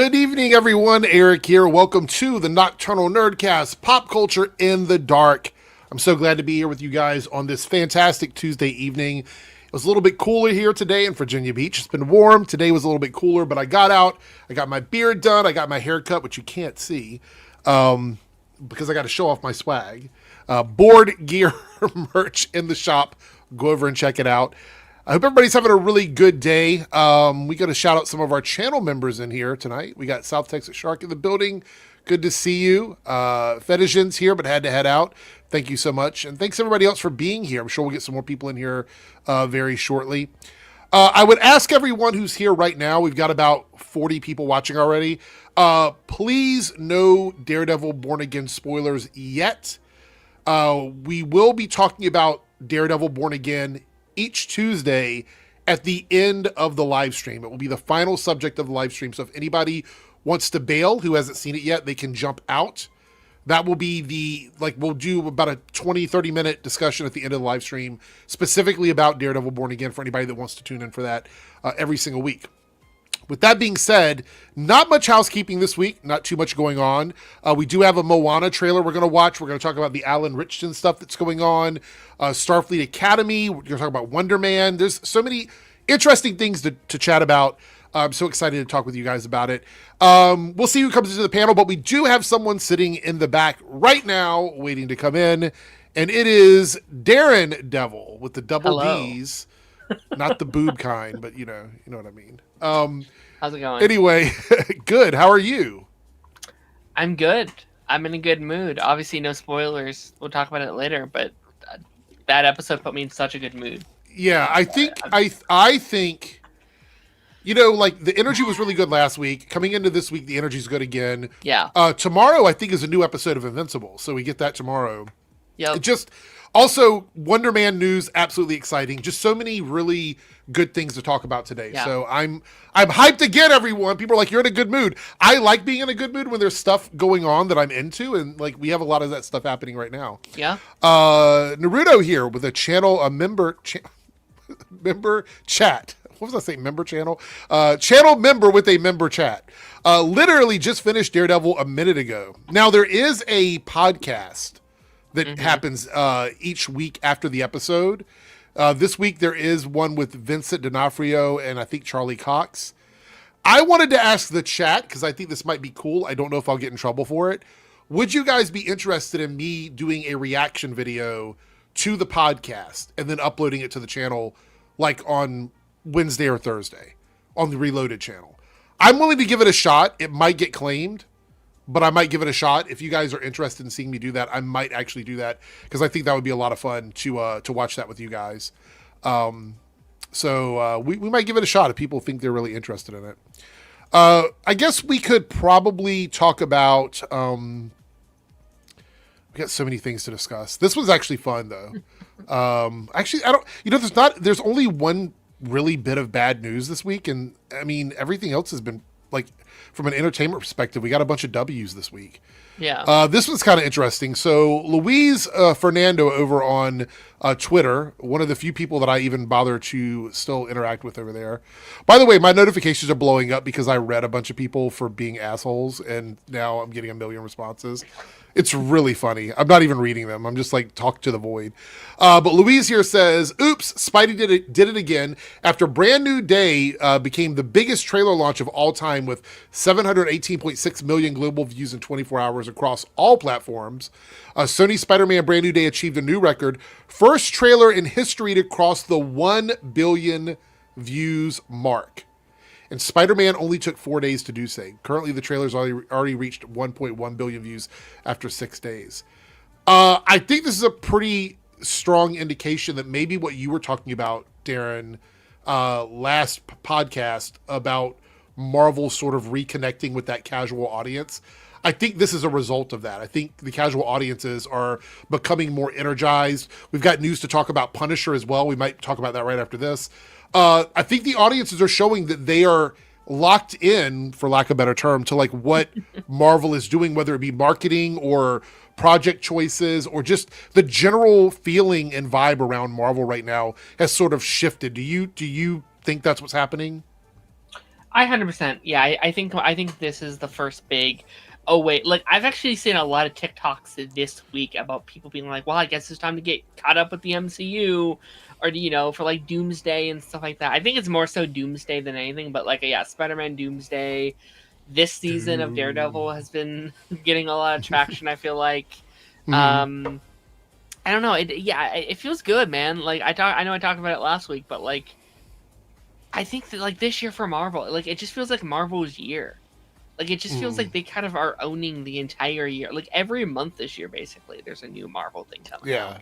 Good evening, everyone. Eric here. Welcome to the Nocturnal Nerdcast, Pop Culture in the Dark. I'm so glad to be here with you guys on this fantastic Tuesday evening. It was a little bit cooler here today in Virginia Beach. It's been warm. Today was a little bit cooler, but I got out. I got my beard done. I got my hair cut, which you can't see because I got to show off my swag. Board gear merch in the shop. Go over and check it out. I hope everybody's having a really good day. We got to shout out some of our channel members in here tonight. We got South Texas Shark in the building. Good to see you. Fetishin's here, but had to head out. Thank you so much. And thanks everybody else for being here. I'm sure we'll get some more people in here very shortly. I would ask everyone who's here right now, we've got about 40 people watching already. Please no Daredevil Born Again spoilers yet. We will be talking about Daredevil Born Again each Tuesday at the end of the live stream. It will be the final subject of the live stream. So if anybody wants to bail who hasn't seen it yet, they can jump out. That will be we'll do about a 20-30 minute discussion at the end of the live stream specifically about Daredevil Born Again for anybody that wants to tune in for that every single week. With that being said, not much housekeeping this week, not too much going on. We do have a Moana trailer we're going to watch. We're going to talk about the Ritchson stuff that's going on. Starfleet Academy. We're going to talk about Wonderman. There's so many interesting things to chat about. I'm so excited to talk with you guys about it. We'll see who comes into the panel, but we do have someone sitting in the back right now waiting to come in, and it is Daredevil with the double D's. Not the boob kind, but you know what I mean. How's it going? Anyway, good. How are you? I'm good. I'm in a good mood. Obviously, no spoilers. We'll talk about it later, but that episode put me in such a good mood. Yeah, I think I think the energy was really good last week. Coming into this week, the energy's good again. Yeah. Tomorrow, I think, is a new episode of Invincible, so we get that tomorrow. Yeah. Also, Wonder Man news, absolutely exciting. Just so many really good things to talk about today. Yeah. So I'm hyped again, everyone. People are like, you're in a good mood. I like being in a good mood when there's stuff going on that I'm into, and we have a lot of that stuff happening right now. Yeah. Naruto here with a member chat. What was I saying? Member channel? Channel member with a member chat. Literally just finished Daredevil a minute ago. Now there is a podcast that happens each week after the episode. This week there is one with Vincent D'Onofrio and I think Charlie Cox. I wanted to ask the chat, because I think this might be cool. I don't know if I'll get in trouble for it. Would you guys be interested in me doing a reaction video to the podcast and then uploading it to the channel on Wednesday or Thursday on the Reloaded channel? I'm willing to give it a shot. It might get claimed, but I might give it a shot. If you guys are interested in seeing me do that, I might actually do that, because I think that would be a lot of fun to watch that with you guys. So we might give it a shot if people think they're really interested in it. I guess we could probably talk about... we got so many things to discuss. This was actually fun, though. Actually, I don't... there's only one really bit of bad news this week, and I mean, everything else has been, from an entertainment perspective, we got a bunch of W's this week. Yeah. This was kind of interesting. So Luis Fernando over on Twitter, one of the few people that I even bother to still interact with over there. By the way, my notifications are blowing up because I read a bunch of people for being assholes, and now I'm getting 1 million responses. It's really funny. I'm not even reading them. I'm just talk to the void. But Louise here says, oops, Spidey did it again. After Brand New Day became the biggest trailer launch of all time with 718.6 million global views in 24 hours across all platforms. Sony Spider-Man Brand New Day achieved a new record. First trailer in history to cross the 1 billion views mark. And Spider-Man only took 4 days to do so. Currently, the trailer's already reached 1.1 billion views after 6 days. I think this is a pretty strong indication that maybe what you were talking about, Darren, last podcast about Marvel sort of reconnecting with that casual audience. I think this is a result of that. I think the casual audiences are becoming more energized. We've got news to talk about Punisher as well. We might talk about that right after this. I think the audiences are showing that they are locked in, for lack of a better term, to what Marvel is doing, whether it be marketing or project choices or just the general feeling and vibe around Marvel right now has sort of shifted. Do you think that's what's happening? 100%. Yeah, I think this is the first big. Oh wait, like I've actually seen a lot of TikToks this week about people being like, "Well, I guess it's time to get caught up with the MCU," or for like Doomsday and stuff like that. I think it's more so Doomsday than anything, but like yeah, Spider-Man Doomsday. This season of Daredevil has been getting a lot of traction. I feel like. Mhm. I don't know. It feels good, man. Like I know I talked about it last week, but like I think that like this year for Marvel, like it just feels like Marvel's year. Like it just feels like they kind of are owning the entire year. Like every month this year, basically, there's a new Marvel thing coming out.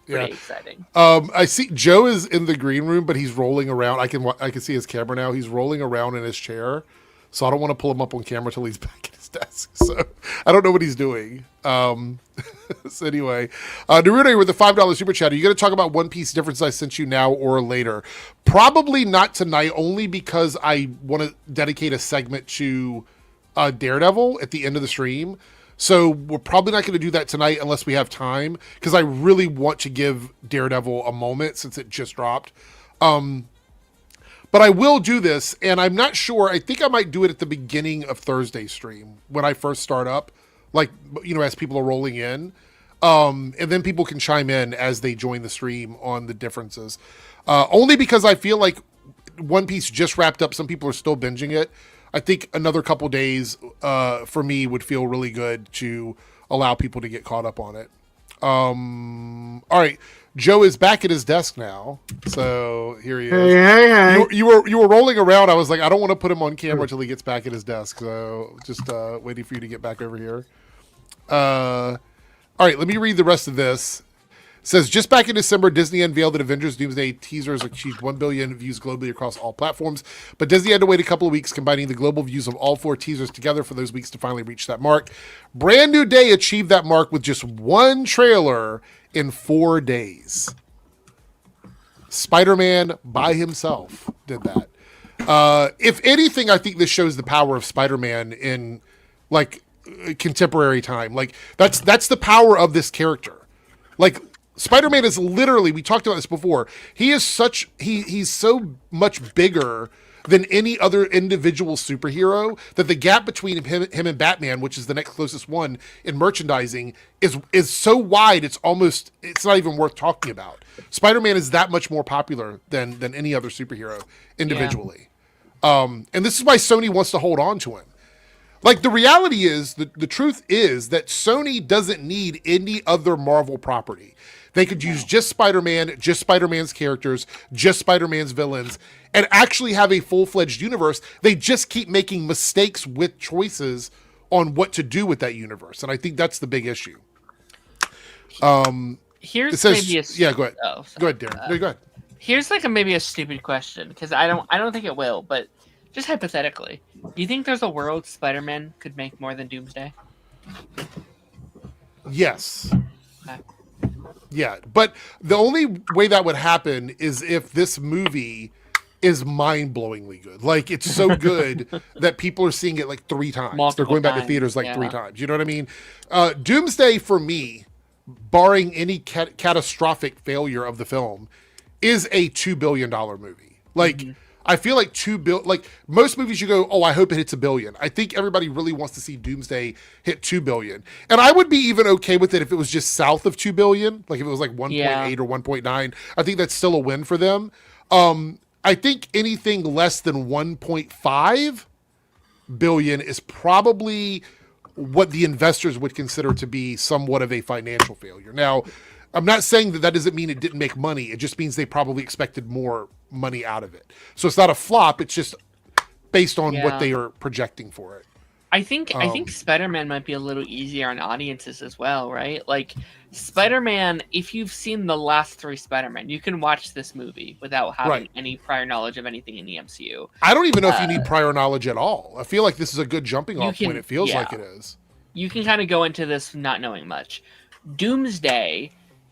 Yeah. Pretty exciting. I see Joe is in the green room, but he's rolling around. I can see his camera now. He's rolling around in his chair, so I don't want to pull him up on camera till he's back at his desk. So I don't know what he's doing. So anyway, Naruto with the $5 super chat. Are you going to talk about One Piece difference I sent you now or later? Probably not tonight, only because I want to dedicate a segment to Daredevil at the end of the stream. So we're probably not going to do that tonight unless we have time, because I really want to give Daredevil a moment since it just dropped. But I will do this, and I'm not sure. I think I might do it at the beginning of Thursday's stream when I first start up, like, as people are rolling in. And then people can chime in as they join the stream on the differences. Only because I feel like One Piece just wrapped up. Some people are still binging it. I think another couple days for me would feel really good to allow people to get caught up on it. All right, Joe is back at his desk now, so here he is. Hey. You were rolling around. I was like, I don't want to put him on camera until he gets back at his desk, so just waiting for you to get back over here. All right, let me read the rest of this. It says, just back in December, Disney unveiled that Avengers Doomsday teasers achieved 1 billion views globally across all platforms, but Disney had to wait a couple of weeks, combining the global views of all 4 teasers together for those weeks to finally reach that mark. Brand New Day achieved that mark with just 1 trailer in 4 days. Spider-Man by himself did that. If anything, I think this shows the power of Spider-Man in like contemporary time. Like that's the power of this character. Like Spider-Man is literally, we talked about this before, he's so much bigger than any other individual superhero that the gap between him and Batman, which is the next closest one in merchandising, is so wide it's not even worth talking about. Spider-Man is that much more popular than any other superhero individually. Yeah. And this is why Sony wants to hold on to him. Like, the reality is, the truth is that Sony doesn't need any other Marvel property. They could use just Spider-Man, just Spider-Man's characters, just Spider-Man's villains, and actually have a full-fledged universe. They just keep making mistakes with choices on what to do with that universe. And I think that's the big issue. Here's maybe yeah, go ahead. Oh, go ahead, Darren. No, go ahead. Here's maybe a stupid question, because I don't think it will, but just hypothetically, do you think there's a world Spider-Man could make more than Doomsday? Yes. Okay. Yeah, but the only way that would happen is if this movie is mind-blowingly good. Like, it's so good that people are seeing it like 3 times. They're going back to theaters like 3 times. You know what I mean? Doomsday, for me, barring any catastrophic failure of the film, is a $2 billion movie. Like, I feel like like most movies you go, oh, I hope it hits $1 billion. I think everybody really wants to see Doomsday hit $2 billion. And I would be even okay with it if it was just south of $2 billion. Like if it was like 1.8 or 1.9, I think that's still a win for them. I think anything less than 1.5 billion is probably what the investors would consider to be somewhat of a financial failure. Now, I'm not saying that doesn't mean it didn't make money. It just means they probably expected more money out of it. So it's not a flop. It's just based on what they are projecting for it. I think Spider-Man might be a little easier on audiences as well, right? Like Spider-Man, if you've seen the last 3 Spider-Man, you can watch this movie without having any prior knowledge of anything in the MCU. I don't even know if you need prior knowledge at all. I feel like this is a good jumping off point. It feels like it is. You can kind of go into this not knowing much. Doomsday,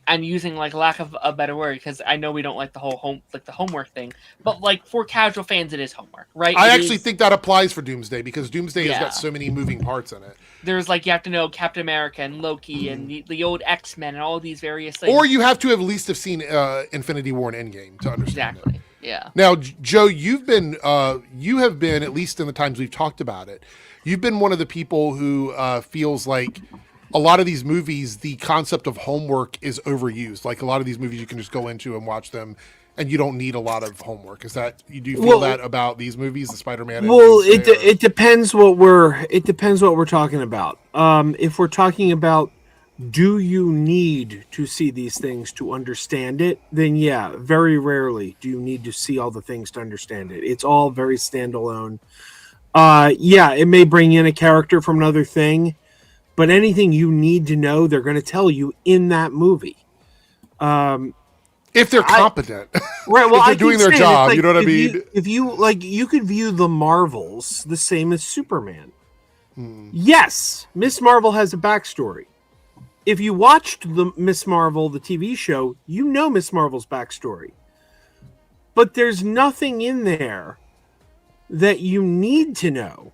and using like lack of a better word, because I know we don't like the whole homework thing, but like for casual fans, it is homework, right? I actually think that applies for Doomsday because Doomsday has got so many moving parts in it. There's like you have to know Captain America and Loki and the old X-Men and all these various things. Or you have to at least have seen Infinity War and Endgame to understand it. Yeah. Now, Joe, you have been, at least in the times we've talked about it, you've been one of the people who feels like a lot of these movies, the concept of homework is overused. Like a lot of these movies, you can just go into and watch them, and you don't need a lot of homework. Is that do you feel that about these movies, the Spider-Man? Well, it depends what we're talking about. If we're talking about, do you need to see these things to understand it? Then yeah, very rarely do you need to see all the things to understand it. It's all very standalone. Yeah, it may bring in a character from another thing, but anything you need to know, they're going to tell you in that movie. If they're competent, right? Well, if they're doing their job, you know what I mean. If you like, you could view the Marvels the same as Superman. Yes, Miss Marvel has a backstory. If you watched the Miss Marvel, the TV show, you know Miss Marvel's backstory. But there's nothing in there that you need to know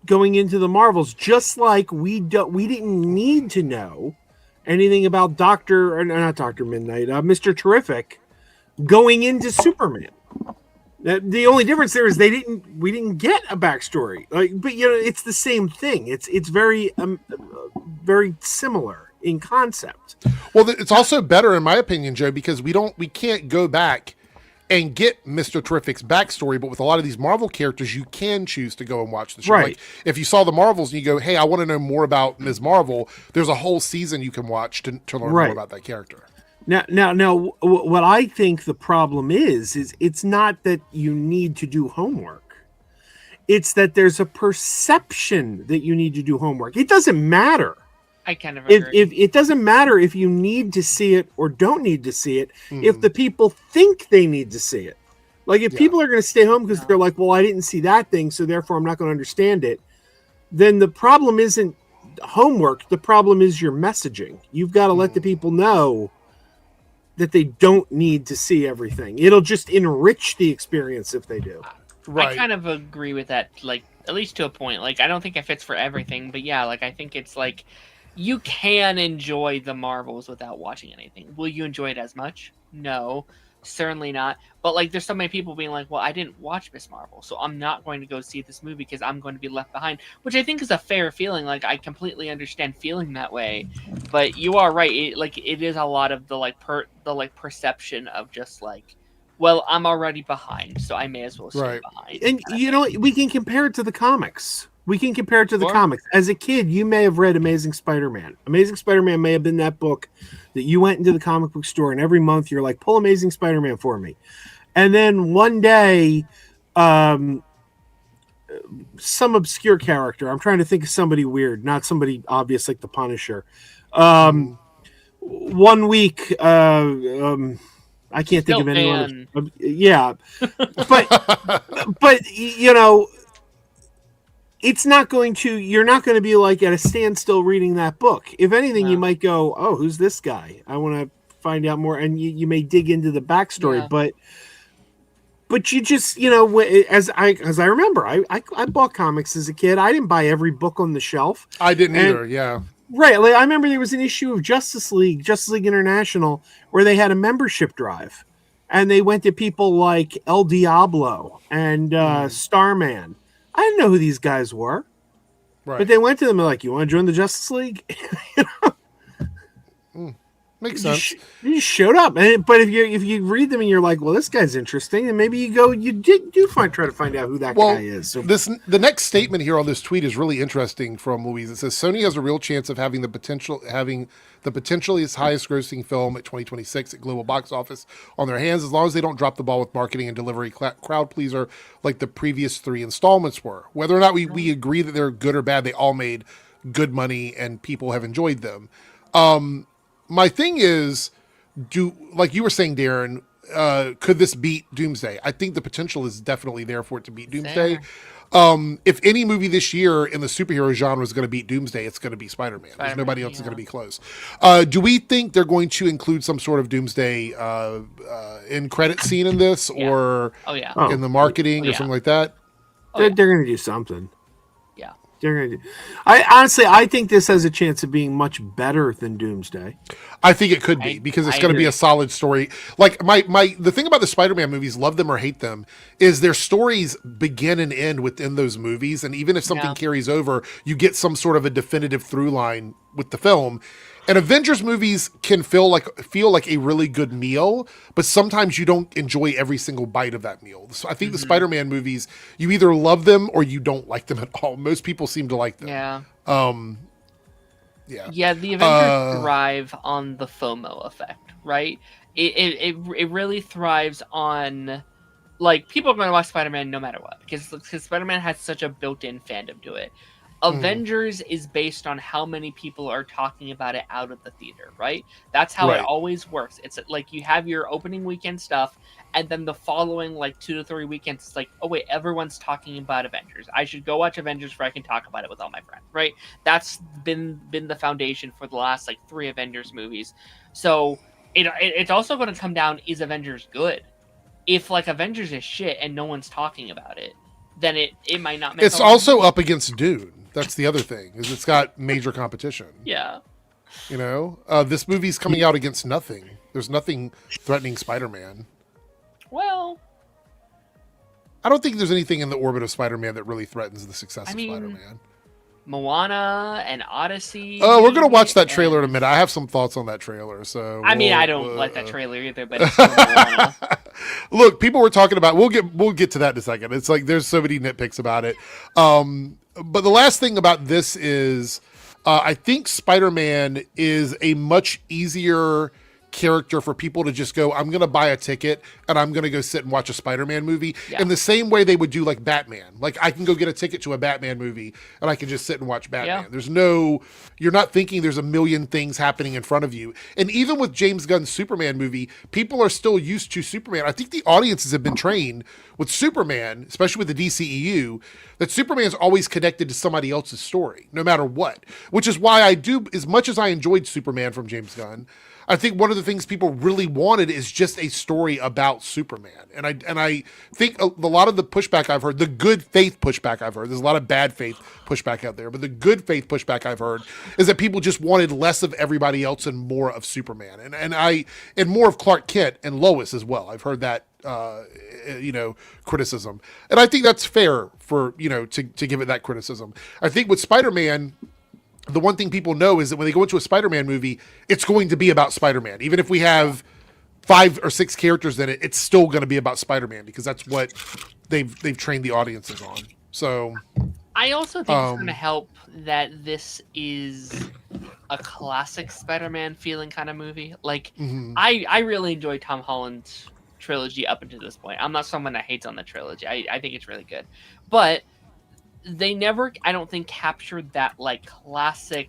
going into the Marvels, just like we didn't need to know anything about Dr. Midnight, Mr. Terrific going into Superman. The only difference there is we didn't get a backstory. But it's the same thing. It's very very similar in concept. Well, it's also better in my opinion, Joe, because we can't go back and get Mr. Terrific's backstory, but with a lot of these Marvel characters, you can choose to go and watch the show. Right. Like if you saw the Marvels and you go, hey, I want to know more about Ms. Marvel, there's a whole season you can watch to learn more about that character. Now, what I think the problem is it's not that you need to do homework. It's that there's a perception that you need to do homework. It doesn't matter. I kind of agree. If it doesn't matter if you need to see it or don't need to see it, if the people think they need to see it. Like if people are going to stay home because they're like, well, I didn't see that thing, so therefore I'm not going to understand it, then the problem isn't homework. The problem is your messaging. You've got to let the people know that they don't need to see everything. It'll just enrich the experience if they do. Right. I kind of agree with that, like, at least to a point. Like, I don't think it fits for everything, but yeah, like, I think it's like, you can enjoy the Marvels without watching anything. Will you enjoy it as much? No, certainly not. But like, there's so many people being like, well, I didn't watch Miss Marvel, so I'm not going to go see this movie because I'm going to be left behind, which I think is a fair feeling. Like, I completely understand feeling that way, but you are right. It is a lot of the perception of just like, well, I'm already behind, so I may as well stay behind. And we can compare it to the comics. Comics. As a kid, you may have read Amazing Spider-Man. Amazing Spider-Man may have been that book that you went into the comic book store and every month you're like, pull Amazing Spider-Man for me. And then one day, some obscure character, I'm trying to think of somebody weird, not somebody obvious like the Punisher. 1 week, I can't think of anyone. Yeah. But you're not going to be like at a standstill reading that book. If anything, you might go, oh, who's this guy? I want to find out more. And you may dig into the backstory, but you just, as I remember, I bought comics as a kid. I didn't buy every book on the shelf. I didn't either. Yeah. Right. Like I remember there was an issue of Justice League International, where they had a membership drive and they went to people like El Diablo and Starman. I didn't know who these guys were, but they went to them and like, you want to join the Justice League? Makes sense. You just showed up, but if you read them and you're like, well, this guy's interesting, and maybe you try to find out who that guy is. So, the next statement here on this tweet is really interesting from Louise. It says Sony has a real chance of having the potentially its highest grossing film at 2026 at global box office on their hands, as long as they don't drop the ball with marketing and delivery crowd pleaser like the previous 3 installments were. Whether or not we agree that they're good or bad, they all made good money and people have enjoyed them. My thing is, like you were saying, Darren, could this beat Doomsday? I think the potential is definitely there for it to beat Doomsday. If any movie this year in the superhero genre is going to beat Doomsday, it's going to be Spider-Man. There's nobody else is going to be close. Do we think they're going to include some sort of Doomsday end credit scene in this, or in the marketing or something like that? They're going to do something. Yeah. I think this has a chance of being much better than Doomsday. I think it could be because it's going to be a solid story. Like the thing about the Spider-Man movies, love them or hate them, is their stories begin and end within those movies, and even if something carries over, you get some sort of a definitive through line with the film. And Avengers movies can feel like a really good meal, but sometimes you don't enjoy every single bite of that meal. So I think the Spider-Man movies, you either love them or you don't like them at all. Most people seem to like them. Yeah. Yeah. Yeah, the Avengers thrive on the FOMO effect, right? It really thrives on, like, people are going to watch Spider-Man no matter what, because Spider-Man has such a built-in fandom to it. Avengers is based on how many people are talking about it out of the theater, right? That's how it always works. It's like you have your opening weekend stuff, and then the following like 2 to 3 weekends, it's like, oh wait, everyone's talking about Avengers. I should go watch Avengers where I can talk about it with all my friends, right? That's been the foundation for the last like 3 Avengers movies. So it's also going to come down, is Avengers good? If like Avengers is shit and no one's talking about it, then it might not make. It's also up against Dune. That's the other thing, is it's got major competition. Yeah. You know, this movie's coming out against nothing. There's nothing threatening Spider-Man. Well, I don't think there's anything in the orbit of Spider-Man that really threatens the success of Spider-Man. Moana and Odyssey. Oh, we're gonna watch that trailer in a minute. I have some thoughts on that trailer. So I mean, I don't like that trailer either, but it's still Moana. Look, people were talking about. We'll get to that in a second. It's like there's so many nitpicks about it. But the last thing about this is, I think Spider-Man is a much easier character for people to just go, I'm going to buy a ticket and I'm going to go sit and watch a Spider-Man movie in the same way they would do like Batman. Like I can go get a ticket to a Batman movie and I can just sit and watch Batman. Yeah. You're not thinking there's a million things happening in front of you. And even with James Gunn's Superman movie, people are still used to Superman. I think the audiences have been trained with Superman, especially with the DCEU, that Superman's always connected to somebody else's story, no matter what. Which is why I do, as much as I enjoyed Superman from James Gunn, I think one of the things people really wanted is just a story about Superman. And I think a lot of the pushback I've heard, the good faith pushback I've heard, there's a lot of bad faith pushback out there, but the good faith pushback I've heard is that people just wanted less of everybody else and more of Superman. And more of Clark Kent and Lois as well. I've heard that criticism. And I think that's fair for, to give it that criticism. I think with Spider-Man, the one thing people know is that when they go into a Spider-Man movie, it's going to be about Spider-Man. Even if we have 5 or 6 characters in it, it's still going to be about Spider-Man because that's what they've trained the audiences on. So I also think it's going to help that this is a classic Spider-Man feeling kind of movie. Like I really enjoy Tom Holland's trilogy up until this point. I'm not someone that hates on the trilogy. I think it's really good. But they never, I don't think, captured that like classic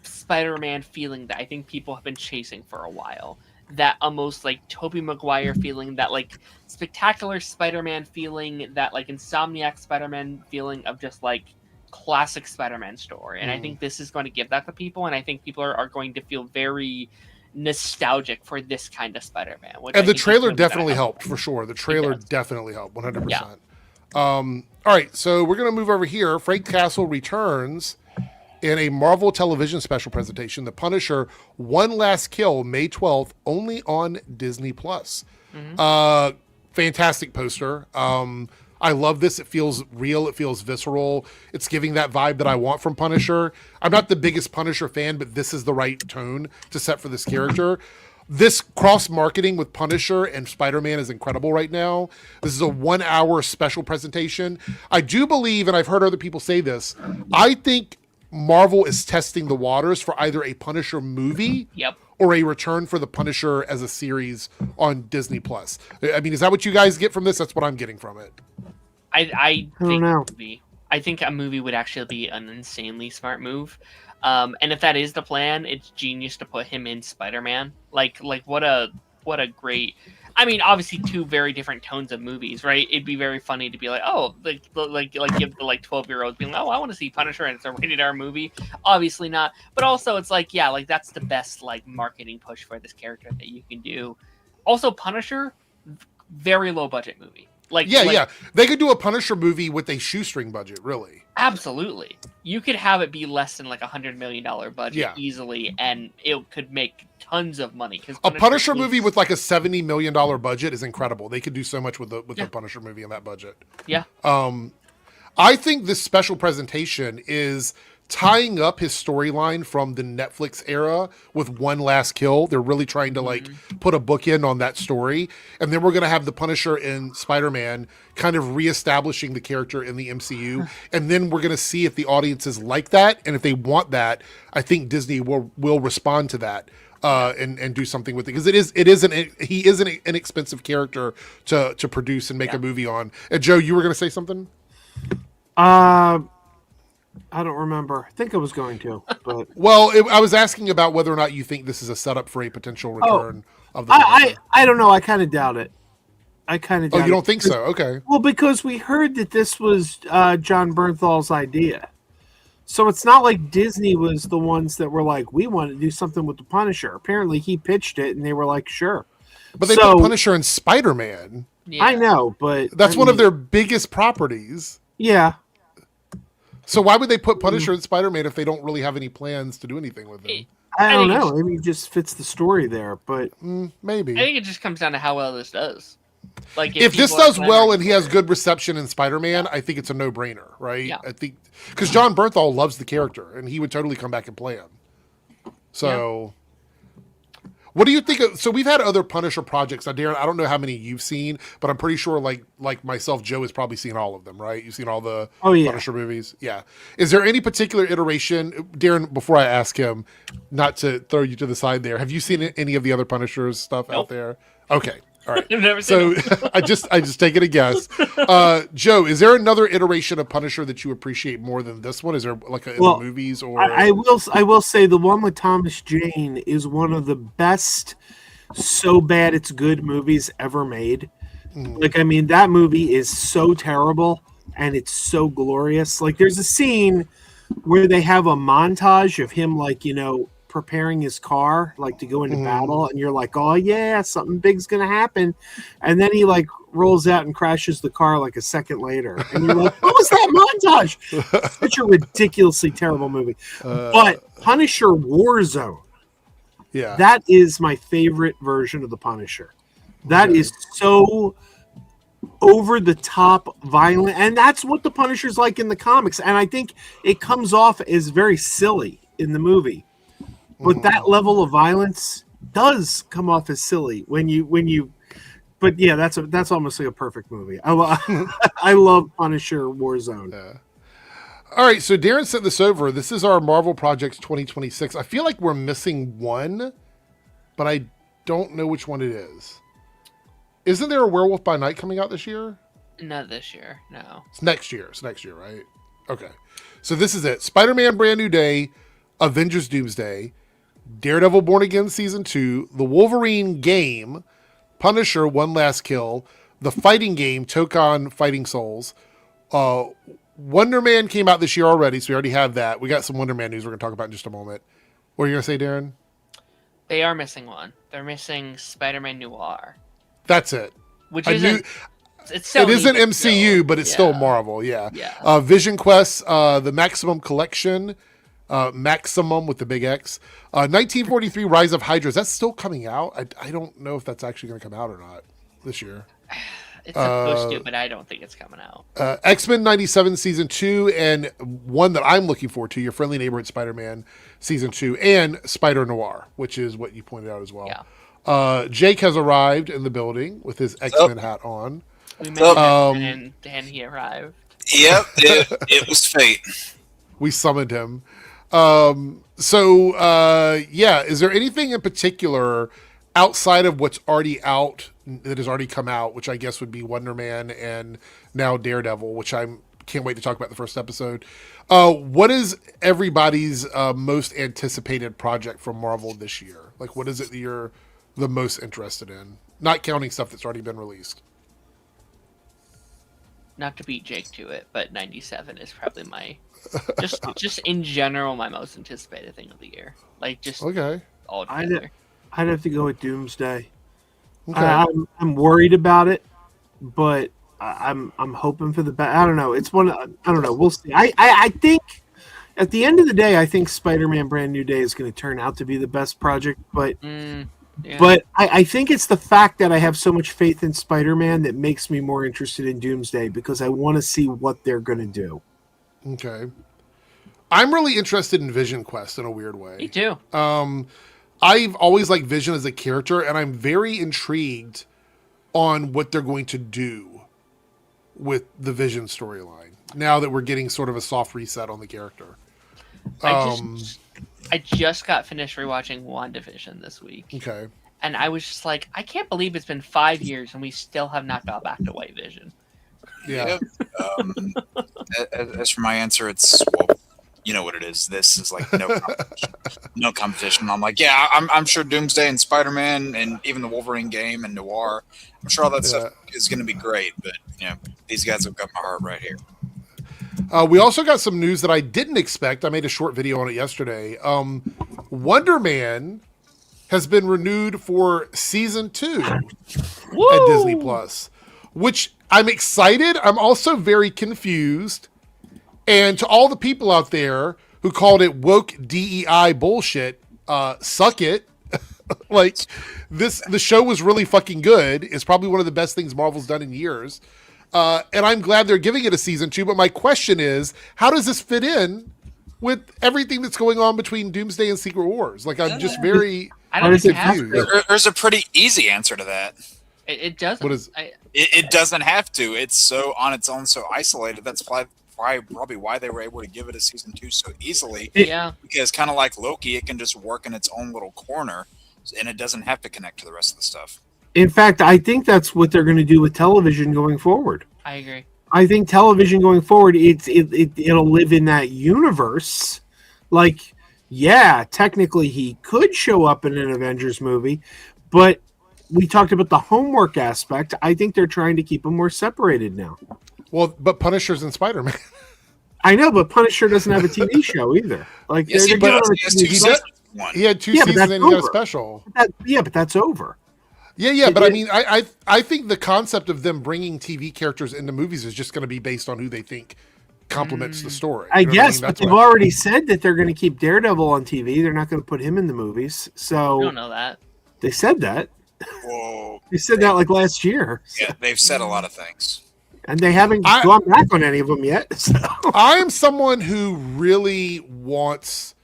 Spider-Man feeling that I think people have been chasing for a while. That almost like Tobey Maguire feeling, that like spectacular Spider-Man feeling, that like Insomniac Spider-Man feeling of just like classic Spider-Man story. And I think this is going to give that to people, and I think people are going to feel very nostalgic for this kind of Spider-Man. And the trailer definitely helped, for sure. The trailer definitely helped, 100%. Yeah. All right, so we're going to move over here. Frank Castle returns in a Marvel television special presentation, The Punisher: One Last Kill, May 12th, only on Disney+. Fantastic poster. I love this. It feels real. It feels visceral. It's giving that vibe that I want from Punisher. I'm not the biggest Punisher fan, but this is the right tone to set for this character. This cross-marketing with Punisher and Spider-Man is incredible right now. This is a 1-hour special presentation. I do believe, and I've heard other people say this, I think Marvel is testing the waters for either a Punisher movie or a return for the Punisher as a series on Disney+. I mean, is that what you guys get from this? That's what I'm getting from it. I think a movie would actually be an insanely smart move. And if that is the plan, it's genius to put him in Spider-Man. Like what a great. I mean, obviously 2 very different tones of movies, right? It'd be very funny to be like, oh, like give the 12-year-olds being like, oh, I want to see Punisher and it's a rated R movie. Obviously not, but also it's like, yeah, like that's the best like marketing push for this character that you can do. Also, Punisher, very low budget movie. Yeah. They could do a Punisher movie with a shoestring budget, really. Absolutely. You could have it be less than like $100 million budget easily, and it could make tons of money. A Punisher movie with like a $70 million budget is incredible. They could do so much with the Punisher movie in that budget. Yeah. I think this special presentation is tying up his storyline from the Netflix era with One Last Kill. They're really trying to like put a bookend on that story. And then we're going to have the Punisher and Spider-Man kind of reestablishing the character in the MCU. And then we're going to see if the audiences like that. And if they want that, I think Disney will respond to that. And do something with it, because he is an inexpensive character to produce and make a movie on. And Joe, you were going to say something? I don't remember. I think I was going to, but I was asking about whether or not you think this is a setup for a potential return of the. I don't know. I kind of doubt it. I kind of. Oh, you don't think so? Okay. Well, because we heard that this was John Bernthal's idea, so it's not like Disney was the ones that were like, we want to do something with the Punisher. Apparently, he pitched it, and they were like, sure. But they put Punisher and Spider-Man. Yeah. I know, but that's one of their biggest properties. Yeah. So why would they put Punisher and Spider-Man if they don't really have any plans to do anything with them? I don't know. Maybe it just fits the story there, but maybe. I think it just comes down to how well this does. Like if this does well and he has good reception in Spider-Man, I think it's a no-brainer, right? Yeah. I think because John Bernthal loves the character and he would totally come back and play him. So. Yeah. What do you think of, so we've had other Punisher projects. Now, Darren, I don't know how many you've seen, but I'm pretty sure like myself, Joe has probably seen all of them, right? You've seen all the Punisher movies? Yeah. Is there any particular iteration, Darren, before I ask him, not to throw you to the side there, have you seen any of the other Punishers stuff out there? Okay. All right. I've never seen so I just taking a guess. Joe, is there another iteration of Punisher that you appreciate more than this one? Is there like in the movies or? I will say the one with Thomas Jane is one of the best, so bad it's good movies ever made. Like, I mean, that movie is so terrible and it's so glorious. Like, there's a scene where they have a montage of him, like, preparing his car like to go into battle, and you're like, oh yeah, something big's gonna happen, and then he like rolls out and crashes the car like a second later, and you're like, what was that montage? Such a ridiculously terrible movie. But Punisher Warzone, that is my favorite version of the Punisher. That is so over the top violent, and that's what the Punisher's like in the comics, and I think it comes off as very silly in the movie. But that level of violence does come off as silly when you. But yeah, that's almost like a perfect movie. I love Punisher Warzone. Yeah. All right, so Darren sent this over. This is our Marvel Projects 2026. I feel like we're missing one, but I don't know which one it is. Isn't there a Werewolf by Night coming out this year? Not this year, no. It's next year. It's next year, right? Okay. So this is it. Spider-Man Brand New Day, Avengers Doomsday, Daredevil Born Again Season 2, The Wolverine Game, Punisher One Last Kill, The Fighting Game, Tokon Fighting Souls. Wonderman came out this year already, so we already have that. We got some Wonderman news we're going to talk about in just a moment. What are you going to say, Darren? They are missing one. They're missing Spider-Man Noir. That's it. Which isn't... It isn't MCU, but it's still Marvel, yeah. Vision Quest, The Maximum Collection... Maximum with the big X. 1943 Rise of Hydra. Is that still coming out? I don't know if that's actually going to come out or not this year. It's supposed to, but I don't think it's coming out. X-Men 97 Season 2, and one that I'm looking forward to, Your Friendly Neighborhood Spider-Man Season 2, and Spider-Noir, which is what you pointed out as well. Yeah. Jake has arrived in the building with his X-Men hat on. We met him and he arrived. Yep, it was fate. We summoned him. Is there anything in particular outside of what's already out that has already come out, which I guess would be Wonderman and now Daredevil, which I can't wait to talk about the first episode. What is everybody's most anticipated project from Marvel this year? Like, what is it that you're the most interested in? Not counting stuff that's already been released. Not to beat Jake to it, but 97 is probably my just in general my most anticipated thing of the year. Like just all together. I'd have to go with Doomsday. Okay. I'm worried about it, but I'm hoping for the best. I don't know. It's one. I don't know. We'll see. I think at the end of the day, I think Spider-Man: Brand New Day is going to turn out to be the best project. But I think it's the fact that I have so much faith in Spider-Man that makes me more interested in Doomsday because I want to see what they're going to do. Okay. I'm really interested in Vision Quest in a weird way. Me too. I've always liked Vision as a character, and I'm very intrigued on what they're going to do with the Vision storyline now that we're getting sort of a soft reset on the character. I just got finished rewatching WandaVision this week. Okay. And I was just like, I can't believe it's been 5 years and we still have not got back to White Vision. Yeah. As for my answer, it's, well, you know what it is. This is like no competition. I'm like, yeah, I'm sure Doomsday and Spider-Man and even the Wolverine game and Noir, I'm sure all that stuff is going to be great. But, you know, these guys have got my heart right here. We also got some news that I didn't expect. I made a short video on it yesterday. Wonderman has been renewed for season 2 at Disney Plus, which I'm excited. I'm also very confused. And to all the people out there who called it woke DEI bullshit, suck it. Like the show was really fucking good. It's probably one of the best things Marvel's done in years. And I'm glad they're giving it a season 2. But my question is, how does this fit in with everything that's going on between Doomsday and Secret Wars? Like, I'm just very confused. There's a pretty easy answer to that. It doesn't. What is? It doesn't have to. It's so on its own, so isolated. That's probably why they were able to give it a season 2 so easily. Yeah. Because kind of like Loki, it can just work in its own little corner, and it doesn't have to connect to the rest of the stuff. In fact, I think that's what they're going to do with television going forward. I agree. I think television going forward, it'll live in that universe. Like, yeah, technically he could show up in an Avengers movie, but we talked about the homework aspect. I think they're trying to keep them more separated now. Well, but Punisher's in Spider-Man. I know, but Punisher doesn't have a TV show either. Like, yes, he had 2 seasons and he got a special. But that's over. Yeah, but I mean, I think the concept of them bringing TV characters into movies is just going to be based on who they think complements the story. I guess, but they've already said that they're going to keep Daredevil on TV. They're not going to put him in the movies. So I don't know that. They said that. Whoa. They said that like last year. Yeah, they've said a lot of things. And they haven't gone back on any of them yet. So. I am someone who really wants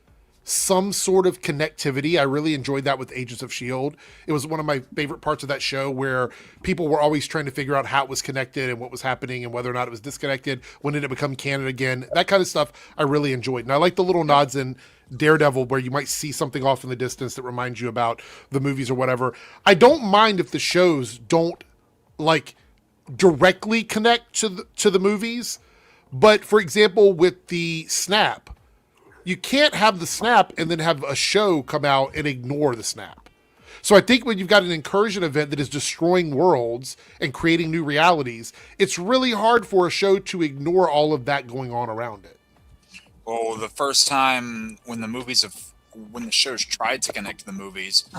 some sort of connectivity. I really enjoyed that with Agents of S.H.I.E.L.D. It was one of my favorite parts of that show where people were always trying to figure out how it was connected and what was happening and whether or not it was disconnected. When did it become canon again? That kind of stuff I really enjoyed. And I like the little nods in Daredevil where you might see something off in the distance that reminds you about the movies or whatever. I don't mind if the shows don't like directly connect to the movies. But for example, with the Snap, you can't have the Snap and then have a show come out and ignore the Snap. So I think when you've got an incursion event that is destroying worlds and creating new realities, it's really hard for a show to ignore all of that going on around it. Well, the first time when the shows tried to connect to the movies,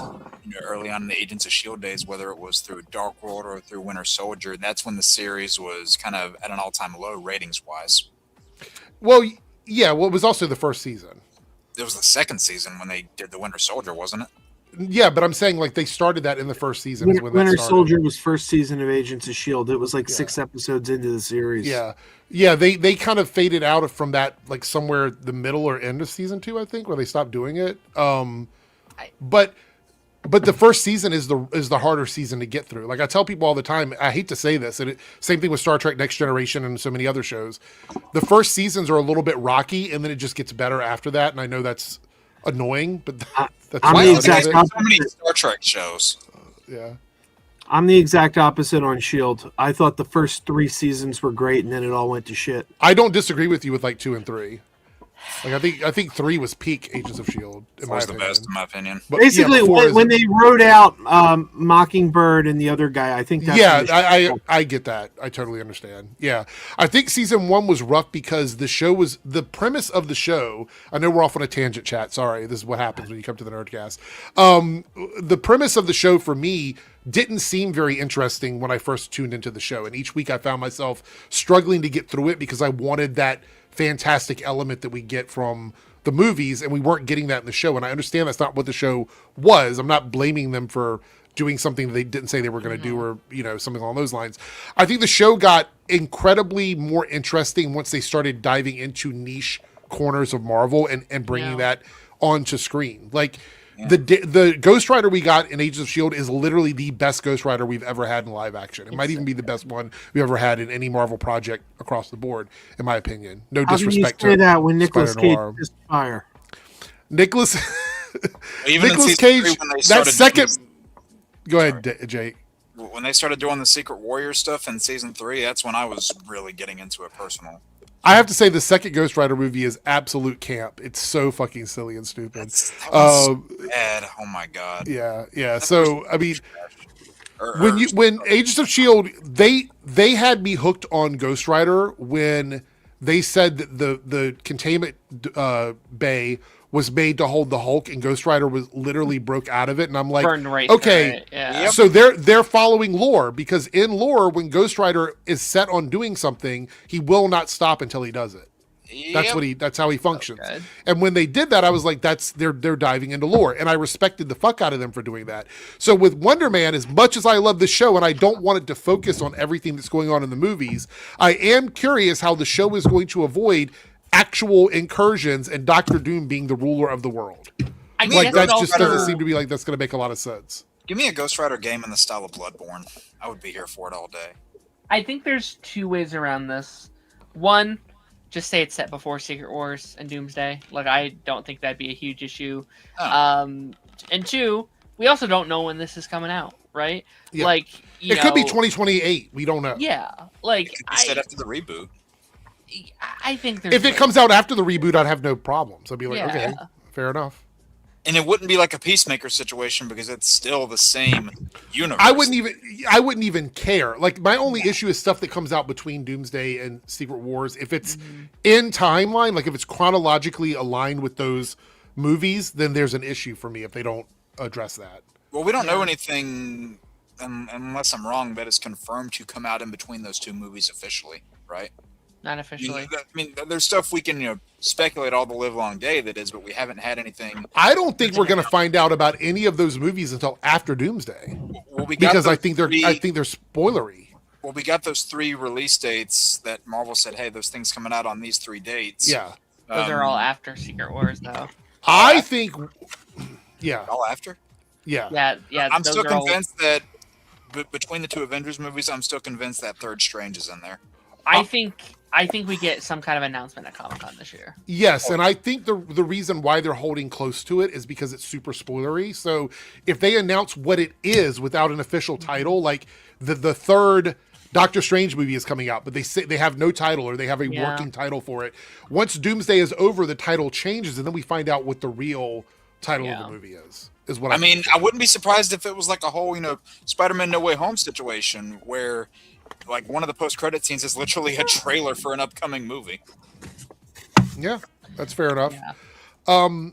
early on in the Agents of S.H.I.E.L.D. days, whether it was through Dark World or through Winter Soldier, that's when the series was kind of at an all-time low ratings-wise. Well, yeah, well, it was also the first season. It was the second season when they did the Winter Soldier, wasn't it? Yeah, but I'm saying like they started that in the first season. Winter Soldier was first season of Agents of S.H.I.E.L.D. It was like 6 episodes into the series. Yeah, they kind of faded out from that like somewhere the middle or end of season 2, I think, where they stopped doing it. But the first season is the harder season to get through. Like I tell people all the time, I hate to say this, and same thing with Star Trek Next Generation and so many other shows. The first seasons are a little bit rocky, and then it just gets better after that. And I know that's annoying, but that's I'm the exact so many Star Trek shows. Yeah. I'm the exact opposite on S.H.I.E.L.D. I thought the first 3 seasons were great, and then it all went to shit. I don't disagree with you with like 2 and 3. Like I think 3 was peak Agents of S.H.I.E.L.D. Was the best in my opinion. But, basically, when they wrote out Mockingbird and the other guy, I think that's I get that. I totally understand. Yeah, I think season 1 was rough because the premise of the show. I know we're off on a tangent, chat. Sorry, this is what happens when you come to the Nerdcast. The premise of the show for me didn't seem very interesting when I first tuned into the show. And each week I found myself struggling to get through it because I wanted that fantastic element that we get from the movies, and we weren't getting that in the show. And I understand that's not what the show was. I'm not blaming them for doing something they didn't say they were going to do, or, you know, something along those lines. I think the show got incredibly more interesting once they started diving into niche corners of Marvel and bringing that onto screen. Like, the Ghost Rider we got in Agents of S.H.I.E.L.D. is literally the best Ghost Rider we've ever had in live action. It might even be the best one we've ever had in any Marvel project across the board, in my opinion. No disrespect to that when Nicolas Cage is fire. Nicolas Even Cage, that second... Go ahead, Jake. When they started doing the Secret Warrior stuff in season 3, that's when I was really getting into it personally. I have to say the second Ghost Rider movie is absolute camp. It's so fucking silly and stupid. That was bad. Oh my god. Yeah. So I mean, when Agents of S.H.I.E.L.D., they had me hooked on Ghost Rider when they said that the containment bay was made to hold the Hulk, and Ghost Rider was literally broke out of it, and I'm like, okay, so they're following lore, because in lore, when Ghost Rider is set on doing something, he will not stop until he does it. That's how he functions. Okay. And when they did that, I was like, they're diving into lore, and I respected the fuck out of them for doing that. So with Wonderman, as much as I love the show and I don't want it to focus on everything that's going on in the movies, I am curious how the show is going to avoid actual incursions and Doctor Doom being the ruler of the world. I mean, like, that just doesn't seem to be like that's going to make a lot of sense. Give me a Ghost Rider game in the style of Bloodborne. I would be here for it all day. I think there's two ways around this. One, just say it's set before Secret Wars and Doomsday. Like, I don't think that'd be a huge issue. Oh. And two, we also don't know when this is coming out, right? Yeah. Like, it could be 2028. We don't know. Yeah, like it could be set after the reboot. I think there's if it comes out after the reboot, I'd have no problems. I'd be like, okay, fair enough. And it wouldn't be like a Peacemaker situation because it's still the same universe. I wouldn't even care. Like, my only issue is stuff that comes out between Doomsday and Secret Wars. If it's in timeline, like if it's chronologically aligned with those movies, then there's an issue for me if they don't address that. Well, we don't know anything unless I'm wrong that is confirmed to come out in between those two movies officially, right? Not officially. I mean, there's stuff we can, speculate all the live long day that is, but we haven't had anything. I don't think we're going to find out about any of those movies until after Doomsday. Well, because I think they're spoilery. Well, we got those 3 release dates that Marvel said, hey, those things coming out on these 3 dates. Yeah. Those are all after Secret Wars, though. I think, yeah. All after? Yeah. Yeah. I'm still convinced that between the 2 Avengers movies, I'm still convinced that third Strange is in there. I think we get some kind of announcement at Comic-Con this year. Yes, and I think the reason why they're holding close to it is because it's super spoilery. So if they announce what it is without an official title, like the third Doctor Strange movie is coming out, but they say they have no title or they have a working title for it. Once Doomsday is over, the title changes, and then we find out what the real title of the movie is what I mean. I wouldn't be surprised if it was like a whole, Spider-Man No Way Home situation where like one of the post-credit scenes is literally a trailer for an upcoming movie. Yeah, that's fair enough. Yeah. All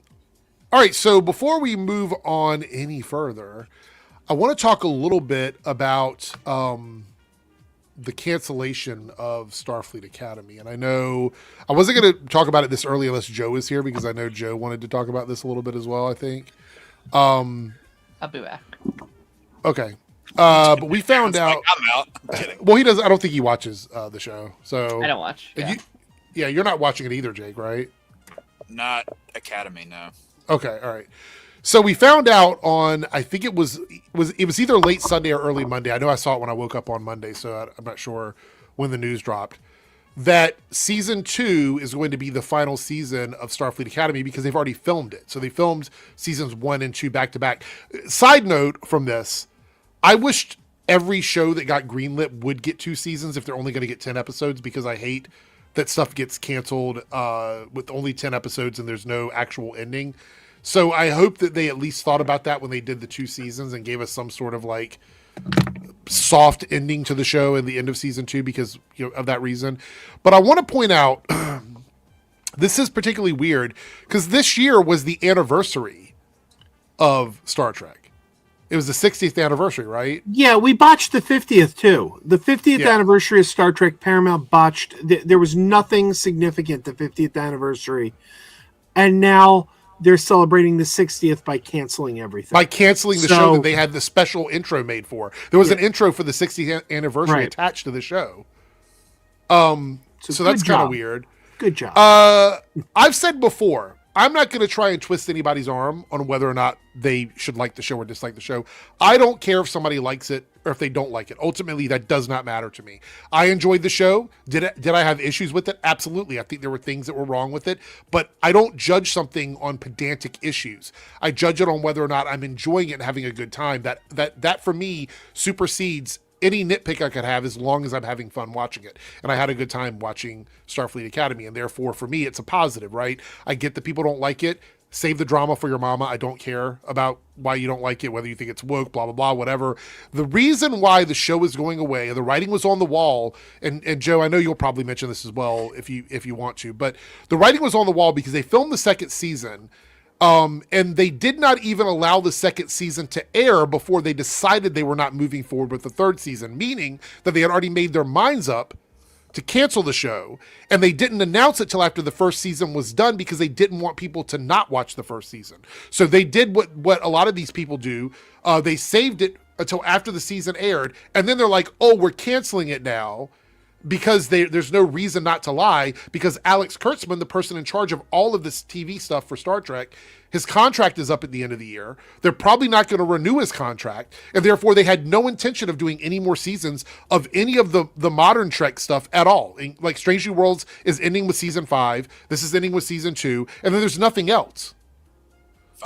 right, so before we move on any further, I want to talk a little bit about the cancellation of Starfleet Academy. And I know I wasn't going to talk about it this early unless Joe is here, because I know Joe wanted to talk about this a little bit as well, I think. I'll be back. Okay. But we found out. I'm out. I'm kidding. Well, he doesn't. I don't think he watches the show. So I don't watch. Yeah. You're not watching it either, Jake, right? Not Academy, no. Okay, all right. So we found out on, I think it was either late Sunday or early Monday. I know I saw it when I woke up on Monday, so I'm not sure when the news dropped, that season 2 is going to be the final season of Starfleet Academy because they've already filmed it. So they filmed seasons 1 and 2 back to back. Side note from this, I wished every show that got greenlit would get 2 seasons if they're only going to get 10 episodes, because I hate that stuff gets canceled with only 10 episodes and there's no actual ending. So I hope that they at least thought about that when they did the 2 seasons and gave us some sort of like soft ending to the show in the end of season 2 because of that reason. But I want to point out, this is particularly weird because this year was the anniversary of Star Trek. It was the 60th anniversary, right? Yeah, we botched the 50th too. The 50th Yeah. anniversary of Star Trek, Paramount botched. There was nothing significant the 50th anniversary, and now they're celebrating the 60th by canceling everything. By canceling the show that they had the special intro made for. There was an intro for the 60th anniversary attached to the show. So that's kind of weird. Good job. I've said before, I'm not going to try and twist anybody's arm on whether or not they should like the show or dislike the show. I don't care if somebody likes it or if they don't like it. Ultimately, that does not matter to me. I enjoyed the show. Did I have issues with it? Absolutely. I think there were things that were wrong with it, but I don't judge something on pedantic issues. I judge it on whether or not I'm enjoying it and having a good time. That for me supersedes any nitpick I could have as long as I'm having fun watching it. And I had a good time watching Starfleet Academy, and therefore for me it's a positive, right? I get that people don't like it. Save the drama for your mama. I don't care about why you don't like it, whether you think it's woke, blah, blah, blah, whatever. The reason why the show is going away, the writing was on the wall, and Joe, I know you'll probably mention this as well if you want to, but the writing was on the wall because they filmed the second season, and they did not even allow the second season to air before they decided they were not moving forward with the third season, meaning that they had already made their minds up to cancel the show, and they didn't announce it till after the first season was done because they didn't want people to not watch the first season. So they did what a lot of these people do. They saved it until after the season aired, and then they're like, oh, we're canceling it now, because there's no reason not to lie, because Alex Kurtzman, the person in charge of all of this TV stuff for Star Trek, his contract is up at the end of the year. They're probably not going to renew his contract, and therefore they had no intention of doing any more seasons of any of the modern Trek stuff at all. Like Strange New Worlds is ending with season 5. This is ending with season 2, and then there's nothing else.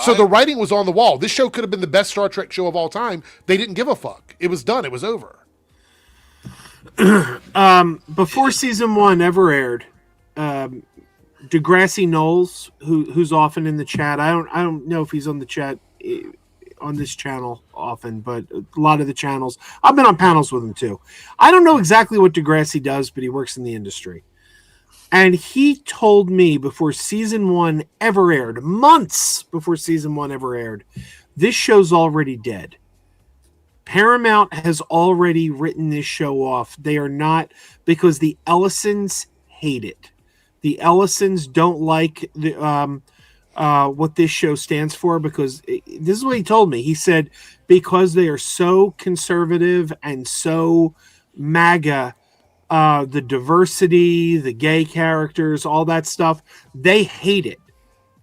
So the writing was on the wall. This show could have been the best Star Trek show of all time. They didn't give a fuck. It was done. It was over. Before season 1 ever aired, Degrassi Knowles, who's often in the chat, I don't know if he's on the chat on this channel often, but a lot of the channels, I've been on panels with him too. I don't know exactly what Degrassi does, but he works in the industry. And he told me before season 1 ever aired, months before season 1 ever aired, this show's already dead. Paramount has already written this show off. They are not, because the Ellisons hate it. The Ellisons don't like the what this show stands for, because this is what he told me. He said because they are so conservative and so MAGA, the diversity, the gay characters, all that stuff, they hate it.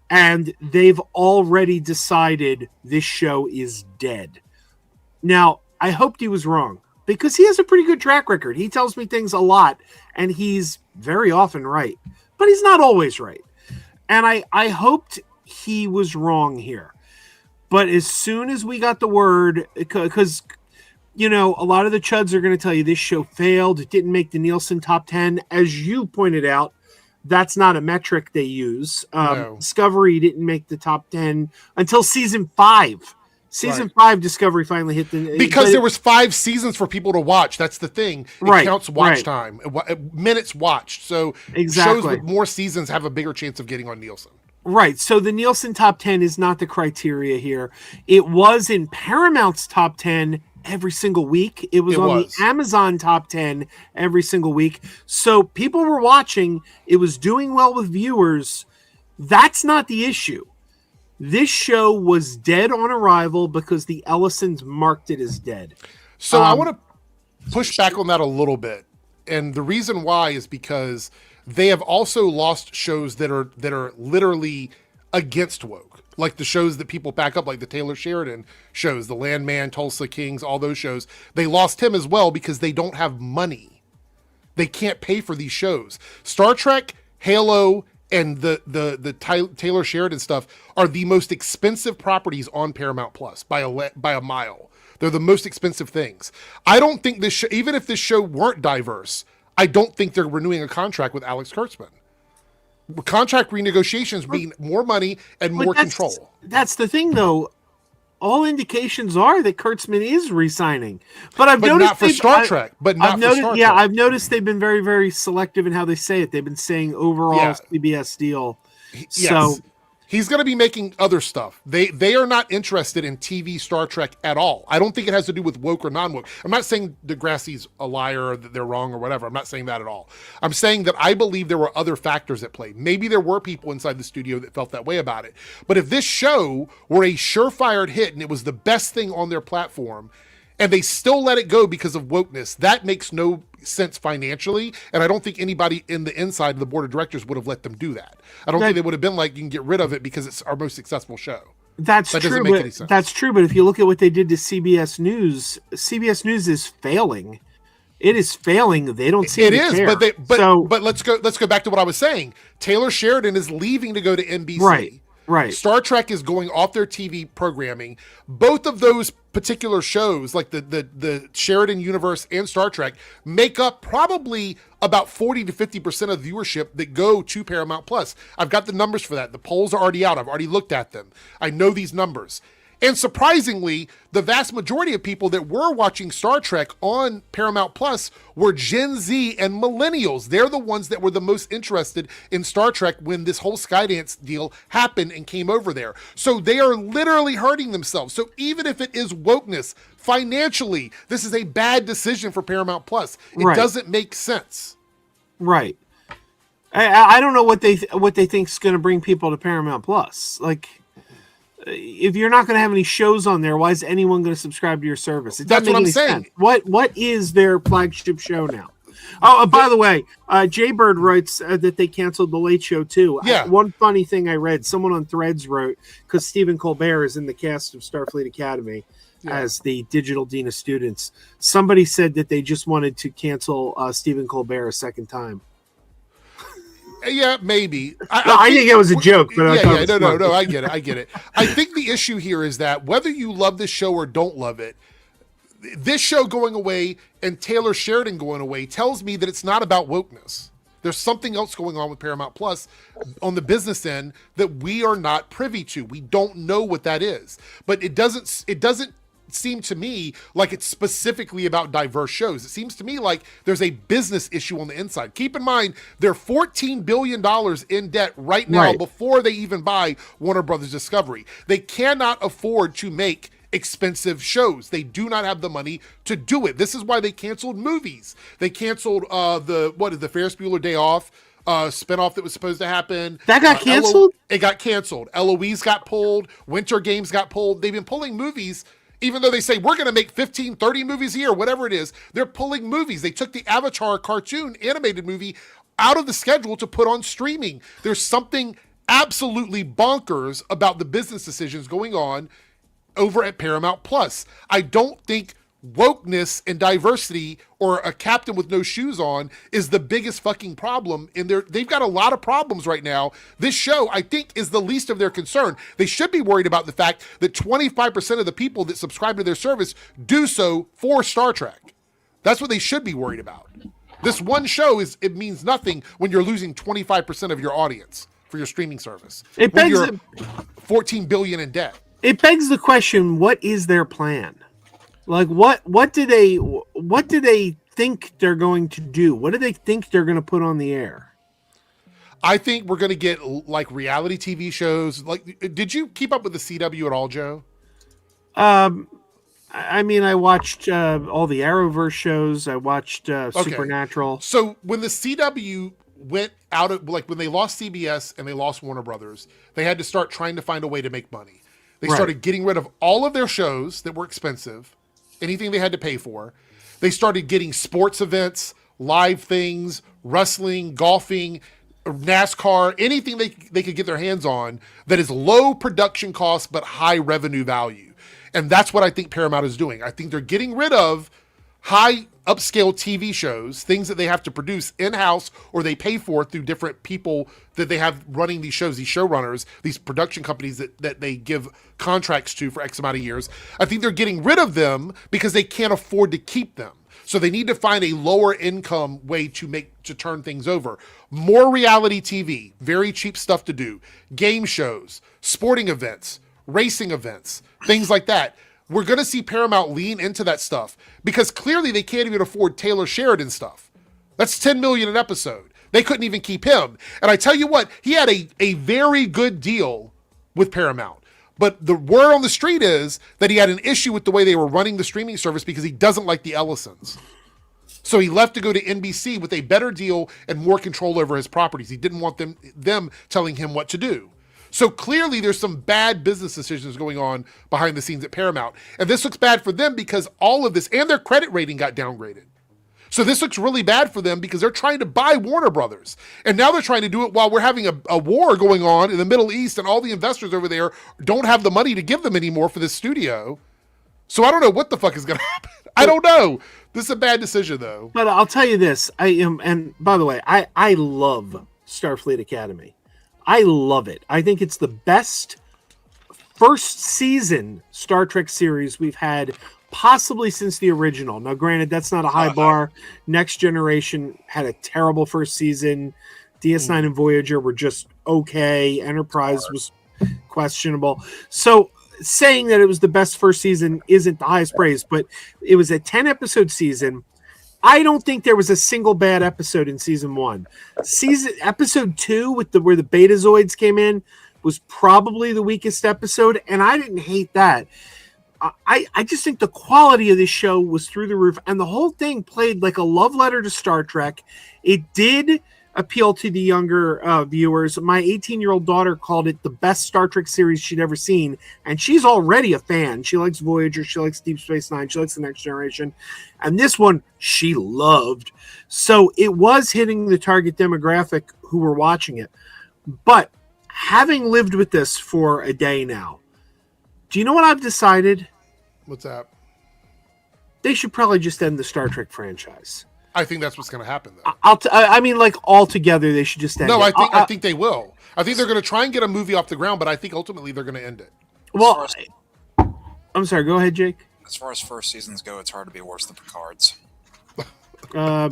And they've already decided this show is dead. Now, I hoped he was wrong, because he has a pretty good track record. He tells me things a lot, and he's very often right. But he's not always right. And I hoped he was wrong here. But as soon as we got the word, because, you know, a lot of the chuds are going to tell you this show failed. It didn't make the Nielsen top 10. As you pointed out, that's not a metric they use. No. Discovery didn't make the top 10 until season 5. Season 5, Discovery finally hit the... Because there was 5 seasons for people to watch. That's the thing. It counts watch time. Minutes watched. So shows with more seasons have a bigger chance of getting on Nielsen. Right. So the Nielsen top 10 is not the criteria here. It was in Paramount's top 10 every single week. It was on the Amazon top 10 every single week. So people were watching. It was doing well with viewers. That's not the issue. This show was dead on arrival because the Ellisons marked it as dead. So I want to push back on that a little bit. And the reason why is because they have also lost shows that are literally against woke. Like the shows that people back up, like the Taylor Sheridan shows, the Landman, Tulsa Kings, all those shows. They lost him as well because they don't have money. They can't pay for these shows. Star Trek, Halo, and the Taylor Sheridan stuff are the most expensive properties on Paramount Plus by a mile. They're the most expensive things. I don't think this show, even if this show weren't diverse, I don't think they're renewing a contract with Alex Kurtzman. Contract renegotiations mean more money and more control. That's the thing, though. All indications are that Kurtzman is re-signing, but I've noticed not for Star Trek. Yeah, I've noticed they've been very, very selective in how they say it. They've been saying overall CBS deal. Yes. He's going to be making other stuff. They are not interested in TV Star Trek at all. I don't think it has to do with woke or non-woke. I'm not saying Degrassi's a liar or that they're wrong or whatever. I'm not saying that at all. I'm saying that I believe there were other factors at play. Maybe there were people inside the studio that felt that way about it. But if this show were a surefire hit and it was the best thing on their platform and they still let it go because of wokeness, that makes no sense financially, and I don't think anybody in the inside of the board of directors would have let them do that. I don't think they would have been like, you can get rid of it because it's our most successful show. That doesn't make any sense. That's true, but if you look at what they did to CBS News is failing. It is failing. They don't seem to care. But let's go back to what I was saying. Taylor Sheridan is leaving to go to NBC. Right. Star Trek is going off their TV programming. Both of those particular shows, like the Sheridan universe and Star Trek, make up probably about 40 to 50% of viewership that go to Paramount Plus. I've got the numbers for that. The polls are already out. I've already looked at them. I know these numbers. And surprisingly, the vast majority of people that were watching Star Trek on Paramount Plus were Gen Z and millennials. They're the ones that were the most interested in Star Trek when this whole Skydance deal happened and came over there. So they are literally hurting themselves. So even if it is wokeness, financially, this is a bad decision for Paramount Plus. It doesn't make sense. Right. I don't know what they think is going to bring people to Paramount Plus. Like, if you're not going to have any shows on there, why is anyone going to subscribe to your service? That's what I'm saying. What is their flagship show now? Oh, by the way, Jaybird writes that they canceled The Late Show too. Yeah. One funny thing I read, someone on Threads wrote, because Stephen Colbert is in the cast of Starfleet Academy as the digital dean of students. Somebody said that they just wanted to cancel Stephen Colbert a second time. Yeah, maybe. I think it was a joke, but no, I get it. I think the issue here is that whether you love this show or don't love it, this show going away and Taylor Sheridan going away tells me that it's not about wokeness. There's something else going on with Paramount Plus on the business end that we are not privy to. We don't know what that is. But it doesn't seem to me like it's specifically about diverse shows. It seems to me like there's a business issue on the inside. Keep in mind, they're $14 billion in debt right now before they even buy Warner Brothers Discovery. They cannot afford to make expensive shows. They do not have the money to do it. This is why they canceled movies. They canceled the Ferris Bueller Day Off spinoff that was supposed to happen. That got canceled? It got canceled. Eloise got pulled. Winter Games got pulled. They've been pulling movies. Even though they say, we're going to make 15, 30 movies a year, whatever it is, they're pulling movies. They took the Avatar cartoon animated movie out of the schedule to put on streaming. There's something absolutely bonkers about the business decisions going on over at Paramount Plus. I don't think wokeness and diversity or a captain with no shoes on is the biggest fucking problem in there. They've got a lot of problems right now. This show, I think, is the least of their concern. They should be worried about the fact that 25% of the people that subscribe to their service do so for Star Trek. That's what they should be worried about. This one show it means nothing when you're losing 25% of your audience for your streaming service. When you're $14 billion in debt. It begs the question, what is their plan? Like what do they think they're going to do? What do they think they're going to put on the air? I think we're going to get like reality TV shows. Like, did you keep up with the CW at all, Joe? I mean, I watched all the Arrowverse shows. I watched Supernatural. So when the CW went out of, like, when they lost CBS and they lost Warner Brothers, they had to start trying to find a way to make money. They started getting rid of all of their shows that were expensive, anything they had to pay for. They started getting sports events, live things, wrestling, golfing, NASCAR, anything they could get their hands on that is low production cost but high revenue value. And that's what I think Paramount is doing. I think they're getting rid of high upscale TV shows, things that they have to produce in-house or they pay for through different people that they have running these shows, these showrunners, these production companies that they give contracts to for X amount of years. I think they're getting rid of them because they can't afford to keep them. So they need to find a lower income way to turn things over. More reality TV, very cheap stuff to do. Game shows, sporting events, racing events, things like that. We're going to see Paramount lean into that stuff because clearly they can't even afford Taylor Sheridan stuff. That's $10 million an episode. They couldn't even keep him. And I tell you what, he had a very good deal with Paramount. But the word on the street is that he had an issue with the way they were running the streaming service because he doesn't like the Ellisons. So he left to go to NBC with a better deal and more control over his properties. He didn't want them telling him what to do. So clearly there's some bad business decisions going on behind the scenes at Paramount. And this looks bad for them because all of this, and their credit rating got downgraded. So this looks really bad for them because they're trying to buy Warner Brothers. And now they're trying to do it while we're having a war going on in the Middle East, and all the investors over there don't have the money to give them anymore for this studio. So I don't know what the fuck is going to happen. I don't know. This is a bad decision, though. But I'll tell you this. And by the way, I love Starfleet Academy. I love it. I think it's the best first season Star Trek series we've had possibly since the original. Now, granted, that's not a high bar. Next Generation had a terrible first season. DS9 and Voyager were just okay. Enterprise was questionable. So saying that it was the best first season isn't the highest praise, but it was a 10-episode season. I don't think there was a single bad episode in season 1. Episode 2 where the Betazoids came in was probably the weakest episode, and I didn't hate that. I just think the quality of this show was through the roof, and the whole thing played like a love letter to Star Trek. It did appeal to the younger viewers. My 18-year-old daughter called it the best Star Trek series she'd ever seen, and she's already a fan. She likes Voyager, she likes Deep Space Nine, she likes The Next Generation, and this one she loved. So it was hitting the target demographic who were watching it. But having lived with this for a day now, do you know what I've decided? What's that? They should probably just end the Star Trek franchise. I think that's what's going to happen, though. I mean, like, altogether, they should just end it. No, I think they will. I think they're going to try and get a movie off the ground, but I think ultimately they're going to end it. Well, I'm sorry. Go ahead, Jake. As far as first seasons go, it's hard to be worse than Picard's.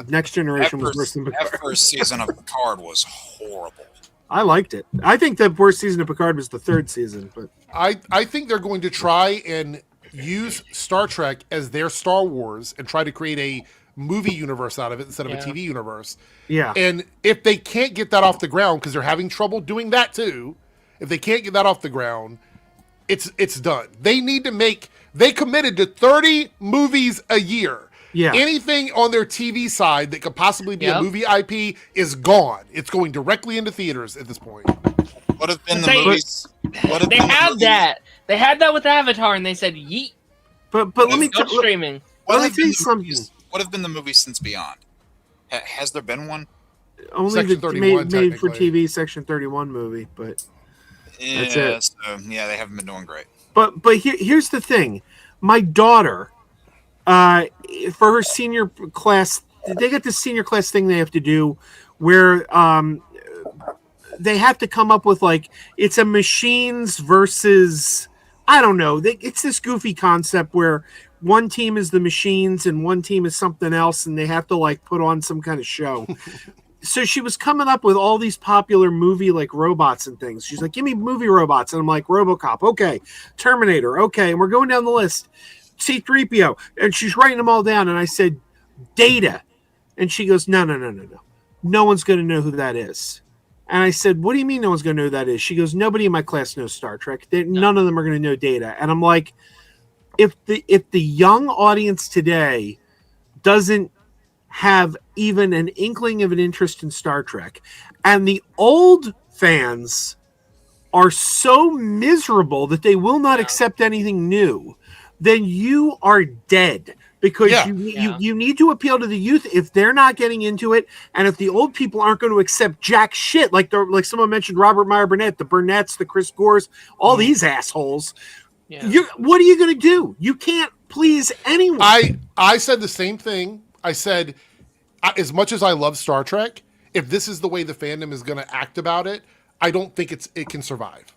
Next Generation was worse than Picard. That first season of Picard was horrible. I liked it. I think the worst season of Picard was the third season. But I think they're going to try and use Star Trek as their Star Wars and try to create a movie universe out of it instead of a TV universe. Yeah. And if they can't get that off the ground, because they're having trouble doing that too, if they can't get that off the ground, it's done. They committed to 30 movies a year. Yeah. Anything on their TV side that could possibly be a movie IP is gone. It's going directly into theaters at this point. What have been the movies? They had that. They had that with Avatar, and they said, "Yeet." But let me streaming. Let me tell you something. What have been the movies since Beyond? Has there been one? Only Section 31, made for TV Section 31 movie, but that's it. So, they haven't been doing great. But here's the thing. My daughter, for her senior class, they got this senior class thing they have to do where they have to come up with, like, it's a machines versus, I don't know. It's this goofy concept where one team is the machines and one team is something else, and they have to, like, put on some kind of show. So she was coming up with all these popular movie, like, robots and things. She's like, give me movie robots. And I'm like, RoboCop, okay. Terminator, okay. And we're going down the list. C-3PO. And she's writing them all down. And I said, Data. And she goes, no. No one's going to know who that is. And I said, what do you mean no one's going to know who that is? She goes, nobody in my class knows Star Trek. None of them are going to know Data. And I'm like, if the young audience today doesn't have even an inkling of an interest in Star Trek, and the old fans are so miserable that they will not accept anything new, then you are dead. Because you need to appeal to the youth if they're not getting into it, and if the old people aren't going to accept jack shit, like someone mentioned Robert Meyer Burnett, the Burnetts, the Chris Gores, all these assholes. Yeah. What are you going to do? You can't please anyone. I said the same thing. I said, as much as I love Star Trek, if this is the way the fandom is going to act about it, I don't think it can survive.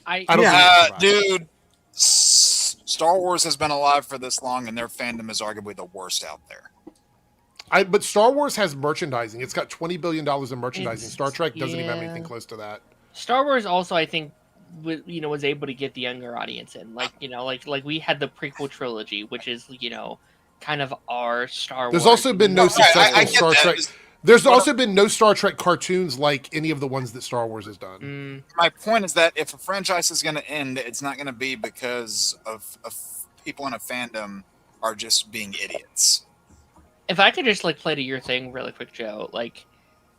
I don't think it can survive. Dude, Star Wars has been alive for this long, and their fandom is arguably the worst out there. But Star Wars has merchandising. It's got $20 billion in merchandising. Star Trek doesn't even have anything close to that. Star Wars also, I think, was able to get the younger audience in. Like we had the prequel trilogy, which is, kind of our Star Wars. There's also been no successful Star Trek. There's also been no Star Trek cartoons like any of the ones that Star Wars has done. My point is that if a franchise is going to end, it's not going to be because of people in a fandom are just being idiots. If I could just like play to your thing really quick, Joe, like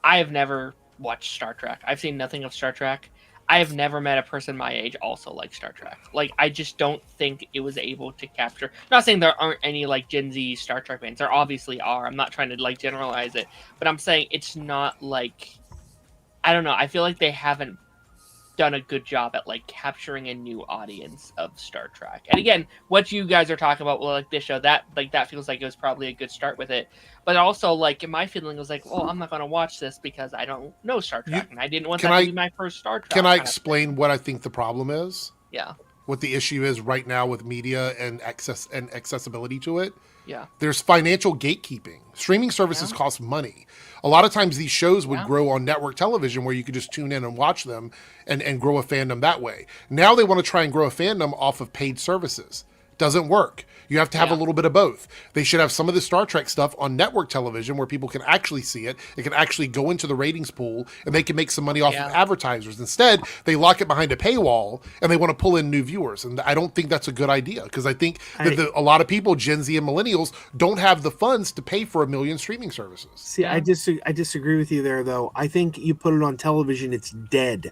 I have never watched Star Trek. I've seen nothing of Star Trek. I have never met a person my age also like Star Trek. Like, I just don't think it was able to capture. I'm not saying there aren't any like Gen Z Star Trek fans. There obviously are. I'm not trying to like generalize it, but I'm saying it's not like, I don't know. I feel like they haven't done a good job at like capturing a new audience of Star Trek. And again, what you guys are talking about, well, like this show, that feels like it was probably a good start with it. But also, like, my feeling was like, well, I'm not going to watch this because I don't know Star Trek, and I didn't want that to be my first Star Trek. Can I explain what I think the problem is? Yeah. What the issue is right now with media and accessibility to it? Yeah. There's financial gatekeeping. Streaming services cost money. A lot of times these shows would grow on network television where you could just tune in and watch them and grow a fandom that way. Now they want to try and grow a fandom off of paid services. Doesn't work. You have to have a little bit of both. They should have some of the Star Trek stuff on network television where people can actually see it. It can actually go into the ratings pool and they can make some money off of advertisers. Instead, they lock it behind a paywall and they want to pull in new viewers. And I don't think that's a good idea because I think that a lot of people, Gen Z and millennials, don't have the funds to pay for 1 million streaming services. See, I disagree with you there, though. I think you put it on television, it's dead.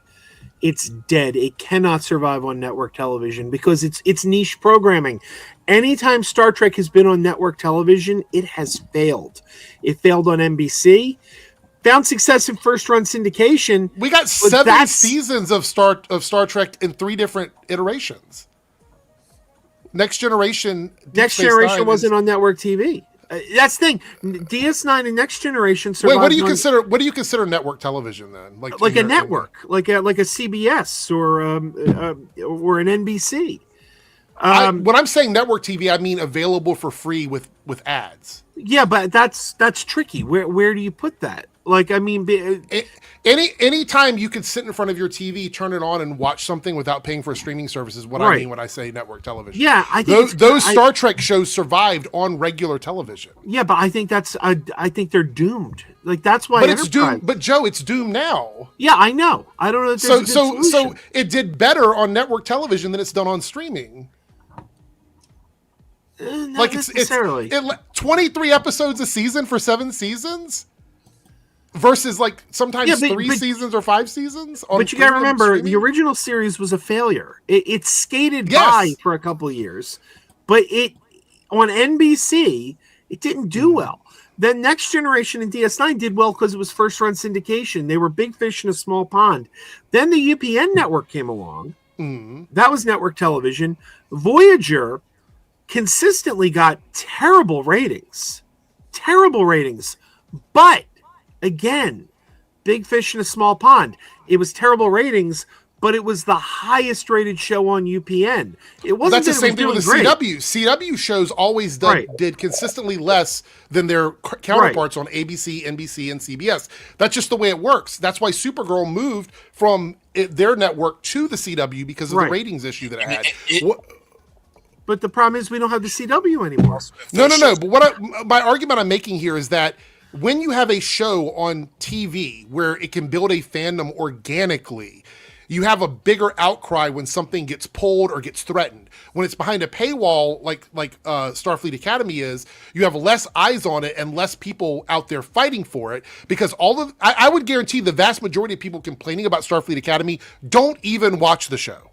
It's dead. It cannot survive on network television because it's niche programming. Anytime Star Trek has been on network television, it has failed. It failed on NBC. Found success in first-run syndication. We got 7 seasons of Star Trek in 3 different iterations. Next Generation wasn't on network TV. That's the thing. DS9 and Next Generation survived. Wait, what do you consider network television then? Like a network, like a CBS or an NBC. When I'm saying network TV, I mean available for free with ads. Yeah, but that's tricky. Where do you put that? Like, I mean, any time you can sit in front of your TV, turn it on, and watch something without paying for a streaming service is what I mean when I say network television. Yeah, I think those Star Trek shows survived on regular television. Yeah, but I think I think they're doomed. Like, that's why. But it's doomed. But Joe, it's doomed now. Yeah, I know. I don't know. If there's a good so it did better on network television than it's done on streaming. Not necessarily. It's 23 episodes a season for 7 seasons versus like sometimes 3 seasons or 5 seasons. But you got to remember, the original series was a failure. It skated by for a couple of years, but it on NBC it didn't do well. Then Next Generation and DS9 did well because it was first run syndication. They were big fish in a small pond. Then the UPN network came along. That was network television. Voyager consistently got terrible ratings. But again, big fish in a small pond. It was terrible ratings, but it was the highest rated show on UPN. It wasn't. That's the same thing with the CW. CW shows always did consistently less than their counterparts on ABC, NBC, and CBS. That's just the way it works. That's why Supergirl moved from their network to the CW because of the ratings issue that it had. But the problem is we don't have the CW anymore. No. But my argument I'm making here is that when you have a show on TV where it can build a fandom organically, you have a bigger outcry when something gets pulled or gets threatened. When it's behind a paywall, like Starfleet Academy is, you have less eyes on it and less people out there fighting for it. Because I would guarantee the vast majority of people complaining about Starfleet Academy don't even watch the show.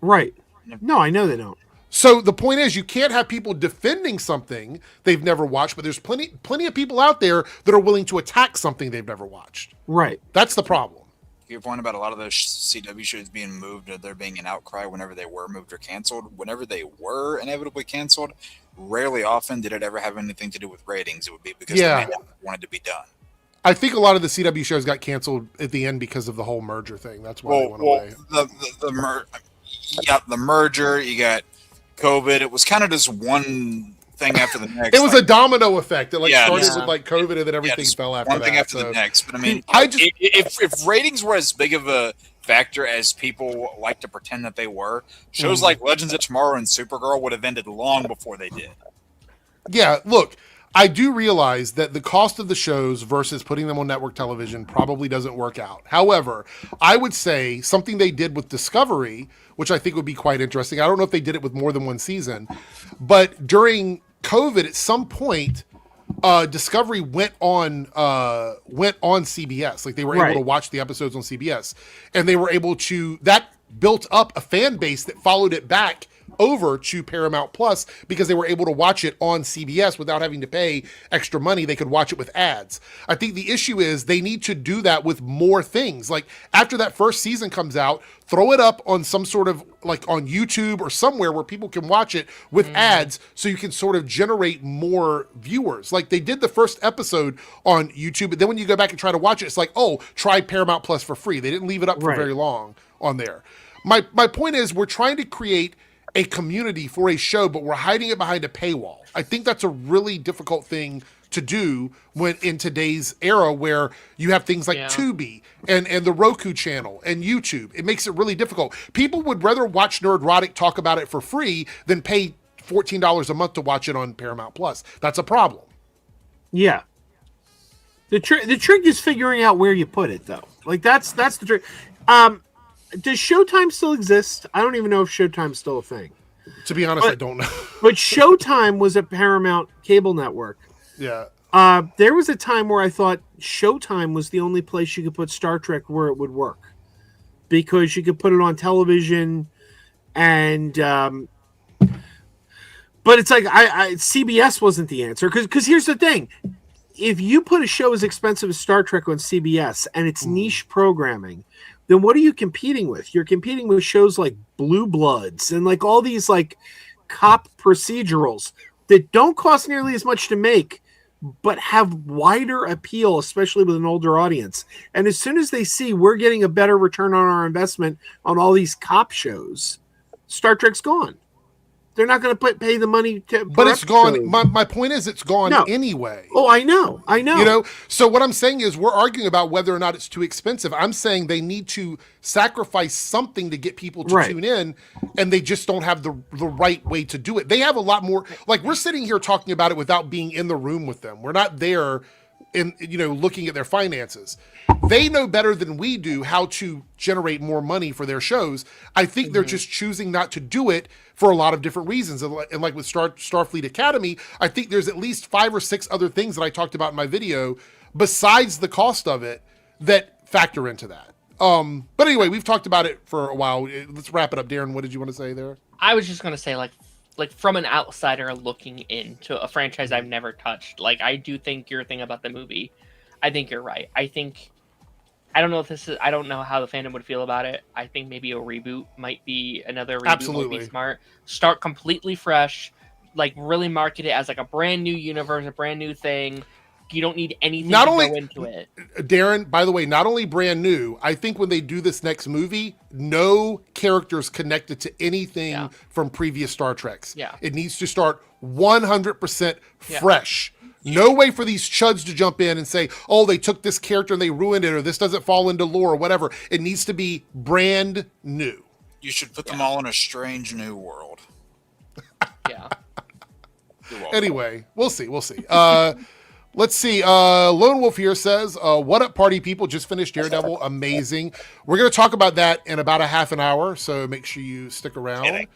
Right. No, I know they don't. So the point is, you can't have people defending something they've never watched, but there's plenty of people out there that are willing to attack something they've never watched. Right. That's the problem. Your point about a lot of those CW shows being moved, or there being an outcry whenever they were moved or canceled. Whenever they were inevitably canceled, rarely often did it ever have anything to do with ratings. It would be because they wanted to be done. I think a lot of the CW shows got canceled at the end because of the whole merger thing. That's why they went away. The merger. You got COVID. It was kind of just one thing after the next. It was a domino effect. It started with COVID, and then everything fell after that. One thing after the next. But I mean, if ratings were as big of a factor as people like to pretend that they were, shows like Legends of Tomorrow and Supergirl would have ended long before they did. Yeah, look, I do realize that the cost of the shows versus putting them on network television probably doesn't work out. However, I would say something they did with Discovery, which I think would be quite interesting. I don't know if they did it with more than one season, but during COVID, at some point, Discovery went on CBS. Like they were able to watch the episodes on CBS, and they were able to that built up a fan base that followed it back over to Paramount Plus because they were able to watch it on CBS without having to pay extra money. They could watch it with ads. I think the issue is they need to do that with more things. Like after that first season comes out, throw it up on some sort of like on YouTube or somewhere where people can watch it with ads so you can sort of generate more viewers. Like they did the first episode on YouTube, but then when you go back and try to watch it, it's like, oh, try Paramount Plus for free. They didn't leave it up for very long on there. My point is we're trying to create a community for a show, but we're hiding it behind a paywall. I think that's a really difficult thing to do when in today's era where you have things like Tubi and the Roku channel and YouTube. It makes it really difficult. People would rather watch Nerdrotic talk about it for free than pay $14 a month to watch it on Paramount Plus. That's a problem. Yeah. The trick is figuring out where you put it, though. Like that's the trick. Does Showtime still exist? I don't even know if Showtime's still a thing. To be honest, I don't know. But Showtime was a Paramount cable network. Yeah. There was a time where I thought Showtime was the only place you could put Star Trek where it would work. Because you could put it on television and... but it's like CBS wasn't the answer. Because here's the thing. If you put a show as expensive as Star Trek on CBS and it's niche programming... then what are you competing with? You're competing with shows like Blue Bloods and like all these like cop procedurals that don't cost nearly as much to make, but have wider appeal, especially with an older audience. And as soon as they see we're getting a better return on our investment on all these cop shows, Star Trek's gone. They're not going to pay the money to. But it's gone. My point is, it's gone anyway. Oh, I know. You know. So what I'm saying is, we're arguing about whether or not it's too expensive. I'm saying they need to sacrifice something to get people to tune in, and they just don't have the right way to do it. They have a lot more. Like we're sitting here talking about it without being in the room with them. We're not there, looking at their finances. They know better than we do how to generate more money for their shows. I think they're just choosing not to do it for a lot of different reasons. And like with Starfleet Academy, I think there's at least 5 or 6 other things that I talked about in my video besides the cost of it that factor into that. But anyway, we've talked about it for a while. Let's wrap it up. Darren, what did you want to say there? I was just going to say, like from an outsider looking into a franchise I've never touched, like I do think your thing about the movie, I think you're right. I don't know if this is. I don't know how the fandom would feel about it. I think maybe a reboot might be another reboot. Absolutely. Would be smart. Start completely fresh, like really market it as like a brand new universe, a brand new thing. You don't need anything to go into it. Darren, by the way, not only brand new. I think when they do this next movie, no characters connected to anything from previous Star Treks. Yeah, it needs to start 100% fresh. No way for these chuds to jump in and say, oh, they took this character and they ruined it, or this doesn't fall into lore or whatever. It needs to be brand new. You should put them all in a strange new world. Yeah. Anyway, we'll see. Let's see. Lone Wolf here says, what up, party people? Just finished Daredevil. Amazing. We're going to talk about that in about a half an hour, so make sure you stick around.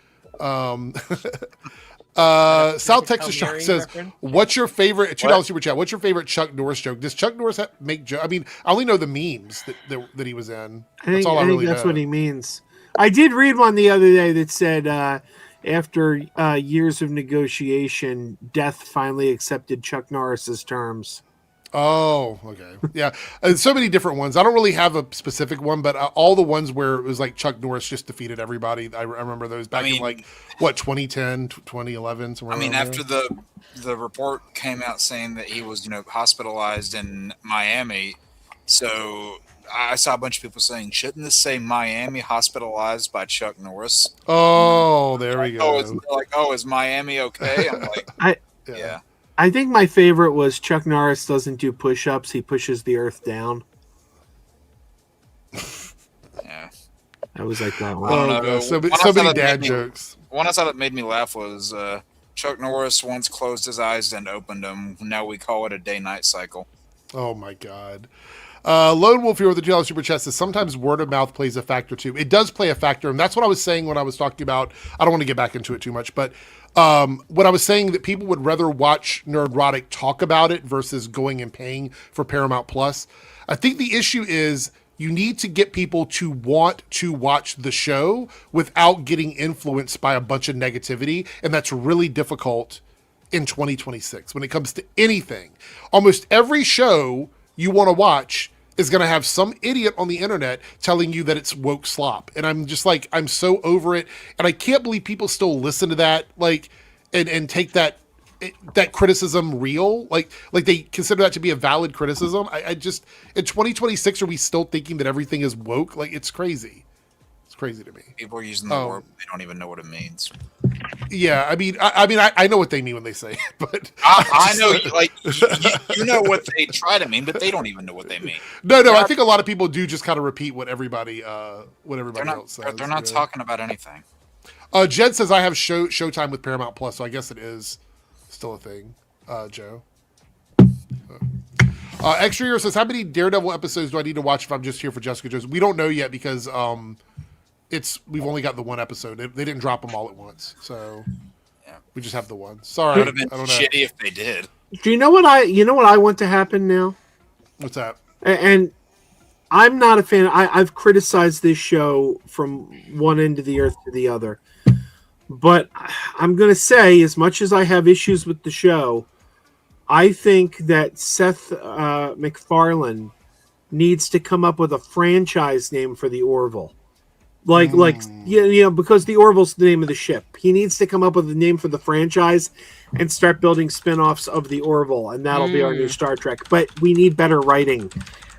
South Texas Shark says, what's your favorite $2 super chat? What's your favorite Chuck Norris joke? Does Chuck Norris make jokes? I mean, I only know the memes that he was in. That's all I really know. That's what he means. I did read one the other day that said after years of negotiation, Death finally accepted Chuck Norris's terms. Oh, okay. Yeah. So many different ones. I don't really have a specific one, but all the ones where it was like Chuck Norris just defeated everybody. I remember those back in 2010, 2011, somewhere around after there. the report came out saying that he was, hospitalized in Miami. So I saw a bunch of people saying, shouldn't this say Miami hospitalized by Chuck Norris? Oh, there we go. Is Miami okay? I'm like, yeah. I think my favorite was Chuck Norris doesn't do push-ups. He pushes the earth down. Yeah. I was like, wow. So many dad jokes. One I saw that made me laugh was Chuck Norris once closed his eyes and opened them. Now we call it a day-night cycle. Oh my God. Lone Wolf here with the $2 super chat says sometimes word of mouth plays a factor too. It does play a factor, and that's what I was saying when I was talking about. I don't want to get back into it too much, but when I was saying that people would rather watch Nerdrotic talk about it versus going and paying for Paramount Plus, I think the issue is you need to get people to want to watch the show without getting influenced by a bunch of negativity, and that's really difficult in 2026 when it comes to anything. Almost every show you want to watch is going to have some idiot on the internet telling you that it's woke slop. And I'm just like, I'm so over it. And I can't believe people still listen to that, like, and take that criticism real. Like they consider that to be a valid criticism. I just, in 2026, are we still thinking that everything is woke? Like, it's crazy. It's crazy to me. People are using the word, they don't even know what it means. Yeah, I know what they mean when they say it, but I know, like, you know what they try to mean, but they don't even know what they mean. No, I think a lot of people do just kind of repeat what everybody else says. They're not talking about anything. Jed says I have Showtime with Paramount Plus, so I guess it is still a thing. Joe. Extra Year says, how many Daredevil episodes do I need to watch if I'm just here for Jessica Jones? We don't know yet because we've only got the one episode. They didn't drop them all at once, so yeah, we just have the one. Sorry, it would have been shitty if they did. Do you know what I want to happen now? What's that? And I'm not a fan. I've criticized this show from one end of the earth to the other, but I'm going to say, as much as I have issues with the show, I think that Seth MacFarlane needs to come up with a franchise name for the Orville. Like because the Orville's the name of the ship. He needs to come up with a name for the franchise and start building spin-offs of the Orville, and that'll be our new Star Trek. But we need better writing,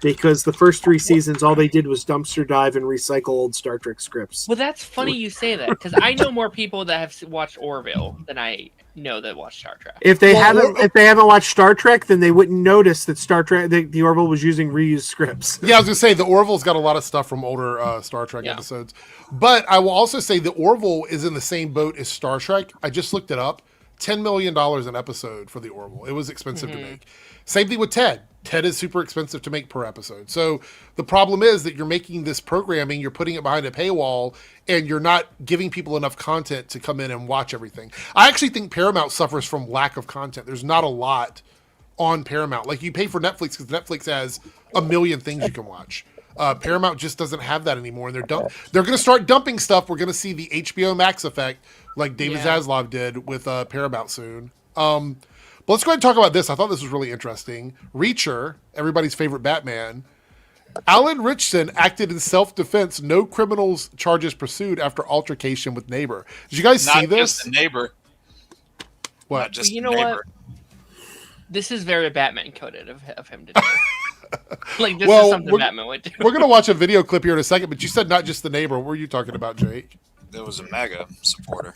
because the first 3 seasons, all they did was dumpster dive and recycle old Star Trek scripts. Well, that's funny you say that, because I know more people that have watched Orville than I know that watch Star Trek. If they haven't watched Star Trek, then they wouldn't notice that Star Trek, the Orville was using reused scripts. Yeah, I was gonna say the Orville's got a lot of stuff from older Star Trek episodes, but I will also say the Orville is in the same boat as Star Trek. I just looked it up. $10 million an episode for the Orville. It was expensive to make. Same thing with Ted. Ted is super expensive to make per episode. So the problem is that you're making this programming, you're putting it behind a paywall, and you're not giving people enough content to come in and watch everything. I actually think Paramount suffers from lack of content. There's not a lot on Paramount. Like, you pay for Netflix because Netflix has a million things you can watch. Paramount just doesn't have that anymore, and they're going to start dumping stuff. We're going to see the HBO Max effect, like David Zaslav did with Paramount soon. But let's go ahead and talk about this. I thought this was really interesting. Reacher, everybody's favorite Batman. Alan Ritchson acted in self-defense. No criminals charges pursued after altercation with neighbor. Did you guys see this? Not just the neighbor. What? Not just you know neighbor. what? This is very Batman coded of him to do. Like, this is something Batman would do. We're going to watch a video clip here in a second, but you said not just the neighbor. What were you talking about, Jake? There was a mega supporter.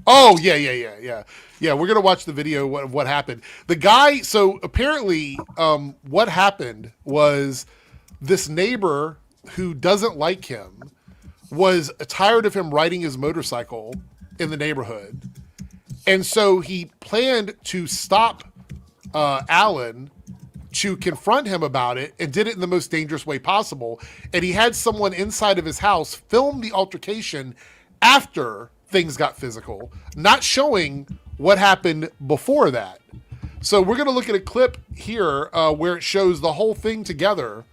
Oh, yeah. Yeah, we're going to watch the video of what happened. The guy, so apparently what happened was this neighbor who doesn't like him was tired of him riding his motorcycle in the neighborhood. And so he planned to stop Alan to confront him about it, and did it in the most dangerous way possible. And he had someone inside of his house film the altercation after things got physical, not showing what happened before that. So we're going to look at a clip here where it shows the whole thing together,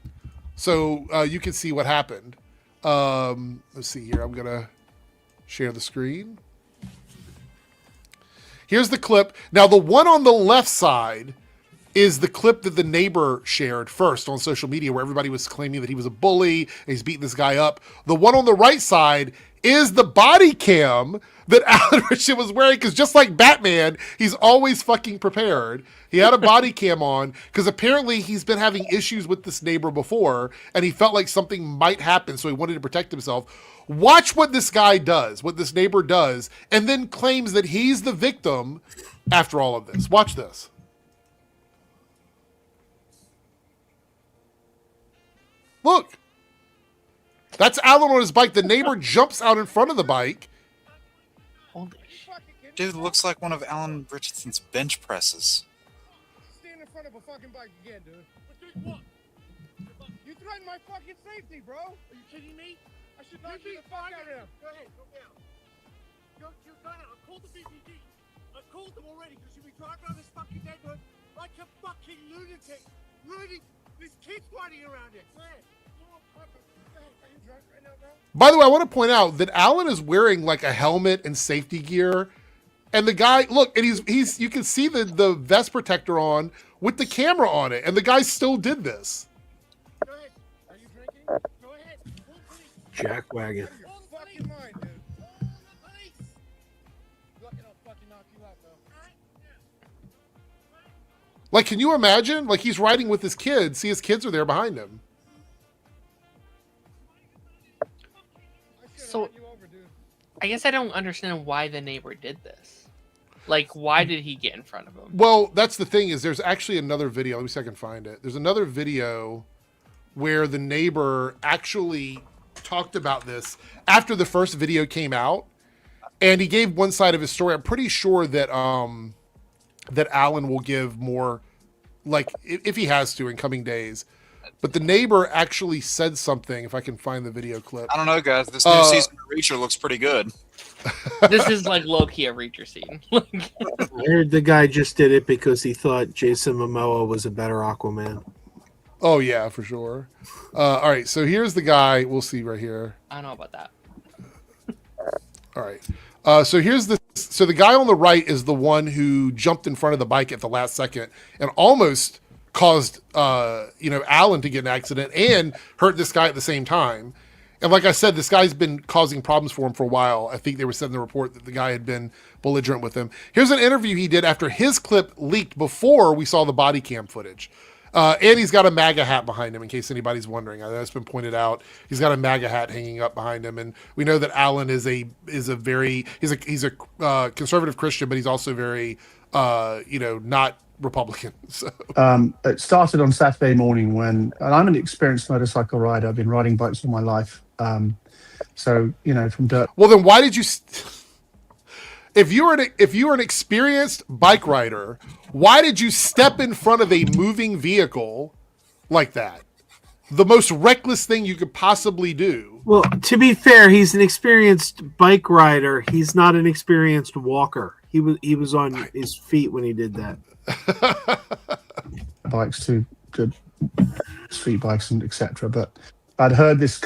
so you can see what happened. Let's see here. I'm going to share the screen. Here's the clip. Now, the one on the left side is the clip that the neighbor shared first on social media, where everybody was claiming that he was a bully and he's beating this guy up. The one on the right side is the body cam that Alan Ritchson was wearing, because just like Batman, he's always fucking prepared. He had a body cam on because apparently he's been having issues with this neighbor before, and he felt like something might happen, so he wanted to protect himself. Watch what this guy does, what this neighbor does, and then claims that he's the victim after all of this. Watch this. Look, that's Alan on his bike. The neighbor jumps out in front of the bike Holy shit. Dude, looks like one of Alan Richardson's bench presses. Stand in front of a fucking bike again, dude. But doing what? You threatened my fucking safety, bro. Are you kidding me? I should knock you the fuck out of him. Go ahead, go down. You're done. I've called the BPD. I've called them already because you've been driving around this fucking neighborhood like a fucking lunatic. Rudy, there's kids running around it. Go ahead. Are you drunk right now, bro? By the way, I want to point out that Alan is wearing like a helmet and safety gear. And the guy, look, and he's you can see the vest protector on with the camera on it. And the guy still did this. Go ahead. Are you drinking? Go ahead. Jackwagon. You're fucking mine, dude. Lucky I'll fucking knock you out, though. Like, can you imagine? Like, he's riding with his kids. See, his kids are there behind him. So, I guess I don't understand why the neighbor did this. Like, why did he get in front of him? Well, that's the thing is there's actually another video. Let me see if I can find it. There's another video where the neighbor actually talked about this after the first video came out. And he gave one side of his story. I'm pretty sure that that Alan will give more, like, if he has to in coming days. But the neighbor actually said something, if I can find the video clip. I don't know, guys. This new season of Reacher looks pretty good. This is like low-key a Reacher scene. I heard the guy just did it because he thought Jason Momoa was a better Aquaman. Oh, yeah, for sure. All right, so here's the guy. We'll see right here. I don't know about that. All right. So here's so the guy on the right is the one who jumped in front of the bike at the last second and almost caused, Alan to get an accident and hurt this guy at the same time. And like I said, this guy's been causing problems for him for a while. I think they were said in the report that the guy had been belligerent with him. Here's an interview he did after his clip leaked before we saw the body cam footage. And he's got a MAGA hat behind him, in case anybody's wondering. I know it's been pointed out. He's got a MAGA hat hanging up behind him, and we know that Alan is a conservative Christian, but he's also very, not Republican. So it started on Saturday morning and I'm an experienced motorcycle rider. I've been riding bikes all my life. From dirt. Well, then why did you? If you were an experienced bike rider, why did you step in front of a moving vehicle like that? The most reckless thing you could possibly do. Well, to be fair, he's an experienced bike rider. He's not an experienced walker. He was on his feet when he did that. Bikes to street bikes and etc. But I'd heard this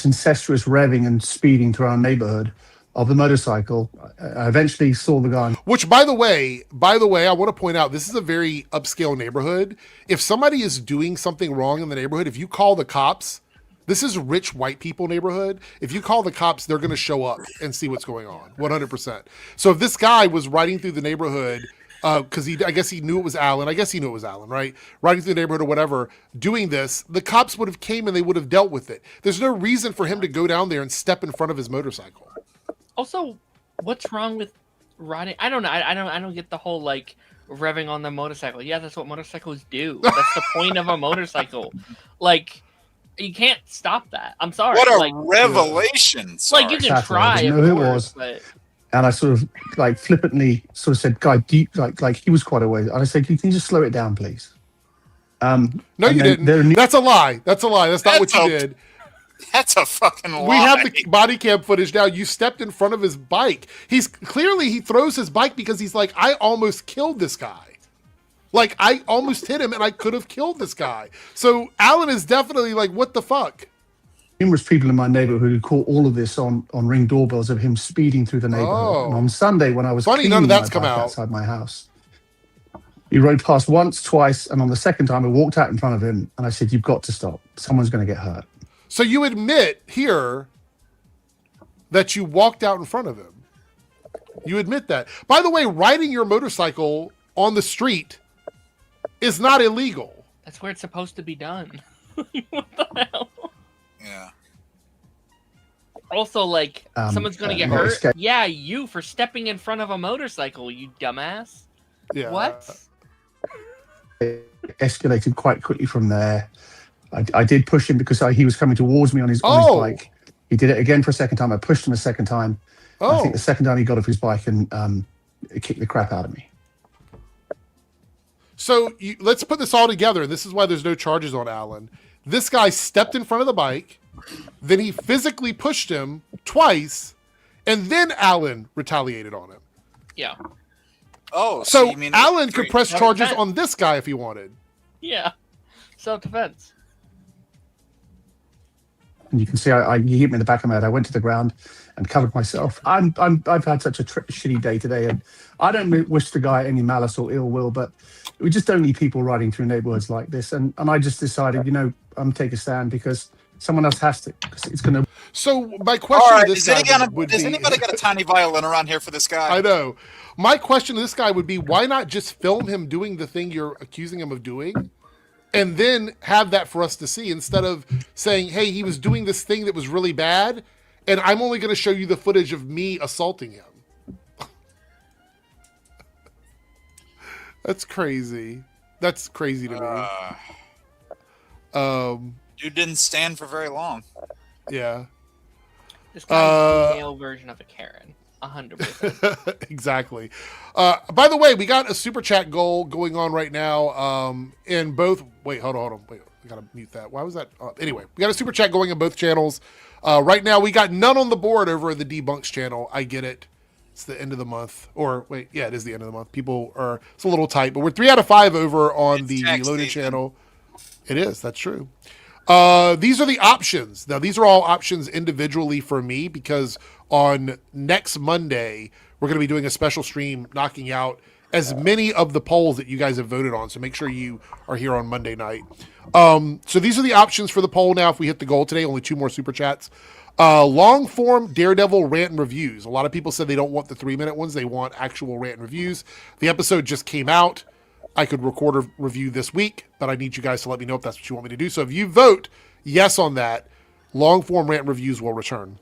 incestuous revving and speeding through our neighborhood of the motorcycle. I eventually saw the guy. Which, by the way, I want to point out, this is a very upscale neighborhood. If somebody is doing something wrong in the neighborhood, if you call the cops, this is rich white people neighborhood. If you call the cops, they're going to show up and see what's going on, 100%. So if this guy was riding through the neighborhood, because I guess he knew it was Alan. I guess he knew it was Alan, right? Riding through the neighborhood or whatever, doing this, the cops would have came and they would have dealt with it. There's no reason for him to go down there and step in front of his motorcycle. Also, what's wrong with riding? I don't know. I don't get the whole like revving on the motorcycle. Yeah, that's what motorcycles do. That's the point of a motorcycle. Like, you can't stop that. I'm sorry. What a revelation! Like, you can try. I didn't know who it was. But... And I sort of like flippantly sort of said, "Guy, like he was quite away." And I said, "Can you just slow it down, please?" No, you didn't. That's a lie. That's not what you did. That's a fucking lie. We have the body cam footage now. You stepped in front of his bike. He throws his bike because he's like, I almost killed this guy. Like, I almost hit him and I could have killed this guy. So Alan is definitely like, what the fuck? Numerous people in my neighborhood who caught all of this on Ring doorbells of him speeding through the neighborhood. And on Sunday, when I was funny, none of that's come out outside my house, he rode past once, twice, and on the second time, I walked out in front of him and I said, "You've got to stop. Someone's going to get hurt." So you admit here that you walked out in front of him. You admit that. By the way, riding your motorcycle on the street is not illegal. That's where it's supposed to be done. What the hell? Yeah. Also, like, someone's going to get hurt. Escape. Yeah, you for stepping in front of a motorcycle, you dumbass. Yeah. What? It escalated quite quickly from there. I did push him because he was coming towards me on his bike. He did it again for a second time. I pushed him a second time. I think the second time he got off his bike and kicked the crap out of me. So let's put this all together. This is why there's no charges on Alan. This guy stepped in front of the bike, then he physically pushed him twice, and then Alan retaliated on him. Yeah. Oh, So you mean Alan could press charges Self-defense. on this guy if he wanted. Yeah. Self-defense. And you can see he hit me in the back of my head. I went to the ground and covered myself. I've had such a shitty day today, and I don't wish the guy any malice or ill will, but we just don't need people riding through neighborhoods like this. And I just decided, I'm take a stand because someone else has to. 'Cause it's going to. So my question All right, to this has guy would be... anybody got a tiny violin around here for this guy? I know. My question to this guy would be, why not just film him doing the thing you're accusing him of doing, and then have that for us to see, instead of saying, hey, he was doing this thing that was really bad, and I'm only going to show you the footage of me assaulting him. That's crazy. That's crazy to me. Dude didn't stand for very long. Yeah. This guy's the male version of a Karen. 100%. Exactly. By the way, we got a super chat goal going on right now. In both. Wait, hold on. Wait, I gotta mute that. Why was that? Anyway, we got a super chat going in both channels. Right now, we got none on the board over at the Debunks channel. I get it. It's the end of the month. Or wait, yeah, it is the end of the month. People are. It's a little tight, but we're 3 out of 5 over on the Reloaded channel. It is. That's true. These are the options. Now, these are all options individually for me, because on next Monday, we're going to be doing a special stream knocking out as many of the polls that you guys have voted on. So make sure you are here on Monday night. So these are the options for the poll now. If we hit the goal today, only 2 more super chats. Long form Daredevil rant and reviews. A lot of people said they don't want the 3-minute ones. They want actual rant and reviews. The episode just came out. I could record a review this week, but I need you guys to let me know if that's what you want me to do. So if you vote yes on that, long form rant reviews will return.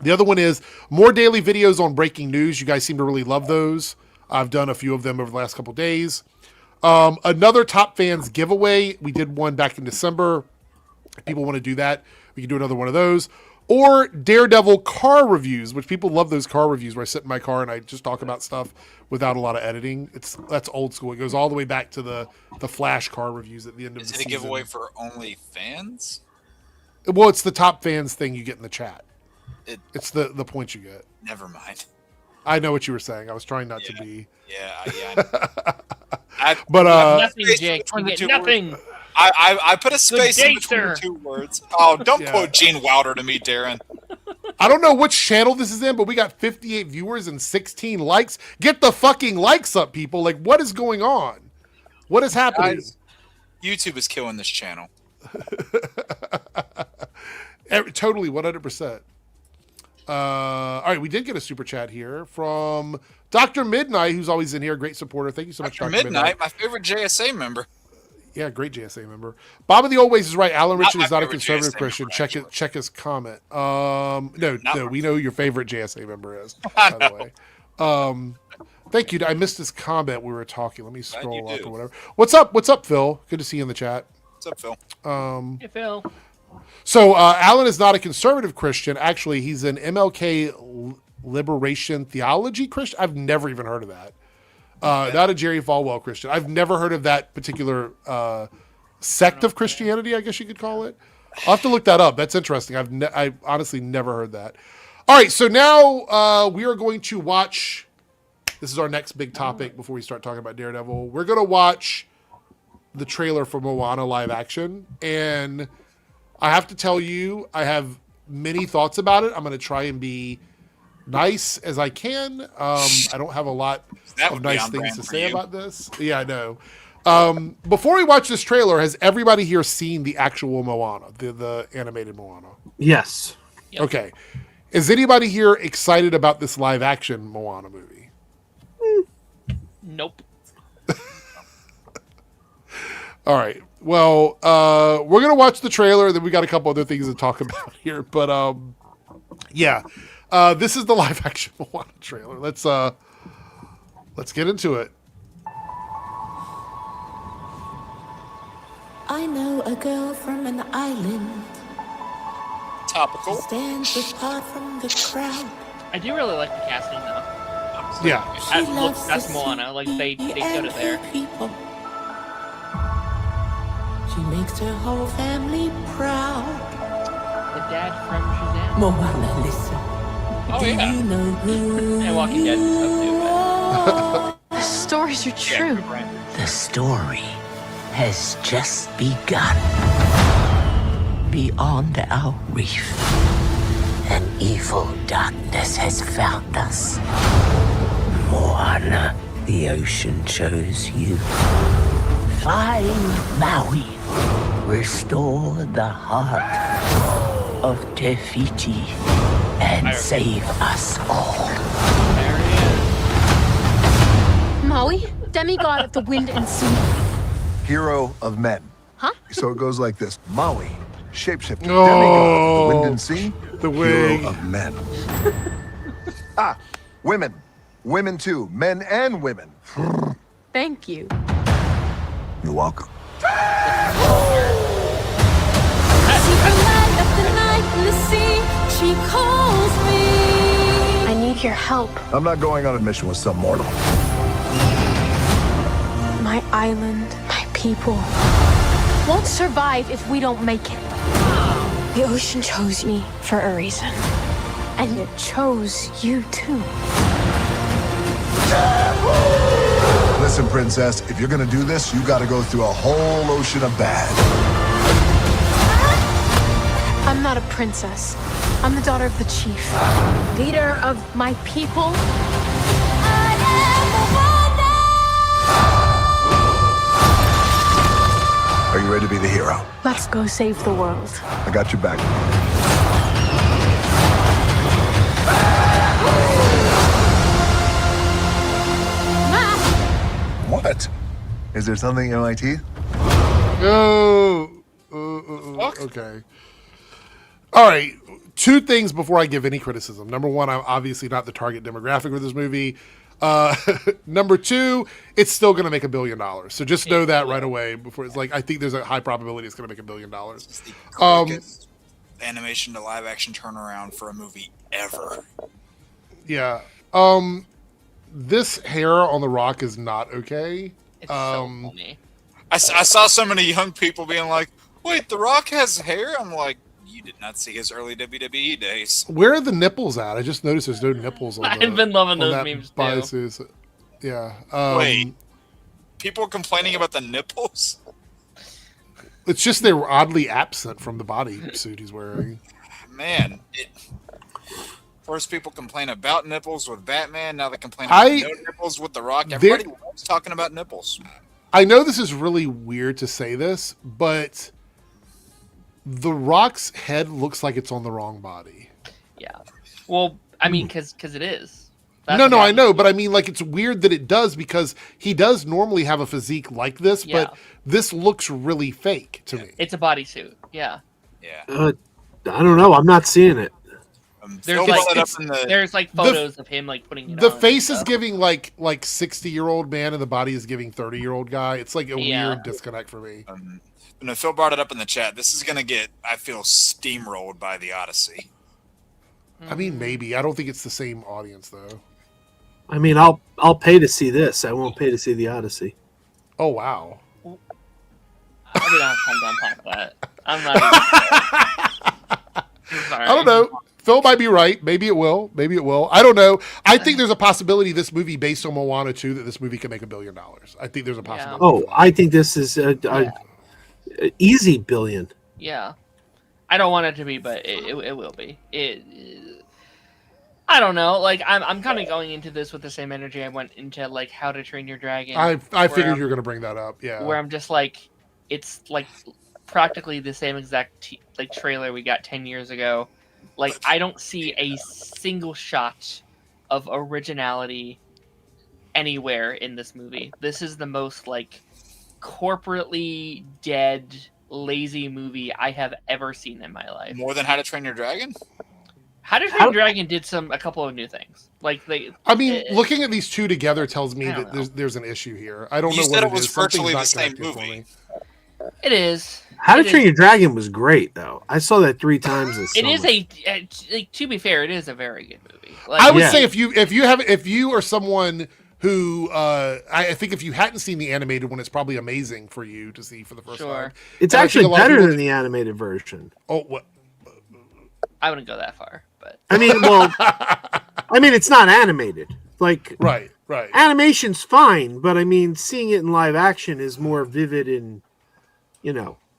The other one is more daily videos on breaking news. You guys seem to really love those. I've done a few of them over the last couple of days. Another Top Fans giveaway. We did one back in December. If people want to do that, we can do another one of those. Or Daredevil car reviews, which people love those car reviews where I sit in my car and I just talk about stuff without a lot of editing. That's old school. It goes all the way back to the Flash car reviews at the end of the season. Is it a giveaway for only fans? Well, it's the Top Fans thing you get in the chat. It's the points you get. Never mind. I know what you were saying. I was trying not to be. Yeah. But nothing, Jake. You get nothing. I put a space in between sir. the 2 words. Oh, don't quote Gene Wilder to me, Darren. I don't know which channel this is in, but we got 58 viewers and 16 likes. Get the fucking likes up, people. Like, what is going on? What is happening? Guys, YouTube is killing this channel. Totally, 100%. All right, we did get a super chat here from Dr. Midnight, who's always in here. Great supporter. Thank you so much, Dr. Midnight. My favorite JSA member. Yeah, great JSA member. Bob of the Old Ways is right. Alan Ritchson is not a conservative JSA Christian. member, Check his comment. No, we know your favorite JSA member is, by the way. Thank you. I missed his comment. We were talking. Let me scroll up or whatever. What's up, Phil? Good to see you in the chat. What's up, Phil? Hey, Phil. So Alan is not a conservative Christian. Actually, he's an MLK Liberation Theology Christian. I've never even heard of that. Not a Jerry Falwell Christian. I've never heard of that particular sect of Christianity, I guess you could call it. I'll have to look that up. That's interesting. I've honestly never heard that. All right, so now we are going to watch. This is our next big topic before we start talking about Daredevil. We're going to watch the trailer for Moana live action. And I have to tell you, I have many thoughts about it. I'm going to try and be nice as I can. I don't have a lot of nice things to say about this. Yeah, I know. Before we watch this trailer, has everybody here seen the actual Moana, the animated Moana? Yes. Yep. Okay. Is anybody here excited about this live action Moana movie? Nope. All right. Well, we're going to watch the trailer. Then we got a couple other things to talk about here. But yeah. This is the live action Moana trailer. Let's get into it. I know a girl from an island. Topical. Stands apart from the crowd. I do really like the casting though. Yeah. Look, that's Moana. Like they showed it there. People. She makes her whole family proud. The dad from Shazam. Moana, listen. Oh Do yeah. you know who And Walking Dead and stuff too. The stories are true. The story has just begun. Beyond our reef, an evil darkness has found us. Moana, the ocean chose you. Find Maui. Restore the heart of Te Fiti and save us all. There he is. Maui, demigod of the wind and sea. Hero of men. Huh? So it goes like this. Maui, shapeshifter, Oh, demigod of the wind and sea, the wig. hero of men. Women. Women too. Men and women. Thank you. You're welcome. Light of the night and the sea, she calls me. I need your help. I'm not going on a mission with some mortal. My island, my people, won't survive if we don't make it. The ocean chose me for a reason. And it chose you too. Listen, princess, if you're gonna do this, you gotta go through a whole ocean of bad. I'm not a princess. I'm the daughter of the chief. Leader of my people. I Are you ready to be the hero? am Moana. Let's go save the world. I got your back. What? Is there something in my teeth? Oh, okay. All right. Two things before I give any criticism. Number one, I'm obviously not the target demographic for this movie. Number two, it's still going to make $1 billion. So just know that right away. Before it's like, I think there's a high probability it's going to make $1 billion. It's the quickest animation to live action turnaround for a movie ever. Yeah. This hair on The Rock is not okay. It's so funny. I saw so many young people being like, "Wait, The Rock has hair?" I'm like, "You did not see his early WWE days." Where are the nipples at? I just noticed there's no nipples on I've the, been loving on those that memes too. bodysuit. Yeah. Wait, people complaining about the nipples? It's just they're oddly absent from the bodysuit he's wearing. Man, first people complain about nipples with Batman. Now they complain about no nipples with The Rock. Everybody loves talking about nipples. I know this is really weird to say this, but The Rock's head looks like it's on the wrong body. Yeah. Well, I mean, because it is. No, I know, but I mean, like, it's weird that it does because he does normally have a physique like this, but this looks really fake to me. It's a bodysuit. Yeah. Yeah. I don't know. I'm not seeing it. There's like photos of him like putting it the on face is giving like 60-year-old man and the body is giving 30-year-old guy. It's like a weird disconnect for me. No, Phil brought it up in the chat. This is gonna get, I feel, steamrolled by the Odyssey. I mean, maybe. I don't think it's the same audience though. I mean, I'll pay to see this. I won't pay to see the Odyssey. Oh wow. I mean, I don't have time to unpack that. I'm not. Sorry. I don't know. Phil might be right. Maybe it will. Maybe it will. I don't know. I think there's a possibility this movie, based on Moana 2, that this movie can make $1 billion. I think there's a possibility. Oh, I think this is a easy $1 billion. Yeah. I don't want it to be, but it will be. I don't know. Like, I'm kind of going into this with the same energy I went into, like, How to Train Your Dragon. I figured you were going to bring that up, yeah. Where I'm just like, it's, like, practically the same exact, trailer we got 10 years ago. Like, I don't see a single shot of originality anywhere in this movie. This is the most, like, corporately dead, lazy movie I have ever seen in my life. More than How to Train Your Dragon? How to Train Your Dragon did a couple of new things. Looking at these two together tells me that there's an issue here. I don't know what it is. You said it was virtually the Something's not same connecting for movie. me. It is. How to Train Your Dragon was great, though. I saw that 3 times this It summer. is like, to be fair, it is a very good movie. Like, I would say if you are someone who I think if you hadn't seen the animated one, it's probably amazing for you to see for the first time. It's And I actually think a lot of better people- than the animated version. Oh, what? I wouldn't go that far, but I mean, it's not animated. Like, right. Animation's fine, but I mean, seeing it in live action is more vivid and,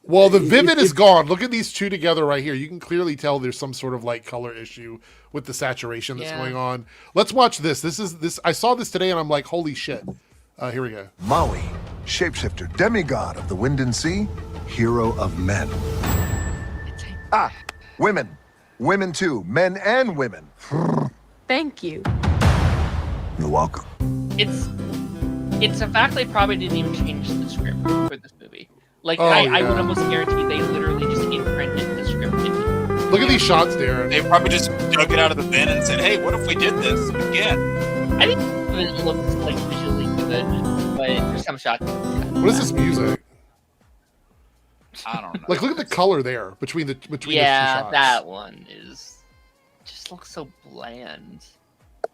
Well, the vivid is gone. Look at these two together right here. You can clearly tell there's some sort of like color issue with the saturation that's going on. Let's watch this. This I saw this today and I'm like, holy shit. Here we go. Maui, shapeshifter, demigod of the wind and sea, hero of men. Women. Women too, men and women. Thank you. You're welcome. It's a fact they probably didn't even change the script for this movie. Like, Oh, I yeah. would almost guarantee they literally just imprinted the script into. Look at these shots, Darren. They probably just dug it out of the bin and said, "Hey, what if we did this again?" I think it looks like visually good, but there's some shots. What is this music? I don't know. Like, look at the color there between the two Yeah, shots. that one just looks so bland.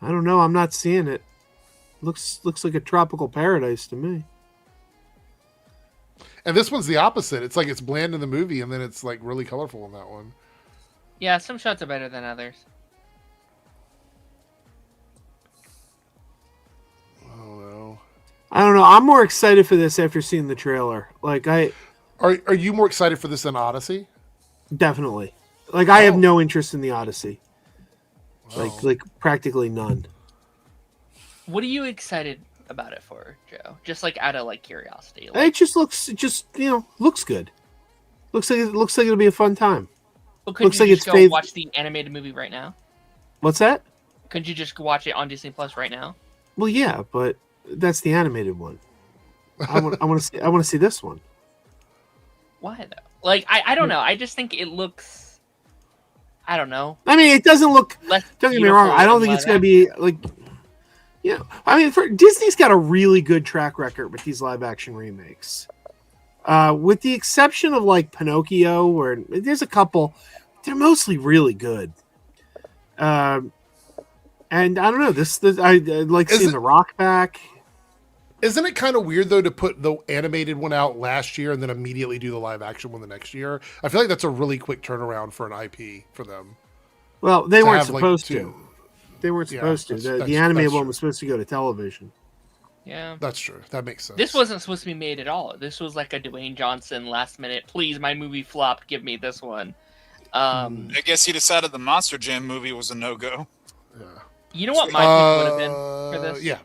I don't know. I'm not seeing it. Looks like a tropical paradise to me. And this one's the opposite. It's like it's bland in the movie, and then it's like really colorful in that one. Yeah, some shots are better than others. Oh no. I don't know. I'm more excited for this after seeing the trailer. Like, Are you more excited for this than Odyssey? definitely. Like, I have no interest in the Odyssey. Wow. Like practically none. What are you excited about it for, Joe? Just like out of like curiosity. Like, It just looks good. Looks like it'll be a fun time. well, couldn't looks you like just it's go fav- watch the animated movie right now? What's that? Couldn't you just go watch it on Disney Plus right now? Well, yeah, but that's the animated one. I want to see this one. Why though? Like, I don't know. I just think it looks. I don't know. I mean, it doesn't look. Less Don't get me wrong. I don't beautiful think it's in going to be like. I mean, Disney's got a really good track record with these live action remakes. With the exception of like Pinocchio, where there's a couple, they're mostly really good. And I don't know. This I like seeing The Rock back. Isn't it kind of weird though to put the animated one out last year and then immediately do the live action one the next year? I feel like that's a really quick turnaround for an IP for them. Well, they To weren't have, like, supposed two. to. They weren't Yeah, supposed to. that's The animated one true. was supposed to go to television. Yeah. That's true. That makes sense. This wasn't supposed to be made at all. This was like a Dwayne Johnson last minute. Please, my movie flopped. Give me this one. I guess he decided the Monster Jam movie was a no-go. Yeah. You know what my pick would have been for this? Yeah.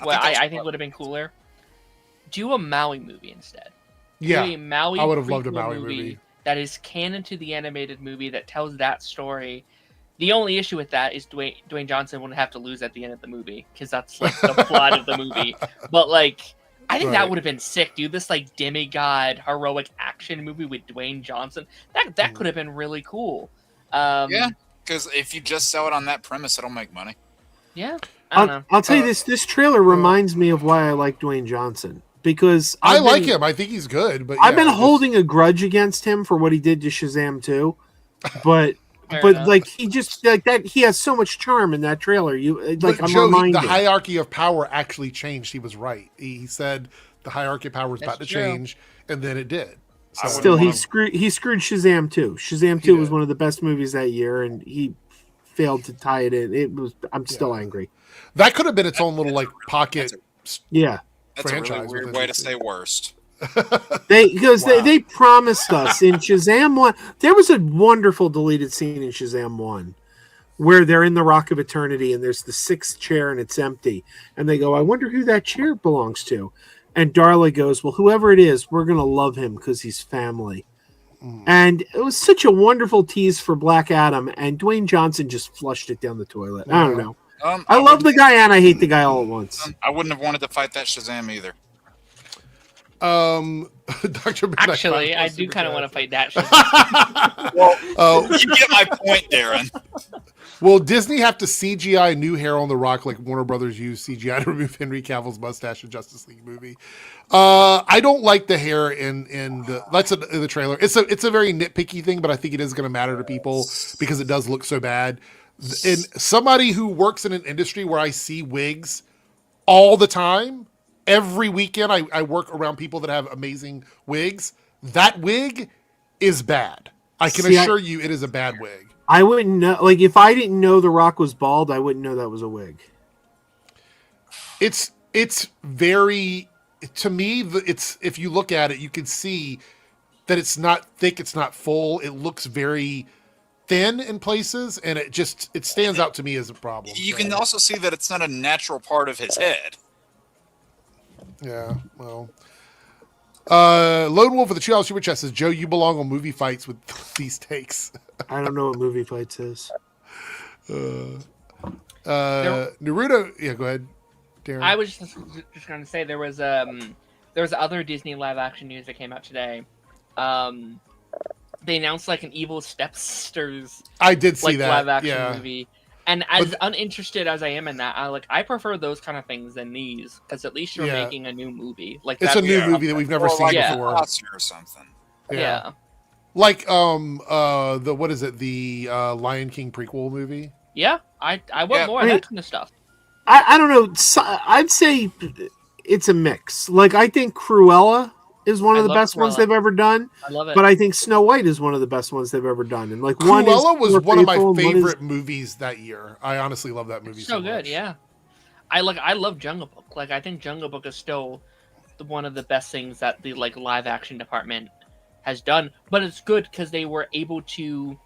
Well, I think would have been cooler. Do a Maui movie instead. Yeah. Do a Maui I would have loved a prequel Maui movie. that is canon to the animated movie that tells that story. The only issue with that is Dwayne Johnson wouldn't have to lose at the end of the movie because that's like the plot of the movie. But like, I think that would have been sick, dude. This like demigod heroic action movie with Dwayne Johnson that could have been really cool. Yeah, because if you just sell it on that premise, it'll make money. Yeah, I don't know. I'll tell you this. This trailer reminds me of why I like Dwayne Johnson because I like him. I think he's good. But I've been yeah, holding a grudge against him for what he did to Shazam 2, but Fair but enough. like he just like that. He has so much charm in that trailer. You like But I'm Joe, reminded. the hierarchy of power actually changed. He was right. He said the hierarchy of power is about to That's true. change, and then it did. So, Still, he screwed Shazam 2. Shazam 2 was one of the best movies that year, and he failed to tie it in. It was. I'm still angry. that could have been its own little like pocket. Yeah. That's a really Franchise weird within way to DC. say worst. They promised us in Shazam 1. There was a wonderful deleted scene in Shazam 1 where they're in the Rock of Eternity and there's the sixth chair and it's empty. And they go, I wonder who that chair belongs to. And Darla goes, well, whoever it is, we're going to love him because he's family. And it was such a wonderful tease for Black Adam. And Dwayne Johnson just flushed it down the toilet. I don't know. I love the guy and I hate the guy all at once. I wouldn't have wanted to fight that Shazam either. Dr. Midnight Actually, I Five do kind of want to fight that. You get my point, Darren. Will Disney have to CGI new hair on The Rock like Warner Brothers used CGI to remove Henry Cavill's mustache in Justice League movie? I don't like the hair in the trailer. It's a very nitpicky thing, but I think it is going to matter to people because it does look so bad. And somebody who works in an industry where I see wigs all the time, every weekend I work around people that have amazing wigs. That wig is bad. I can assure you it is a bad wig. I wouldn't know. Like, if I didn't know The Rock was bald, I wouldn't know that was a wig. It's very, to me, it's, if you look at it, you can see that it's not thick, it's not full. It looks very thin in places, and it stands out to me as a problem. You can also see that it's not a natural part of his head. Yeah, well. Lone Wolf of the $2 Super Chat says, Joe, you belong on movie fights with these takes. I don't know what movie fights is. Naruto, yeah, go ahead, Darren. I was just going to say there was other Disney live action news that came out today. They announced like an evil stepsisters. I did see that live action movie. And as uninterested as I am in that, I prefer those kind of things than these, because at least you're making a new movie. Like it's a new movie that we've never seen before, or something. Yeah. Like what is it? The Lion King prequel movie. Yeah, I want more of that kind of stuff. I don't know. I'd say it's a mix. Like, I think Cruella is one of the best ones they've ever done. I love it. But I think Snow White is one of the best ones they've ever done. And like, Cruella was one of my favorite movies that year. I honestly love that movie so good. much. Yeah, I love Jungle Book. Like, I think Jungle Book is still one of the best things that the like live action department has done. But it's good because they were able to.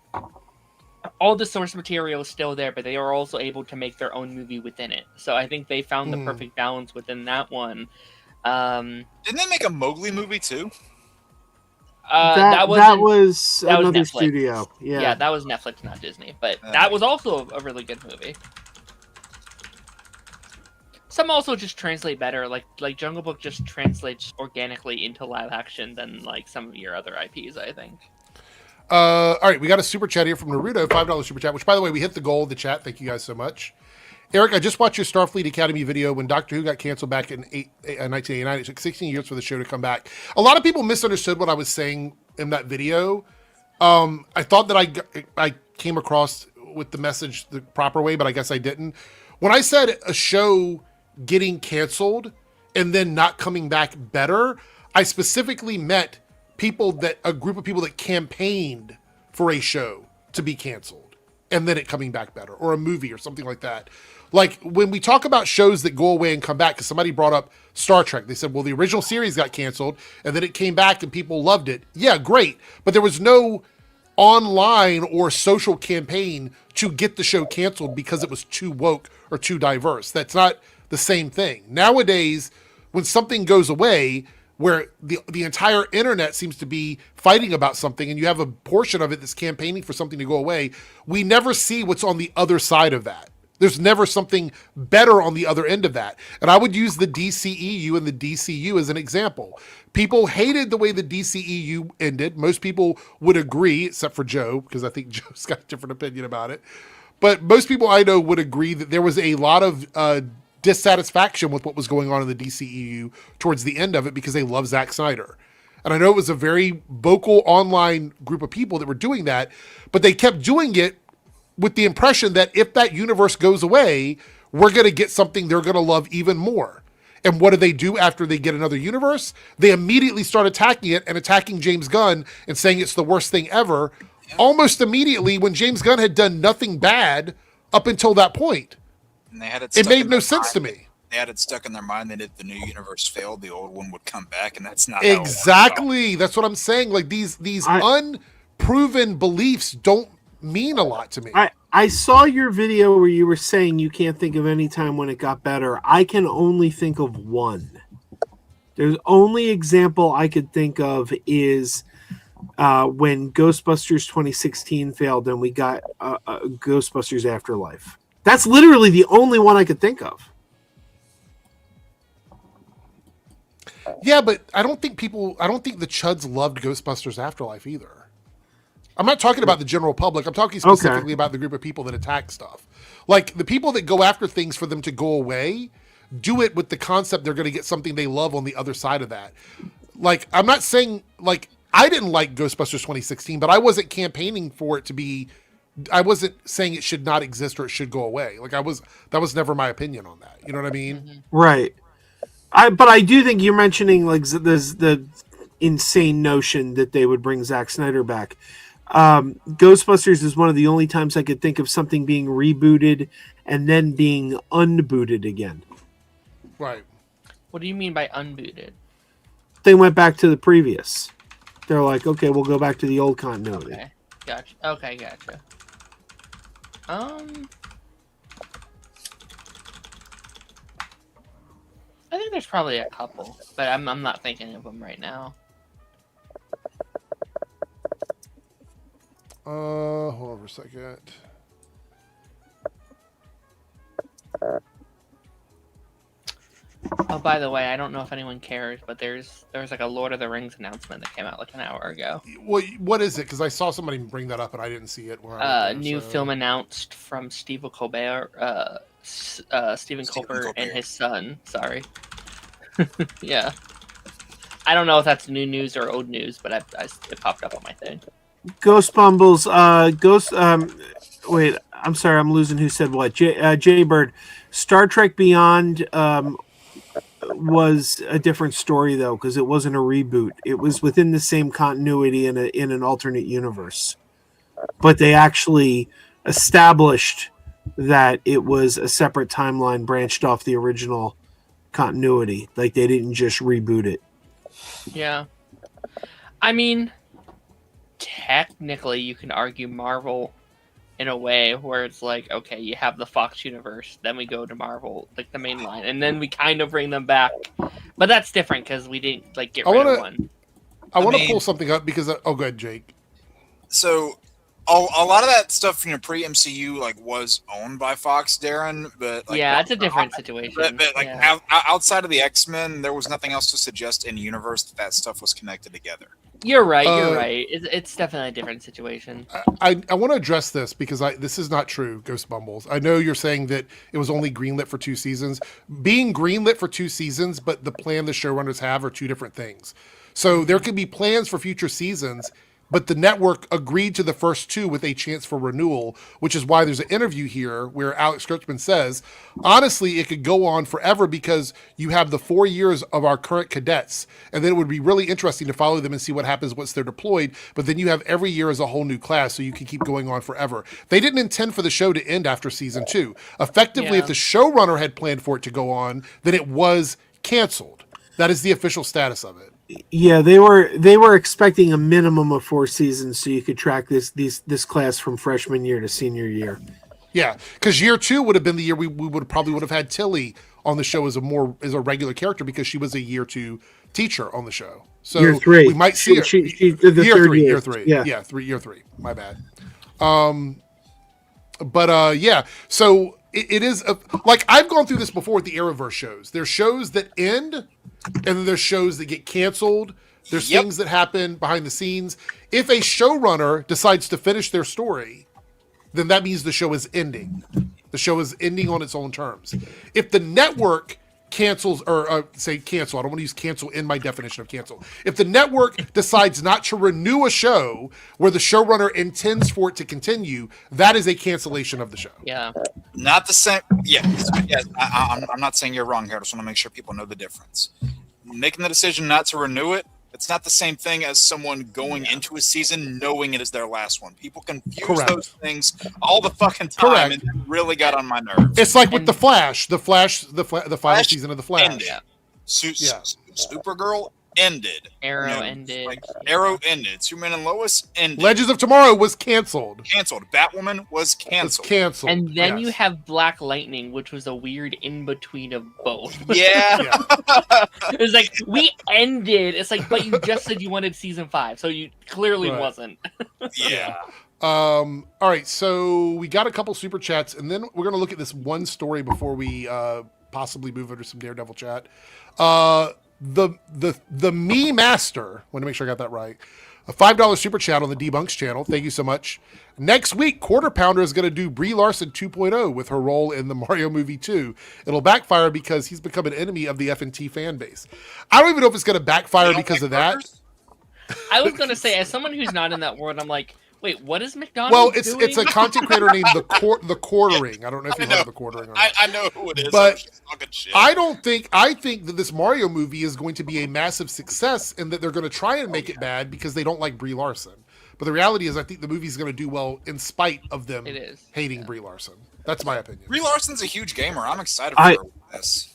All the source material is still there, but they are also able to make their own movie within it. So I think they found the perfect balance within that one. Didn't they make a Mowgli movie too? That was another Netflix. studio. Yeah, that was Netflix, not Disney. But that was also a really good movie. Some also just translate better. Like Jungle Book just translates organically into live action than like some of your other IPs, I think. All right, we got a super chat here from Naruto, $5 super chat, which, by the way, we hit the goal of the chat. Thank you guys so much. Eric, I just watched your Starfleet Academy video. When Doctor Who got canceled back in 1989, it took 16 years for the show to come back. A lot of people misunderstood what I was saying in that video. I thought that I came across with the message the proper way, but I guess I didn't. When I said a show getting canceled and then not coming back better, I specifically meant a group of people that campaigned for a show to be canceled and then it coming back better, or a movie or something like that. Like, when we talk about shows that go away and come back, because somebody brought up Star Trek. They said, well, the original series got canceled and then it came back and people loved it. Yeah, great. But there was no online or social campaign to get the show canceled because it was too woke or too diverse. That's not the same thing. Nowadays, when something goes away, where the entire internet seems to be fighting about something and you have a portion of it that's campaigning for something to go away, we never see what's on the other side of that. There's never something better on the other end of that. And I would use the DCEU and the DCU as an example. People hated the way the DCEU ended. Most people would agree, except for Joe, because I think Joe's got a different opinion about it. But most people I know would agree that there was a lot of dissatisfaction with what was going on in the DCEU towards the end of it because they love Zack Snyder. And I know it was a very vocal online group of people that were doing that, but they kept doing it with the impression that if that universe goes away, we're going to get something they're going to love even more. And what do they do after they get another universe? They immediately start attacking it and attacking James Gunn and saying it's the worst thing ever, almost immediately, when James Gunn had done nothing bad up until that point. And they had it made no sense to me. They had it stuck in their mind that if the new universe failed, the old one would come back, and that's not exactly. That's what I'm saying. Like, these unproven beliefs don't mean a lot to me. I saw your video where you were saying you can't think of any time when it got better. I can only think of one. There's only example I could think of is when Ghostbusters 2016 failed and we got Ghostbusters Afterlife. That's literally the only one I could think of. Yeah, but I don't think the Chuds loved Ghostbusters Afterlife either. I'm not talking about the general public. I'm talking specifically about the group of people that attack stuff. Like the people that go after things for them to go away, do it with the concept they're going to get something they love on the other side of that. Like, I'm not saying, like, I didn't like Ghostbusters 2016, but I wasn't campaigning for it to be, I wasn't saying it should not exist or it should go away. Like, that was never my opinion on that. You know what I mean? Right. But I do think you're mentioning, like, the insane notion that they would bring Zack Snyder back. Ghostbusters is one of the only times I could think of something being rebooted and then being unbooted again. Right. What do you mean by unbooted? They went back to the previous. They're like, okay, we'll go back to the old continuity. Okay, gotcha. Okay, gotcha. I think there's probably a couple, but I'm not thinking of them right now. Hold on for a second. Oh, by the way, I don't know if anyone cares, but there's like a Lord of the Rings announcement that came out like an hour ago. What is it? Because I saw somebody bring that up and I didn't see it. New film announced from Stephen Colbert, Stephen Colbert and his son. Sorry. Yeah. I don't know if that's new news or old news, but it popped up on my thing. Ghost Bumbles, wait, I'm sorry, I'm losing who said what. J Bird, Star Trek Beyond was a different story though, because it wasn't a reboot. It was within the same continuity in an alternate universe, but they actually established that it was a separate timeline branched off the original continuity. Like they didn't just reboot it. Yeah, I mean, technically, you can argue Marvel in a way where it's like, okay, you have the Fox universe, then we go to Marvel, like the main line, and then we kind of bring them back. But that's different because we didn't like get rid of one. I want to pull something up because go ahead, Jake. So a lot of that stuff from your pre-MCU like was owned by Fox, Darren, but like, yeah, it's a different situation. But like yeah. outside of the X-Men, there was nothing else to suggest in universe that stuff was connected together. You're right. You're right. It's definitely a different situation. I want to address this because this is not true, Ghost Bumbles. I know you're saying that it was only greenlit for 2 seasons. Being greenlit for 2 seasons, but the plan the showrunners have are 2 different things. So there could be plans for future seasons, but the network agreed to the first 2 with a chance for renewal, which is why there's an interview here where Alex Kurtzman says, honestly, it could go on forever because you have the 4 years of our current cadets, and then it would be really interesting to follow them and see what happens once they're deployed, but then you have every year as a whole new class, so you can keep going on forever. They didn't intend for the show to end after season 2. Effectively, if the showrunner had planned for it to go on, then it was canceled. That is the official status of it. Yeah, they were expecting a minimum of 4 seasons so you could track this class from freshman year to senior year. Yeah, because year 2 would have been the year we would have had Tilly on the show as a regular character because she was a year 2 teacher on the show. So year 3. we might see her. She did the third year. Year 3. Yeah, year 3. My bad. Yeah. So it is like I've gone through this before with the Arrowverse shows. There's shows that end, and then there's shows that get canceled. There's things that happen behind the scenes. If a showrunner decides to finish their story, then that means the show is ending. The show is ending on its own terms. If the network cancels, or say cancel, I don't want to use cancel in my definition of cancel. If the network decides not to renew a show where the showrunner intends for it to continue, that is a cancellation of the show. Yeah. Not the same. Yes. I'm not saying you're wrong here. I just want to make sure people know the difference. Making the decision not to renew it, it's not the same thing as someone going into a season knowing it is their last one. People confuse those things all the fucking time, and it really got on my nerves. It's like with the Flash, the final season of the Flash. Ended. Supergirl ended. Arrow ended. Like, Arrow ended. Superman and Lois ended. Legends of Tomorrow was canceled. Batwoman was canceled. And then you have Black Lightning, which was a weird in-between of both. Yeah. It was like, we ended. It's like, but you just said you wanted season 5, so you clearly wasn't. Yeah. All right, so we got a couple super chats, and then we're going to look at this one story before we possibly move over to some Daredevil chat. The Me Master, want to make sure I got that right, A $5 super chat on the Debunks channel. Thank you so much. Next week, Quarter Pounder is going to do Brie Larson 2.0 with her role in the Mario movie 2. It'll backfire because he's become an enemy of the F&T fan base. I don't even know if it's going to backfire because of that. I was going to say, as someone who's not in that world, I'm like, wait, what is McDonald's doing? It's a content creator named the Quartering. I don't know if you know the Quartering or not. I know who it is. But I think that this Mario movie is going to be a massive success and that they're going to try and make it bad because they don't like Brie Larson. But the reality is I think the movie's going to do well in spite of them hating Brie Larson. That's my opinion. Brie Larson's a huge gamer. I'm excited for this.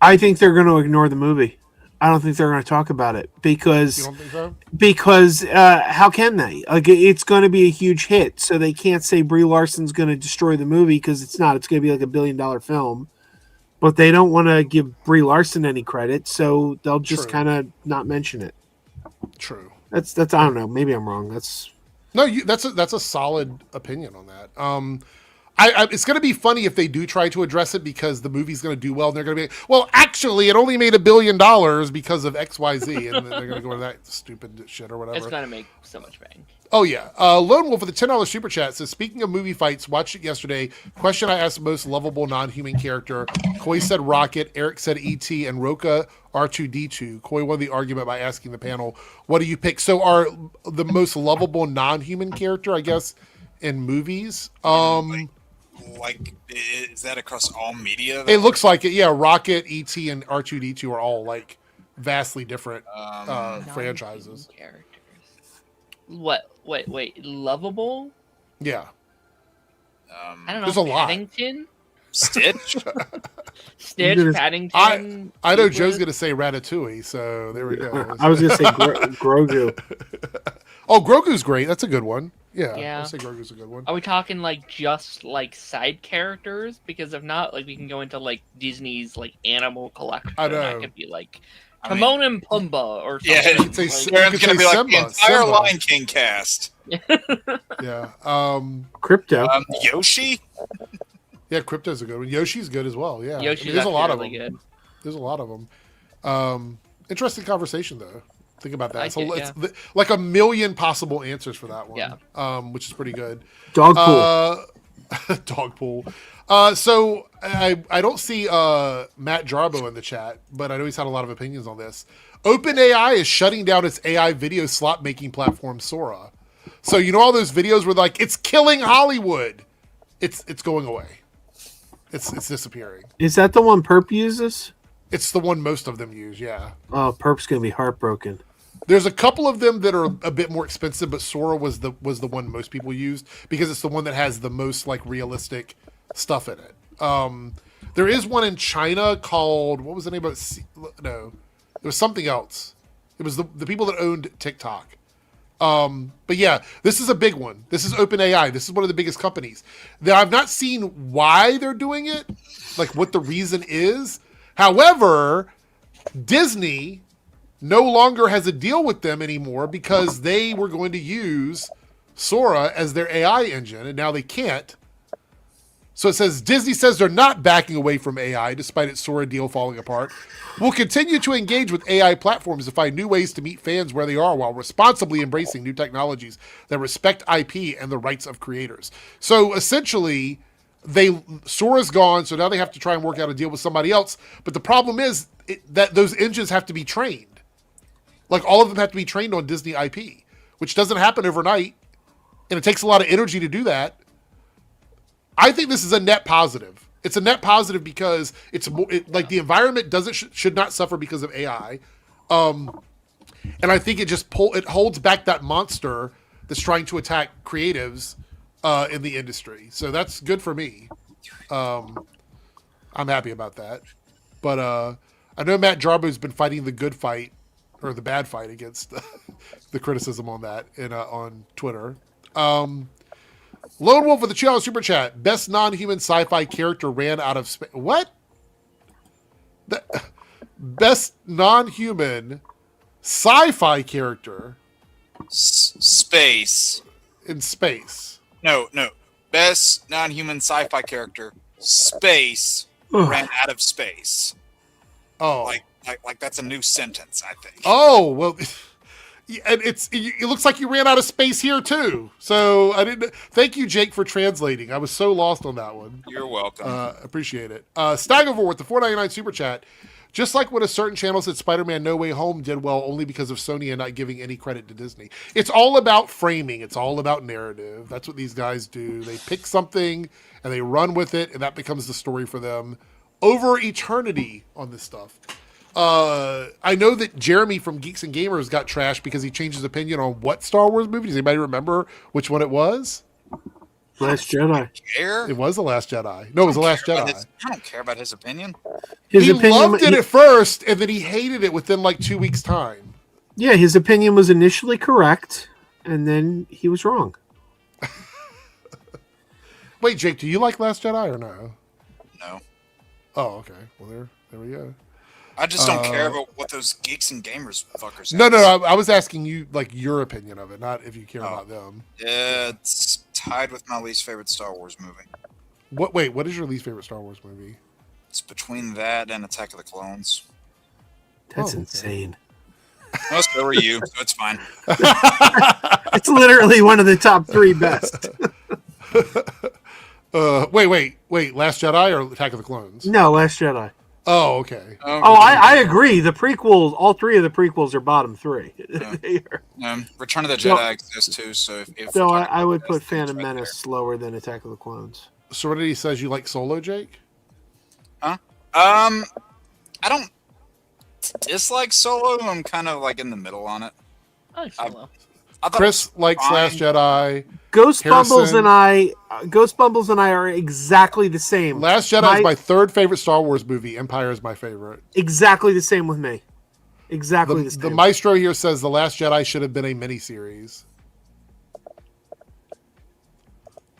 I think they're going to ignore the movie. I don't think they're going to talk about it because you don't think so? Because how can they? Like, it's going to be a huge hit, so they can't say Brie Larson's going to destroy the movie because it's not. It's going to be like $1 billion film, but they don't want to give Brie Larson any credit, so they'll just kind of not mention it. True. That's I don't know. Maybe I'm wrong. That's a solid opinion on that. It's going to be funny if they do try to address it because the movie's going to do well and they're going to be, well, actually, it only made $1 billion because of XYZ, and they're going to go into that stupid shit or whatever. It's going to make so much bang. Oh, yeah. Lone Wolf with a $10 super chat says, speaking of movie fights, watched it yesterday. Question I asked most lovable non-human character. Koi said Rocket, Eric said E.T., and Roka R2-D2. Koi won the argument by asking the panel, what do you pick? So are the most lovable non-human character, I guess, in movies? Like, is that across all media? It looks like it. Yeah, Rocket, E.T., and R2-D2 are all like vastly different franchises. Characters. What? Wait. Lovable? Yeah. I don't know. There's a lot. Paddington? Stitch? Stitch, Paddington. I know Joe's going to say Ratatouille, so there we go. I was going to say Grogu. Oh, Grogu's great. That's a good one. Yeah. I'd say Grogu's a good one. Are we talking like just like side characters? Because if not, like we can go into like Disney's like animal collection. I know. That could be like Timon and Pumbaa or something. Yeah, you could say, it's going to be like the entire Lion King cast. Yeah. Crypto. Yoshi? Yeah, Crypto's a good one. Yoshi's good as well. Yeah. Yoshi's there's a lot of really them. good. There's a lot of them. Interesting conversation, though. Think about that. It's like a million possible answers for that one. Yeah. Which is pretty good. Dog pool. Dog pool. So I don't see Matt Jarbo in the chat, but I know he's had a lot of opinions on this. OpenAI is shutting down its AI video slot making platform Sora. So you know all those videos where like it's killing Hollywood. It's going away. It's disappearing. Is that the one Perp uses? It's the one most of them use, yeah. Oh, Perp's gonna be heartbroken. There's a couple of them that are a bit more expensive, but Sora was the one most people used because it's the one that has the most like realistic stuff in it. There is one in China called, what was the name of it? No, it was something else. It was the people that owned TikTok. But yeah, this is a big one. This is OpenAI. This is one of the biggest companies. Now, I've not seen why they're doing it, like what the reason is. However, Disney no longer has a deal with them anymore because they were going to use Sora as their AI engine, and now they can't. So it says, Disney says they're not backing away from AI despite its Sora deal falling apart. We'll continue to engage with AI platforms to find new ways to meet fans where they are while responsibly embracing new technologies that respect IP and the rights of creators. So essentially, Sora's gone, so now they have to try and work out a deal with somebody else. But the problem is that those engines have to be trained. Like, all of them have to be trained on Disney IP, which doesn't happen overnight, and it takes a lot of energy to do that. I think this is a net positive. It's a net positive because like the environment should not suffer because of AI, and I think it holds back that monster that's trying to attack creatives in the industry. So that's good for me. I'm happy about that. But I know Matt Jarbo's been fighting the good fight or the bad fight against the criticism on that on Twitter. Lone Wolf with the $2 super chat. Best non-human sci-fi character ran out of space. What? Best non-human sci-fi character Space. in space. No. Best non-human sci-fi character. Space ran out of space. Oh. Like that's a new sentence, I think. Oh, well, And it looks like you ran out of space here too. So I didn't. Thank you, Jake, for translating. I was so lost on that one. You're welcome. Appreciate it. Stagivore with the $4.99 super chat. Just like when a certain channel said Spider-Man No Way Home did well only because of Sony and not giving any credit to Disney. It's all about framing. It's all about narrative. That's what these guys do. They pick something and they run with it, and that becomes the story for them over eternity on this stuff. I know that Jeremy from Geeks and Gamers got trashed because he changed his opinion on what Star Wars movie. Does anybody remember which one it was? Last Jedi. It was The Last Jedi. No, it was The Last Jedi. I don't care about his opinion. He loved it at first, and then he hated it within like 2 weeks' time. Yeah, his opinion was initially correct, and then he was wrong. Wait, Jake, do you like Last Jedi or no? No. Oh, okay. Well, there we go. I just don't care about what those Geeks and Gamers fuckers say. No. I was asking you like your opinion of it, not if you care about them. It's tied with my least favorite Star Wars movie. What is your least favorite Star Wars movie? It's between that and Attack of the Clones. That's insane. Oh, so are you, so it's fine. It's literally one of the top 3 best. Wait, Last Jedi or Attack of the Clones? No, Last Jedi. Oh, okay. I agree. The prequels, all 3 of the prequels are bottom 3. Return of the Jedi exists too, so if so I would put Phantom Menace lower than Attack of the Clones. Serenity says you like Solo, Jake? Huh? I don't dislike Solo. I'm kind of like in the middle on it. I like Solo. Chris likes Last Jedi. Ghost Bumbles and I are exactly the same. Last Jedi is my 3rd favorite Star Wars movie. Empire is my favorite. Exactly the same with me. Exactly the same. The Maestro here says The Last Jedi should have been a miniseries.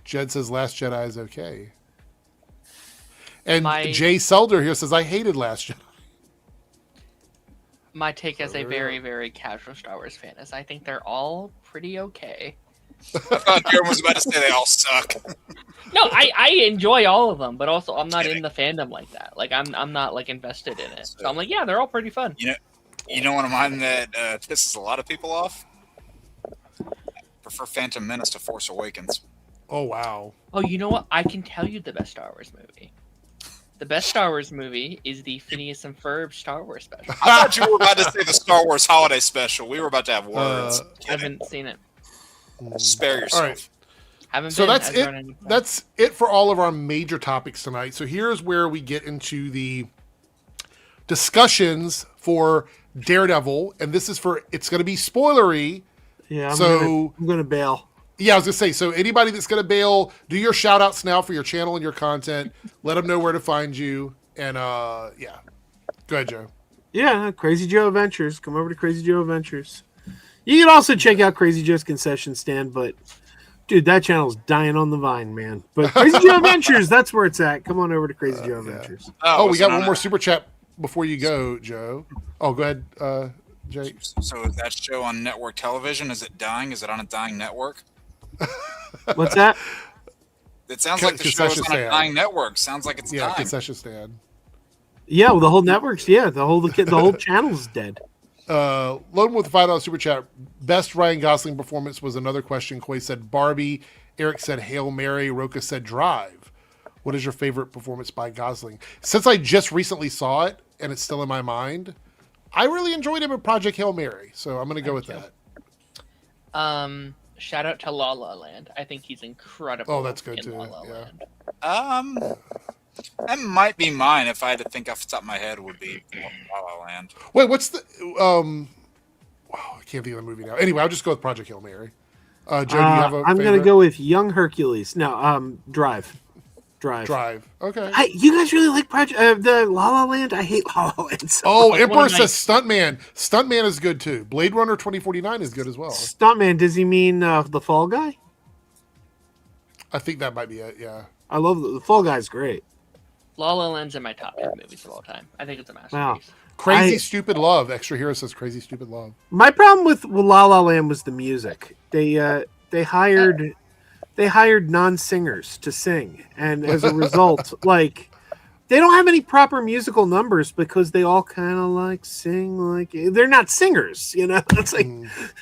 Jed says Last Jedi is okay. And Jay Selder here says I hated Last Jedi. My take as a very, very casual Star Wars fan is I think they're all pretty okay. I thought Jeremy was about to say they all suck. No, I enjoy all of them, but also I'm not in the fandom like that. Like I'm not like invested in it. So I'm like, yeah, they're all pretty fun. You know one of mine that pisses a lot of people off? I prefer Phantom Menace to Force Awakens. Oh wow. Oh, you know what? I can tell you the best Star Wars movie. The best Star Wars movie is the Phineas and Ferb Star Wars special. I thought you were about to say the Star Wars Holiday Special. We were about to have words. I haven't seen it. Spare yourself. All right. So that's it. That's it for all of our major topics tonight. So here's where we get into the discussions for Daredevil, and this is it's going to be spoilery. Yeah, I'm going to bail. Yeah, I was going to say, so anybody that's going to bail, do your shout outs now for your channel and your content. Let them know where to find you. And yeah, go ahead, Joe. Yeah, Crazy Joe Adventures. Come over to Crazy Joe Adventures. You can also check out Crazy Joe's Concession Stand, but dude, that channel's dying on the vine, man. But Crazy Joe Adventures, that's where it's at. Come on over to Crazy Joe Adventures. Oh, we got one more super chat before you go, Joe. Oh, go ahead, Jake. So is that show on network television? Is it dying? Is it on a dying network? What's that? It sounds like the show is on a dying network. Sounds like it's dying. Concession stand. Yeah, well, the whole network's the whole channel's dead. Logan with the $5 super chat. Best Ryan Gosling performance was another question. Koi said Barbie. Eric said Hail Mary. Roka said Drive. What is your favorite performance by Gosling? Since I just recently saw it and it's still in my mind, I really enjoyed him in Project Hail Mary. So I'm going to go with that. Shout out to La La Land. I think he's incredible. Oh, that's good too. La La Land. That might be mine if I had to think off the top of my head. Would be La La Land. Wait, what's the? I can't think of the movie now. Anyway, I'll just go with Project Hail Mary. Joe, do you have a? I'm going to go with Young Hercules. No, Drive. Okay. You guys really like the La La Land? I hate La La Land. Emperor says Stuntman. Stuntman is good too. Blade Runner 2049 is good as well. Stuntman, does he mean the Fall Guy? I think that might be it, yeah. I love the Fall Guy's great. La La Land's in my top 10 movies of all time. I think it's a masterpiece. Wow. Crazy Stupid Love. Extra Hero says Crazy Stupid Love. My problem with La La Land was the music. They hired non-singers to sing, and as a result, like They don't have any proper musical numbers because they all kind of like sing like they're not singers, you know. It's like,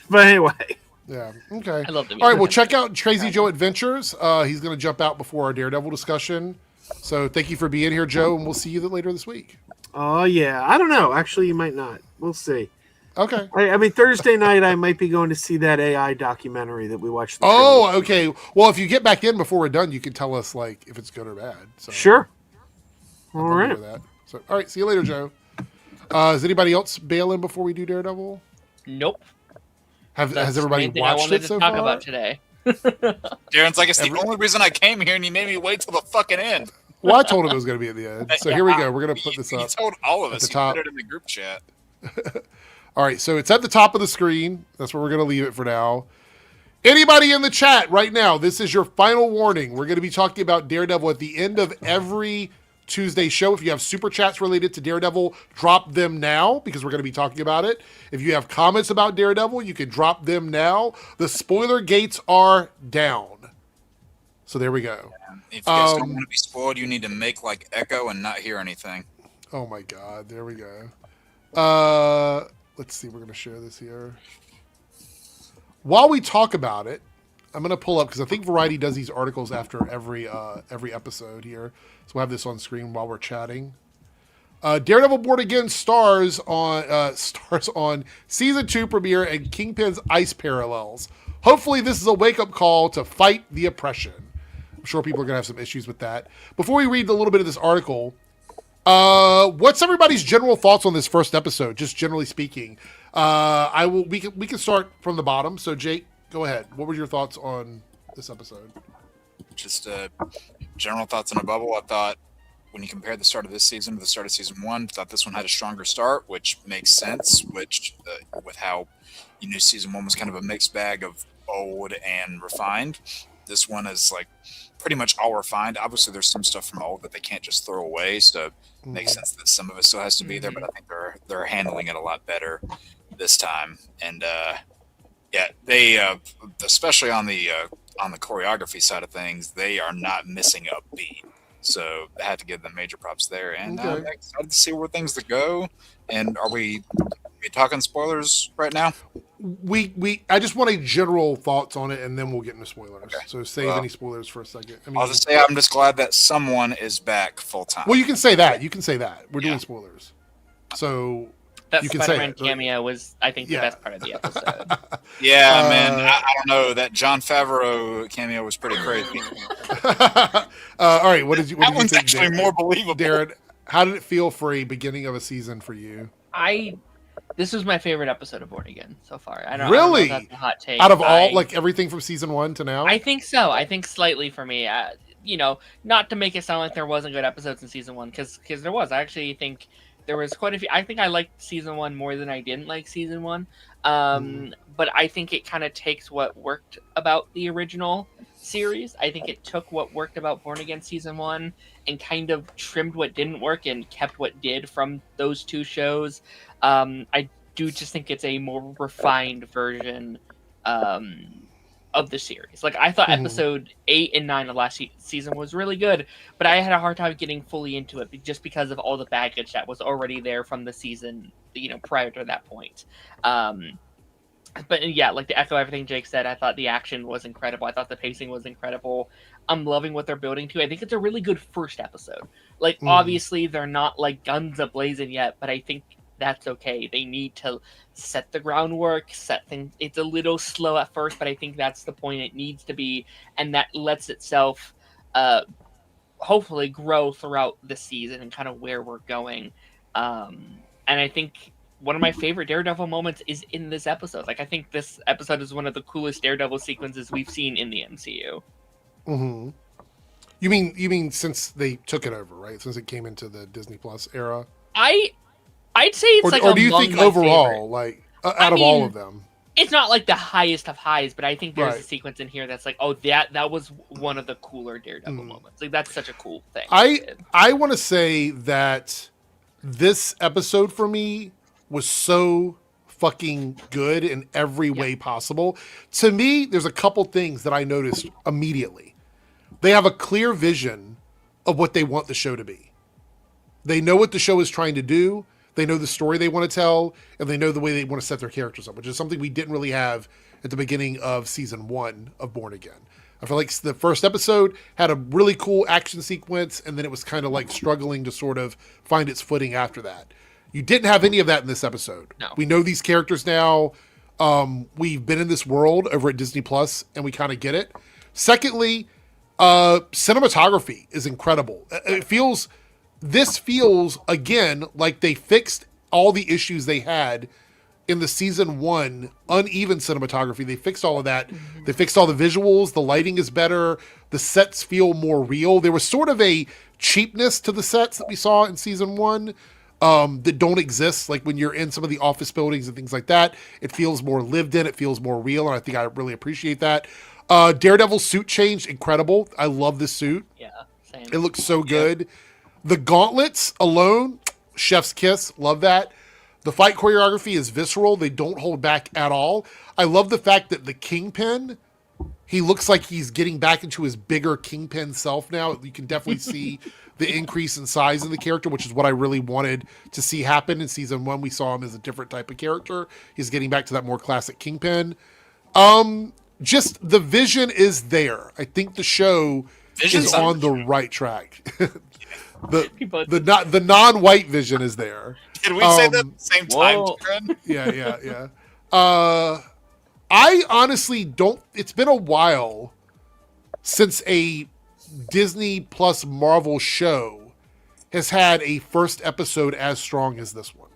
but anyway. Yeah. Okay. I love the music. All right. Well, check out Crazy Joe Adventures. He's going to jump out before our Daredevil discussion. So thank you for being here, Joe, and we'll see you later this week. Oh yeah, I don't know. Actually, you might not. We'll see. Okay. I mean, Thursday night I might be going to see that AI documentary that we watched. Oh, okay. Well, if you get back in before we're done, you can tell us like if it's good or bad. So, sure. All right. that. So, all right. See you later, Joe. Is anybody else bailing before we do Daredevil? Nope. Has everybody watched it so far? I wanted to talk about today. Darren's like, it's the only reason I came here, and you made me wait till the fucking end. Well, I told him it was going to be at the end. So here we go. We're going to put this up. He told all of us. The He top. put it in the group chat. All right, so it's at the top of the screen. That's where we're going to leave it for now. Anybody in the chat right now, this is your final warning. We're going to be talking about Daredevil at the end of every Tuesday show. If you have super chats related to Daredevil, drop them now because we're going to be talking about it. If you have comments about Daredevil, you can drop them now. The spoiler gates are down. So there we go. If you guys don't want to be spoiled, you need to make like Echo and not hear anything. Oh my God, there we go. Let's see, we're going to share this here. While we talk about it, I'm going to pull up, because I think Variety does these articles after every episode here. So we'll have this on screen while we're chatting. Daredevil Born Again stars on Season 2 premiere and Kingpin's Ice Parallels. Hopefully this is a wake-up call to fight the oppression. I'm sure people are going to have some issues with that. Before we read a little bit of this article, what's everybody's general thoughts on this first episode, just generally speaking? We can start from the bottom. So Jake, go ahead. What were your thoughts on this episode? Just general thoughts on a bubble. I thought when you compare the start of this season to the start of season 1, I thought this one had a stronger start, which makes sense, which with how you knew season 1 was kind of a mixed bag of old and refined. This one is like pretty much all refined. Obviously, there's some stuff from old that they can't just throw away, so it makes sense that some of it still has to be there, but I think they're handling it a lot better this time. And yeah, they especially on the choreography side of things, they are not missing a beat. So I had to give them major props there. And I'm excited to see where things to go. And are we talking spoilers right now? I just want a general thoughts on it, and then we'll get into spoilers. Okay. So save any spoilers for a second. I mean, I'll just say I'm just glad that someone is back full time. Well, you can say that. We're doing spoilers. So that you can Spider-Man say it. cameo was, I think, the best part of the episode. Yeah, man. I don't know. That Jon Favreau cameo was pretty crazy. All right. What did you That one's think, actually Darren? more believable. Darren, how did it feel for a beginning of a season for you? This was my favorite episode of Born Again so far. I don't Really? know if that's a hot take. Out of all, like everything from season 1 to now? I think so. I think slightly for me. Not to make it sound like there wasn't good episodes in season 1, because there was. I actually think there was quite a few. I think I liked season 1 more than I didn't like season 1. But I think it kind of takes what worked about the original series. I think it took what worked about Born Again season 1 and kind of trimmed what didn't work and kept what did from those two shows. I do just think it's a more refined version of the series. Like, I thought episode 8 and 9 of last season was really good, but I had a hard time getting fully into it just because of all the baggage that was already there from the season, prior to that point. But yeah, like to echo everything Jake said, I thought the action was incredible. I thought the pacing was incredible. I'm loving what they're building to. I think it's a really good first episode. Like, obviously, they're not like guns a-blazing yet, but I think that's okay. They need to set the groundwork, set things. It's a little slow at first, but I think that's the point it needs to be, and that lets itself hopefully grow throughout the season and kind of where we're going. And I think one of my favorite Daredevil moments is in this episode. Like, I think this episode is one of the coolest Daredevil sequences we've seen in the MCU. Mm-hmm. You mean since they took it over, right? Since it came into the Disney Plus era? I'd say it's or do you think overall, favorite. Like out of all of them? It's not like the highest of highs, but I think there's a sequence in here that's like, oh, that was one of the cooler Daredevil moments. Like, that's such a cool thing. I want to say that this episode for me was so fucking good in every way possible. To me, there's a couple things that I noticed immediately. They have a clear vision of what they want the show to be. They know what the show is trying to do. They know the story they want to tell, and they know the way they want to set their characters up, which is something we didn't really have at the beginning of season 1 of Born Again. I feel like the first episode had a really cool action sequence, and then it was kind of like struggling to sort of find its footing after that. You didn't have any of that in this episode. No. We know these characters now. We've been in this world over at Disney Plus, and we kind of get it. Secondly, cinematography is incredible. This feels again like they fixed all the issues they had in the season 1 uneven cinematography. They fixed all of that. They fixed all the visuals. The lighting is better. The sets feel more real. There was sort of a cheapness to the sets that we saw in season 1 that don't exist. Like when you're in some of the office buildings and things like that, it feels more lived in. It feels more real. And I think I really appreciate that. Daredevil's suit changed. Incredible. I love this suit. Yeah, same. It looks so good. The gauntlets alone, chef's kiss. Love that. The fight choreography is visceral. They don't hold back at all. I love the fact that the Kingpin, he looks like he's getting back into his bigger Kingpin self now. You can definitely see the increase in size in the character, which is what I really wanted to see happen in season 1. We saw him as a different type of character. He's getting back to that more classic Kingpin. Just the vision is there. I think the show is on the right track. the non-white vision is there. Did we say that at the same time, Trent? Yeah. I honestly don't. It's been a while since a Disney Plus Marvel show has had a first episode as strong as this one.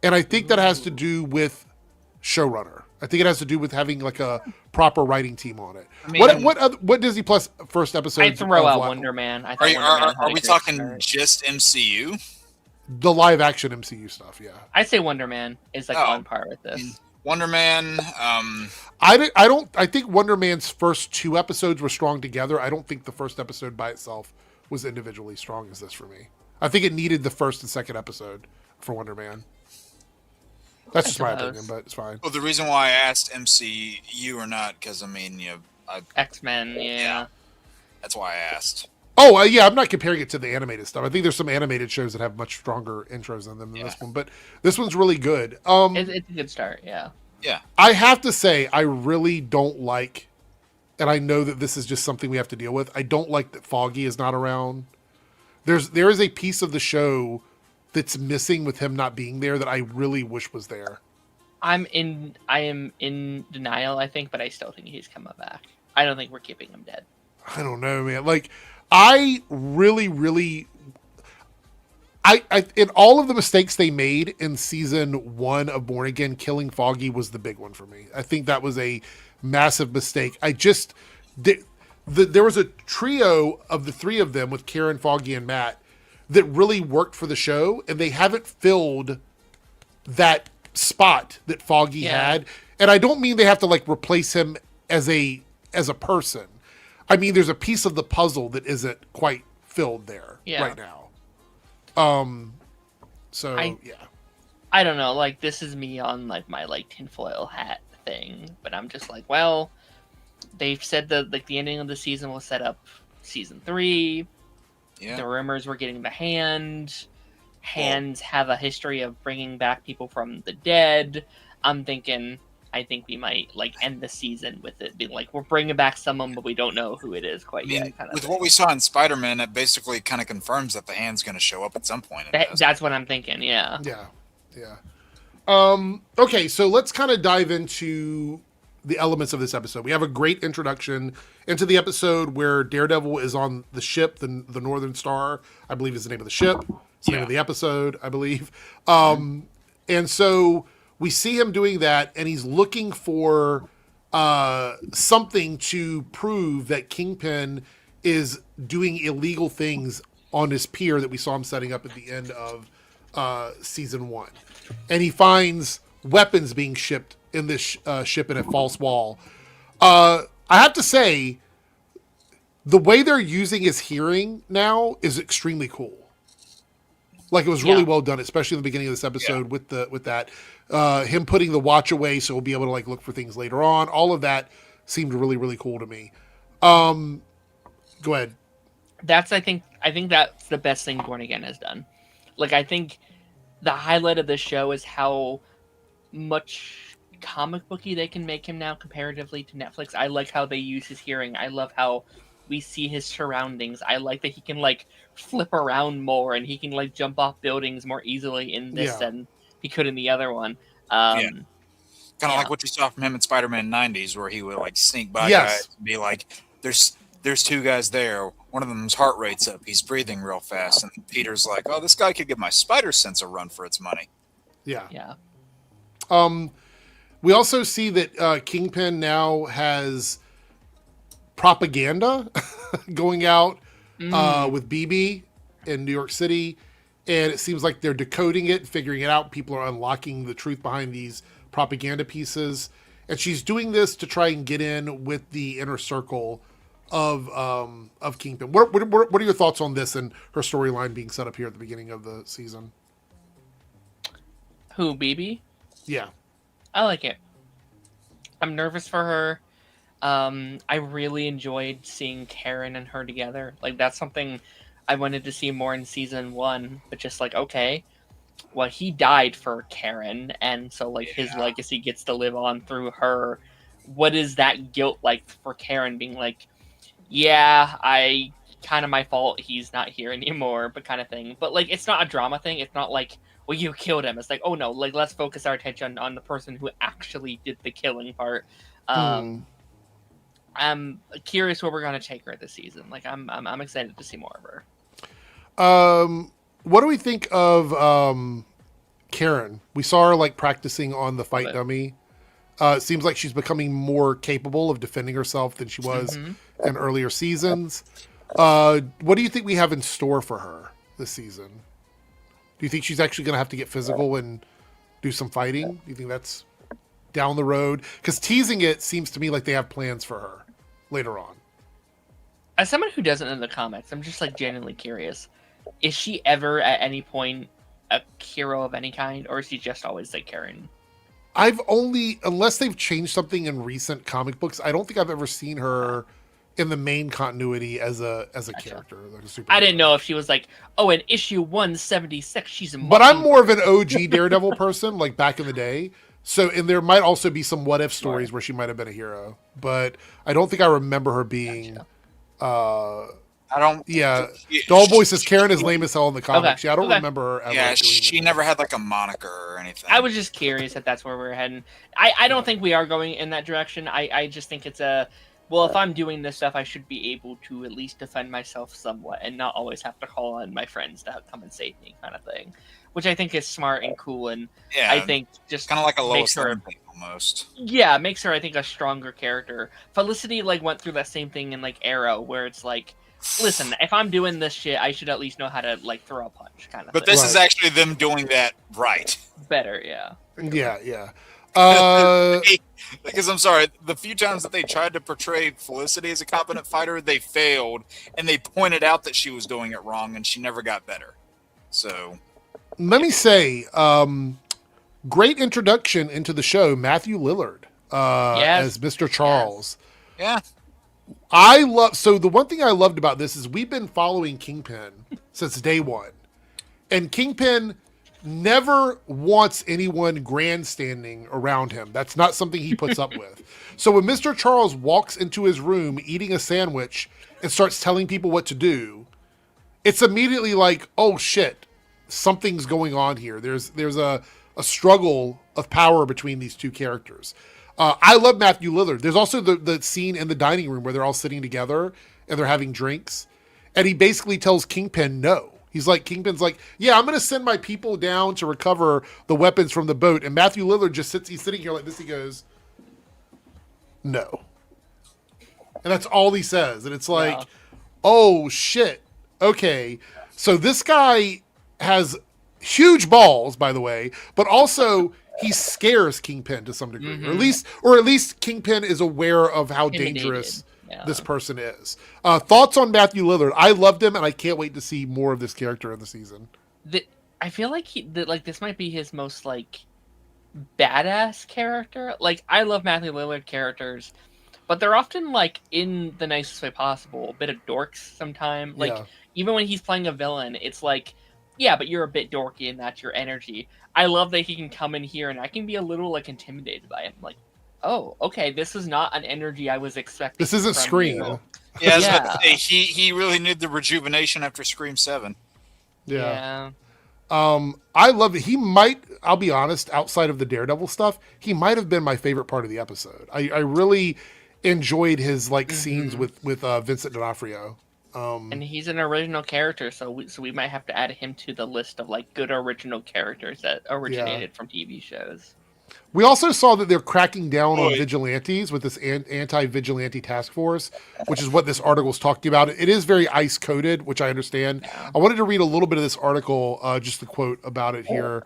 And I think that has to do with showrunner. I think it has to do with having like a proper writing team on it. I mean, what Disney Plus first episode? I throw out Wonderman. Are we talking just MCU? The live action MCU stuff, yeah. I'd say Wonderman is like on par with this. Wonderman. I think Wonderman's first 2 episodes were strong together. I don't think the first episode by itself was individually strong as this for me. I think it needed the first and second episode for Wonderman. That's just my opinion, but it's fine. Well, the reason why I asked MCU or not, because I mean, X-Men, yeah. That's why I asked. Oh, yeah, I'm not comparing it to the animated stuff. I think there's some animated shows that have much stronger intros than this one, but this one's really good. It's a good start, yeah. Yeah. I have to say, I really don't like, and I know that this is just something we have to deal with, I don't like that Foggy is not around. There is a piece of the show that's missing with him not being there that I really wish was there. I am in denial, I think, but I still think he's coming back. I don't think we're keeping him dead. I don't know, man. Like, I really, in all of the mistakes they made in season 1 of Born Again, killing Foggy was the big one for me. I think that was a massive mistake. There was a trio of the 3 of them with Karen, Foggy, and Matt that really worked for the show, and they haven't filled that spot that Foggy had. And I don't mean they have to like replace him as a person. I mean, there's a piece of the puzzle that isn't quite filled there right now. I don't know. Like, this is me on like my like tinfoil hat thing, but I'm just like, well, they've said that like the ending of the season will set up season 3. Yeah. The rumors were getting the Hands have a history of bringing back people from the dead. I think we might like end the season with it being like, we're bringing back someone, but we don't know who it is quite yet. Kind of with what we saw in Spider-Man, that basically kind of confirms that the Hand's going to show up at some point. That's what I'm thinking. Yeah. Okay, so let's kind of dive into the elements of this episode. We have a great introduction into the episode where Daredevil is on the ship, the Northern Star, I believe is the name of the ship. It's the name of the episode, I believe. And so we see him doing that, and he's looking for something to prove that Kingpin is doing illegal things on his pier that we saw him setting up at the end of season 1. And he finds weapons being shipped in this ship in a false wall. I have to say, the way they're using his hearing now is extremely cool. Like, it was really well done, especially in the beginning of this episode with that. Him putting the watch away so he'll be able to like look for things later on. All of that seemed really, really cool to me. Go ahead. That's, I think I think that's the best thing Born Again has done. Like, I think the highlight of the show is how much comic booky they can make him now comparatively to Netflix. I like how they use his hearing. I love how we see his surroundings. I like that he can like flip around more and he can like jump off buildings more easily in this than he could in the other one. Kind of like what you saw from him in Spider-Man 90s, where he would like sneak by guys and be like, there's two guys there. One of them's heart rate's up. He's breathing real fast. And Peter's like, oh, this guy could give my spider sense a run for its money. Yeah. We also see that Kingpin now has propaganda going out with BB in New York City. And it seems like they're decoding it, figuring it out. People are unlocking the truth behind these propaganda pieces. And she's doing this to try and get in with the inner circle of Kingpin. What are your thoughts on this and her storyline being set up here at the beginning of the season? Who, BB? Yeah. I like it. I'm nervous for her. I really enjoyed seeing Karen and her together. Like, that's something I wanted to see more in season 1, but just like, okay, well, he died for Karen, and so like his legacy gets to live on through her. What is that guilt like for Karen being like, yeah, I kind of my fault he's not here anymore, but kind of thing. But like, it's not a drama thing. It's not like, well, you killed him. It's like, oh no, like let's focus our attention on the person who actually did the killing part. I'm curious where we're gonna take her this season. Like, I'm excited to see more of her. What do we think of Karen? We saw her like practicing on the fight dummy. It seems like she's becoming more capable of defending herself than she was in earlier seasons. What do you think we have in store for her this season? Do you think she's actually going to have to get physical and do some fighting? Do you think that's down the road? Because teasing it seems to me like they have plans for her later on. As someone who doesn't know the comics, I'm just like genuinely curious. Is she ever at any point a hero of any kind, or is she just always like Karen? Unless they've changed something in recent comic books, I don't think I've ever seen her in the main continuity as a character. Like a superhero. I didn't know if she was like, oh, in issue 176, she's a But I'm more of an OG Daredevil person, like back in the day. So, and there might also be some what if stories where she might have been a hero, but I don't think I remember her being. I don't. Yeah, Dollboy says Karen is lame as hell in the comics. Okay. Yeah, I don't remember her ever. Yeah, she never had like a moniker or anything. I was just curious if that's where we're heading. I don't think we are going in that direction. I just think it's a. Well, if I'm doing this stuff, I should be able to at least defend myself somewhat and not always have to call on my friends to come and save me, kind of thing. Which I think is smart and cool, and I think just kind of like a Lois Lane thing almost. Yeah, makes her, I think, a stronger character. Felicity like went through that same thing in like Arrow, where it's like, listen, if I'm doing this shit, I should at least know how to like throw a punch, kind of. But this is actually them doing that right. Better, yeah. Yeah. Because I'm sorry, the few times that they tried to portray Felicity as a competent fighter, they failed, and they pointed out that she was doing it wrong, and she never got better. So, let me say, great introduction into the show, Matthew Lillard as Mr. Charles. Yeah. So the one thing I loved about this is we've been following Kingpin since day one, and Kingpin never wants anyone grandstanding around him. That's not something he puts up with. So when Mr. Charles walks into his room eating a sandwich and starts telling people what to do, it's immediately like, oh shit, something's going on here. There's a struggle of power between these two characters. I love Matthew Lillard. There's also the scene in the dining room where they're all sitting together and they're having drinks, and he basically tells Kingpin no. Kingpin's like, yeah, I'm going to send my people down to recover the weapons from the boat. And Matthew Lillard he's sitting here like this. He goes, no. And that's all he says. And it's like, oh shit. Okay. So this guy has huge balls, by the way, but also he scares Kingpin to some degree, or at least Kingpin is aware of how dangerous this person is. Thoughts on Matthew Lillard? I loved him, and I can't wait to see more of this character in the season. I feel like this might be his most like badass character. Like, I love Matthew Lillard characters, but they're often like in the nicest way possible, a bit of dorks sometimes. Like even when he's playing a villain, it's like, yeah, but you're a bit dorky and that's your energy. I love that he can come in here and I can be a little like intimidated by him. Like, oh, okay, this is not an energy I was expecting. This isn't Scream. You. Yeah, he really needed the rejuvenation after Scream 7. Yeah. I love it. He might, I'll be honest, outside of the Daredevil stuff, he might have been my favorite part of the episode. I really enjoyed his like scenes with Vincent D'Onofrio. And he's an original character, so we might have to add him to the list of like good original characters that originated from TV shows. We also saw that they're cracking down on vigilantes with this anti-vigilante task force, which is what this article is talking about. It is very ice-coded, which I understand. Yeah. I wanted to read a little bit of this article, just the quote about it here.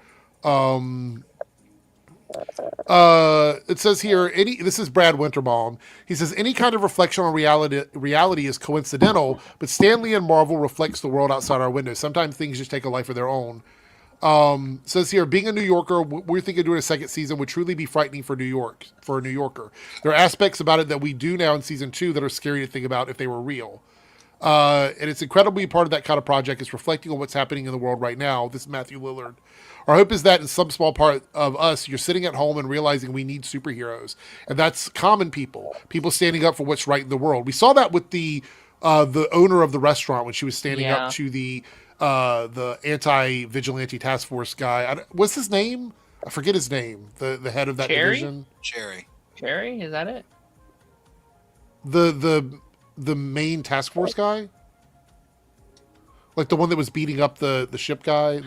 It says here, this is Brad Winterbaum. He says, any kind of reflection on reality is coincidental, but Stan Lee and Marvel reflects the world outside our window. Sometimes things just take a life of their own. Says here, being a New Yorker, we're thinking of doing a second season would truly be frightening for a New Yorker. There are aspects about it that we do now in season 2 that are scary to think about if they were real. And it's incredibly part of that kind of project. It's reflecting on what's happening in the world right now. This is Matthew Lillard. Our hope is that in some small part of us, you're sitting at home and realizing we need superheroes. And that's common people standing up for what's right in the world. We saw that with the owner of the restaurant when she was standing up to the anti-vigilante task force guy. What's his name? I forget his name. The head of that division. Cherry, is that it? The main task force guy, like the one that was beating up the ship guy. I'm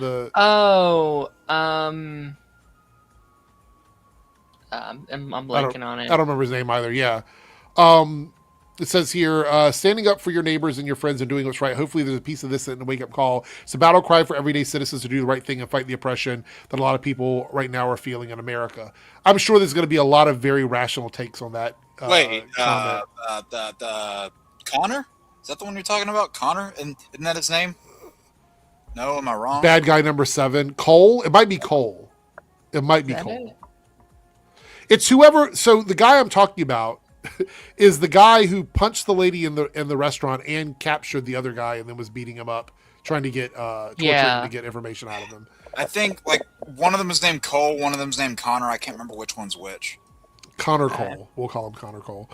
blanking on it. I don't remember his name either. Yeah. It says here, standing up for your neighbors and your friends and doing what's right. Hopefully there's a piece of this in the wake-up call. It's a battle cry for everyday citizens to do the right thing and fight the oppression that a lot of people right now are feeling in America. I'm sure there's going to be a lot of very rational takes on that. The Connor? Is that the one you're talking about? Connor? Isn't that his name? No, am I wrong? Bad guy number 7. Cole? It might be Cole. It might be Cole. It's whoever... So the guy I'm talking about is the guy who punched the lady in the restaurant and captured the other guy and then was beating him up, trying to get torturing to get information out of him. I think like one of them is named Cole, one of them is named Connor. I can't remember which one's which. Connor Cole. We'll call him Connor Cole.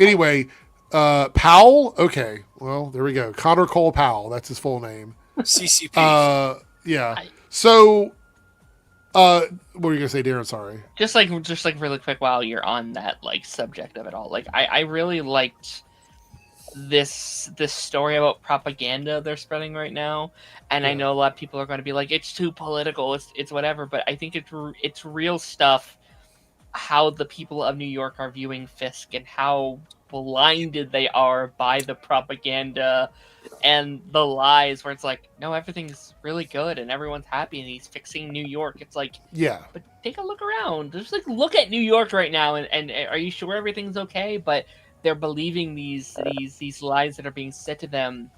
Anyway, Powell. Okay, well there we go. Connor Cole Powell. That's his full name. CCP. Yeah. So. What were you gonna say, Darren? Sorry. Just like really quick while you're on that like subject of it all. Like I really liked this story about propaganda they're spreading right now, and I know a lot of people are going to be like, it's too political, it's whatever. But I think it's real stuff. How the people of New York are viewing Fisk and how blinded they are by the propaganda and the lies, where it's like, no, everything's really good and everyone's happy and he's fixing New York. It's like, yeah, but take a look around. Just like look at New York right now and are you sure everything's okay? But they're believing these lies that are being said to them.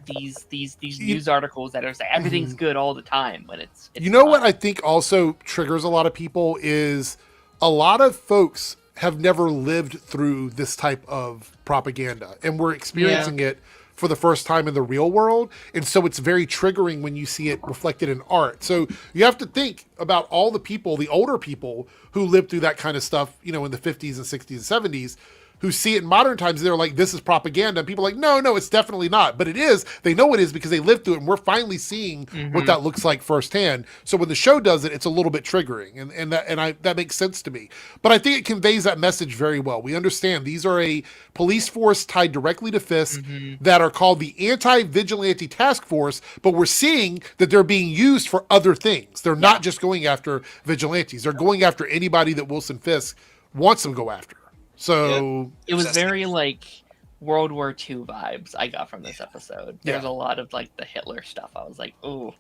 These news articles that are saying everything's good all the time when it's you know not. What I think also triggers a lot of people is a lot of folks have never lived through this type of propaganda, and we're experiencing it for the first time in the real world. And so it's very triggering when you see it reflected in art. So you have to think about all the people, the older people who lived through that kind of stuff, in the 50s and 60s and 70s, who see it in modern times. They're like, this is propaganda. And people are like, no, it's definitely not. But it is. They know it is because they lived through it. And we're finally seeing what that looks like firsthand. So when the show does it, it's a little bit triggering. And that makes sense to me. But I think it conveys that message very well. We understand these are a police force tied directly to Fisk that are called the Anti-Vigilante Task Force. But we're seeing that they're being used for other things. They're not just going after vigilantes. They're going after anybody that Wilson Fisk wants them to go after. So it was very like World War II vibes I got from this episode. There's a lot of like the Hitler stuff. I was like, ooh,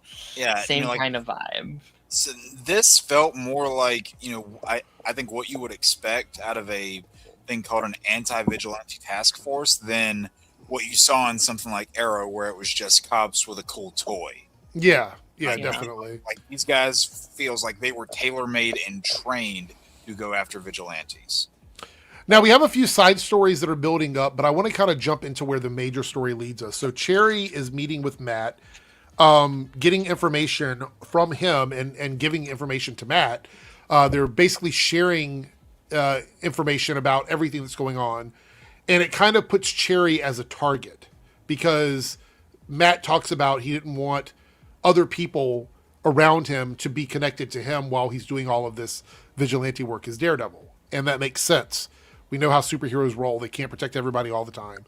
same kind of vibe. So this felt more like, I think what you would expect out of a thing called an anti-vigilante task force than what you saw in something like Arrow, where it was just cops with a cool toy. Yeah, definitely. Like these guys feels like they were tailor-made and trained to go after vigilantes. Now, we have a few side stories that are building up, but I want to kind of jump into where the major story leads us. So Cherry is meeting with Matt, getting information from him and giving information to Matt. They're basically sharing information about everything that's going on. And it kind of puts Cherry as a target because Matt talks about he didn't want other people around him to be connected to him while he's doing all of this vigilante work as Daredevil. And that makes sense. We know how superheroes roll. They can't protect everybody all the time.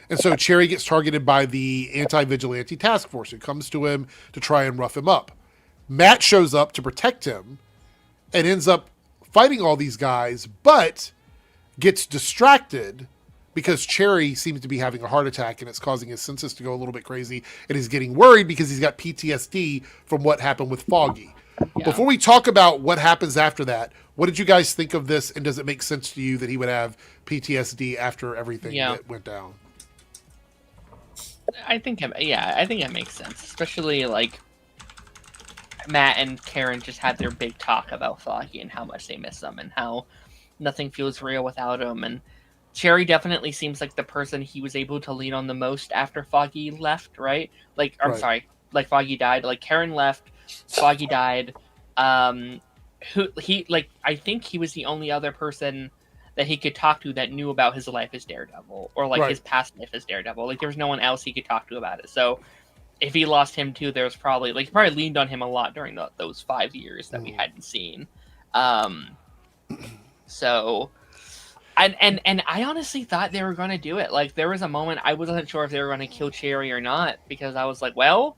And so Cherry gets targeted by the anti-vigilante task force who comes to him to try and rough him up. Matt shows up to protect him and ends up fighting all these guys, but gets distracted because Cherry seems to be having a heart attack and it's causing his senses to go a little bit crazy. And he's getting worried because he's got PTSD from what happened with Foggy. Yeah. Before we talk about what happens after that, what did you guys think of this? And does it make sense to you that he would have PTSD after everything that went down? I think it makes sense, especially like Matt and Karen just had their big talk about Foggy and how much they miss him and how nothing feels real without him. And Cherry definitely seems like the person he was able to lean on the most after Foggy left, right? Like, I'm sorry, like Foggy died. Like Karen left, Foggy died. I think he was the only other person that he could talk to that knew about his life as Daredevil or like his past life as Daredevil. Like there was no one else he could talk to about it. So if he lost him too, there's probably he probably leaned on him a lot during those 5 years that we hadn't seen. So, and I honestly thought they were going to do it. Like there was a moment I wasn't sure if they were going to kill Cherry or not because I was like, well,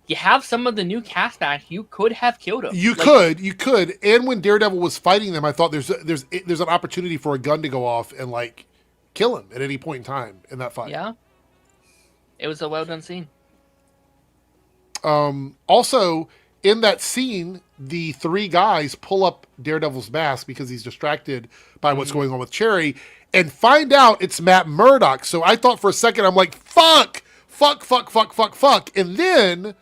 you have some of the new cast back. You could have killed him. You could. And when Daredevil was fighting them, I thought there's an opportunity for a gun to go off and like kill him at any point in time in that fight. Yeah, it was a well done scene. Also, in that scene, the three guys pull up Daredevil's mask because he's distracted by what's going on with Cherry and find out it's Matt Murdock. So I thought for a second, I'm like, fuck. And then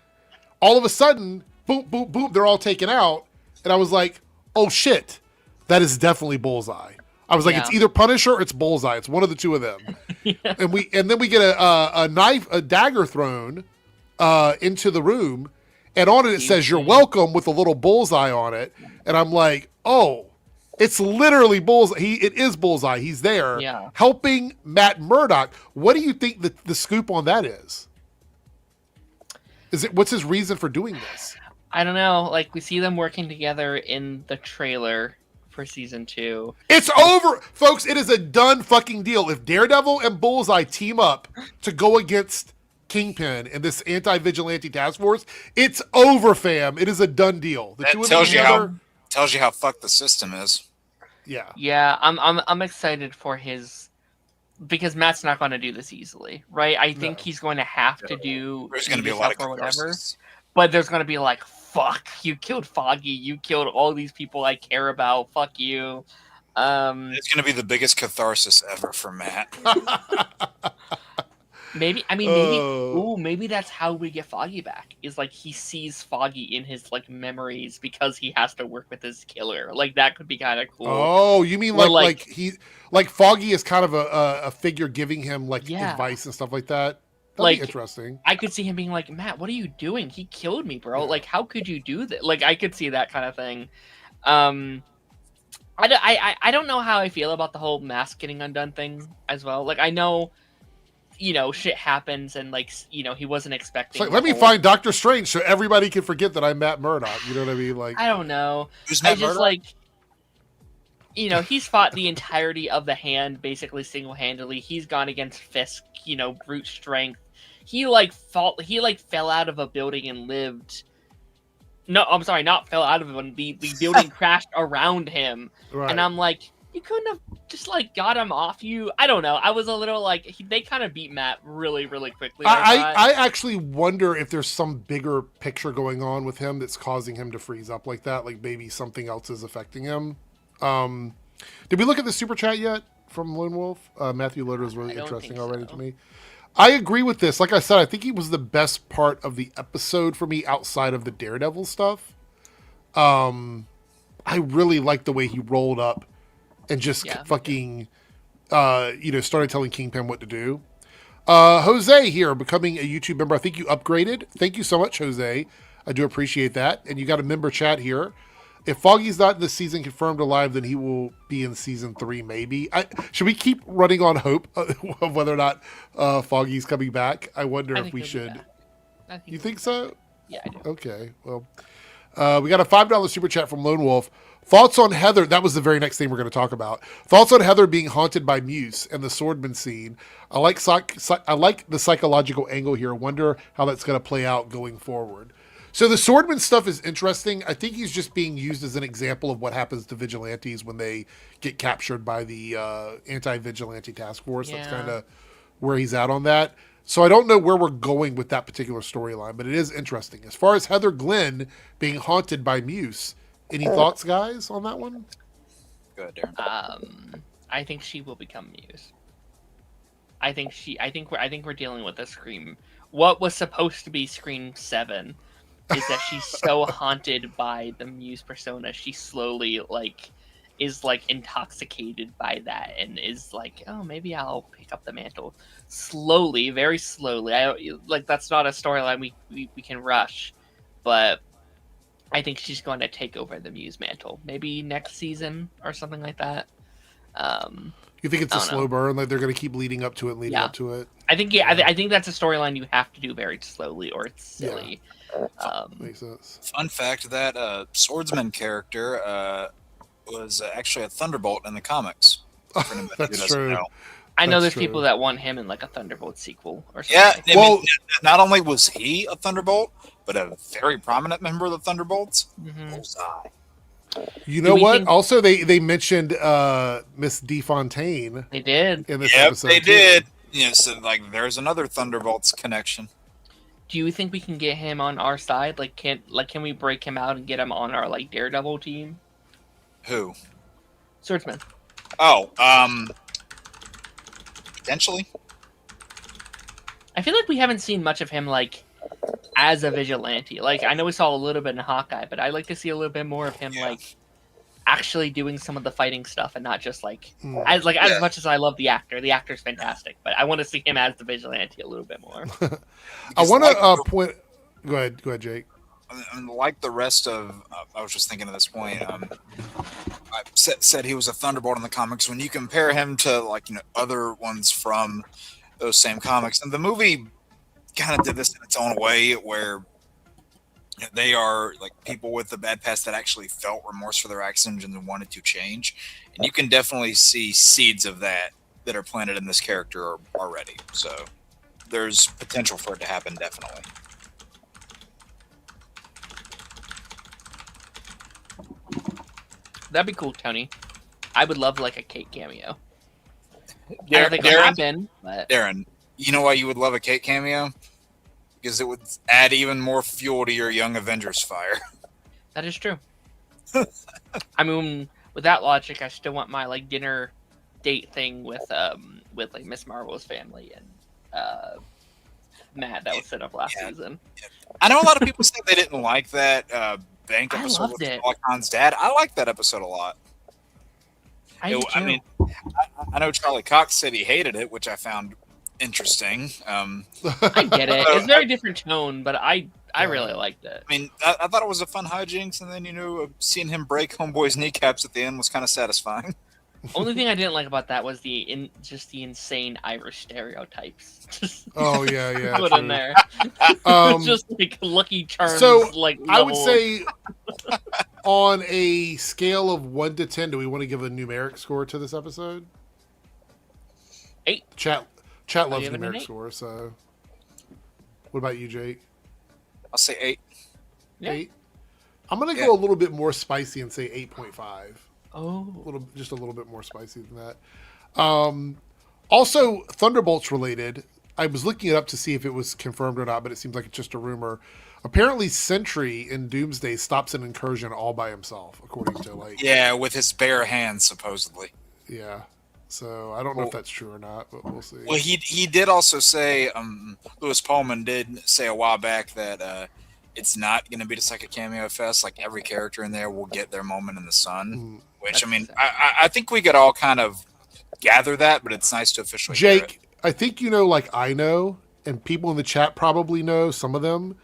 all of a sudden, boom, boom, boom, they're all taken out. And I was like, oh shit, that is definitely Bullseye. I was like, it's either Punisher or it's Bullseye. It's one of the two of them. And then we get a dagger thrown into the room, and on it says "You're welcome" with a little bullseye on it. And I'm like, oh, it's literally Bullseye. It is Bullseye. He's there helping Matt Murdock. What do you think the scoop on that is? What's his reason for doing this? I don't know. Like we see them working together in the trailer for season 2. It's over, folks. It is a done fucking deal. If Daredevil and Bullseye team up to go against Kingpin and this anti-vigilante task force, it's over, fam. It is a done deal. That tells you how fucked the system is. Yeah. Yeah, I'm excited for his, because Matt's not going to do this easily, right? I think he's going to have to do. There's going to be a lot of catharsis. But there's going to be like, fuck, you killed Foggy, you killed all these people I care about, fuck you. It's going to be the biggest catharsis ever for Matt. Maybe that's how we get Foggy back. Is like he sees Foggy in his like memories because he has to work with his killer. Like that could be kind of cool. Oh, you mean like Foggy is kind of a figure giving him like advice and stuff like that? That'd be interesting. I could see him being like, Matt, what are you doing? He killed me, bro. Yeah. Like, how could you do that? Like, I could see that kind of thing. I don't know how I feel about the whole mask getting undone thing as well. Like, I know, shit happens and, like, he wasn't expecting. Like, let me find Doctor Strange so everybody can forget that I'm Matt Murdock. You know what I mean? Like, I don't know. Who's Matt Murdock? Like, he's fought the entirety of the Hand basically single-handedly. He's gone against Fisk, brute strength. He fell out of a building and lived. No, I'm sorry, not fell out of it. The building crashed around him, right. And I'm like, you couldn't have just like got him off you. I don't know. I was a little like they kind of beat Matt really, really quickly. I actually wonder if there's some bigger picture going on with him that's causing him to freeze up like that. Like maybe something else is affecting him. Did we look at the super chat yet from Lone Wolf? Matthew Lillard was really interesting already to me. I agree with this. Like I said, I think he was the best part of the episode for me outside of the Daredevil stuff. I really liked the way he rolled up and just fucking started telling Kingpin what to do. Jose here, becoming a YouTube member. I think you upgraded. Thank you so much, Jose. I do appreciate that. And you got a member chat here. If Foggy's not in the season confirmed alive, then he will be in season 3, maybe. Should we keep running on hope of whether or not Foggy's coming back? I wonder if we should. You think so? Yeah, I do. Okay. Well, we got a $5 super chat from Lone Wolf. Thoughts on Heather? That was the very next thing we're going to talk about. Thoughts on Heather being haunted by Muse and the swordman scene. I like the psychological angle here. I wonder how that's going to play out going forward. So the swordman stuff is interesting. I think he's just being used as an example of what happens to vigilantes when they get captured by the anti-vigilante task force. Yeah. That's kind of where he's at on that. So I don't know where we're going with that particular storyline, but it is interesting. As far as Heather Glenn being haunted by Muse, any thoughts, guys, on that one? Go ahead, Darren. I think she will become Muse. I think we're dealing with a Scream. What was supposed to be Scream 7 is that she's so haunted by the Muse persona, she slowly is intoxicated by that and is like, oh, maybe I'll pick up the mantle slowly, very slowly. That's not a storyline we can rush, but I think she's going to take over the Muse mantle, maybe next season or something like that. You think it's a slow burn? Like they're going to keep leading up to it, up to it? I think, I think that's a storyline you have to do very slowly, or it's silly. Makes sense. Fun fact: that swordsman character was actually a Thunderbolt in the comics. That's true. I know there's people that want him in a Thunderbolt sequel or something. Yeah, I mean, not only was he a Thunderbolt, but a very prominent member of the Thunderbolts. Mm-hmm. Bullseye. You know what? Also, they mentioned Miss DeFontaine. They did in this episode. They did. Yeah, so there's another Thunderbolts connection. Do you think we can get him on our side? Can we break him out and get him on our Daredevil team? Who? Swordsman. Oh, potentially. I feel like we haven't seen much of him as a vigilante. I know we saw a little bit in Hawkeye, but I'd like to see a little bit more of him actually doing some of the fighting stuff and not just as much as I love the actor. The actor's fantastic, but I want to see him as the vigilante a little bit more. I want to point. Go ahead, Jake. Like the rest of, I was just thinking at this point. I said he was a Thunderbolt in the comics. When you compare him to other ones from those same comics, and the movie kind of did this in its own way, where they are people with a bad past that actually felt remorse for their actions and wanted to change, and you can definitely see seeds of that are planted in this character already. So there's potential for it to happen, definitely. That'd be cool, Tony. I would love a Kate cameo. I don't think it'll happen, but Darren, you know why you would love a Kate cameo? Because it would add even more fuel to your Young Avengers fire. That is true. I mean, with that logic, I still want my dinner date thing with Miss Marvel's family and Matt that was set up last season. I know a lot of people said they didn't like that bank episode with Khan's dad. I liked that episode a lot. I mean, I know Charlie Cox said he hated it, which I found interesting. I get it. It's a very different tone, but I really liked it. I mean, I thought it was a fun hijinks, and then seeing him break Homeboy's kneecaps at the end was kind of satisfying. Only thing I didn't like about that was the insane Irish stereotypes. Oh yeah. Put in there. Just Lucky Charms. So level. I would say, on a scale of 1 to 10, do we want to give a numeric score to this episode? 8. Chat loves numeric score. So, what about you, Jake? I'll say 8. 8. I'm gonna go a little bit more spicy and say 8.5. Oh, just a little bit more spicy than that. Also, Thunderbolts related. I was looking it up to see if it was confirmed or not, but it seems like it's just a rumor. Apparently, Sentry in Doomsday stops an incursion all by himself, according to with his bare hands, supposedly. Yeah. So I don't know if that's true or not, but we'll see. Well, he did also say, Louis Pullman did say a while back that it's not going to be just a cameo fest. Every character in there will get their moment in the sun. Which, I mean, I think we could all kind of gather that, but it's nice to officially hear it. Jake, I think you know, like I know, and people in the chat probably know some of them,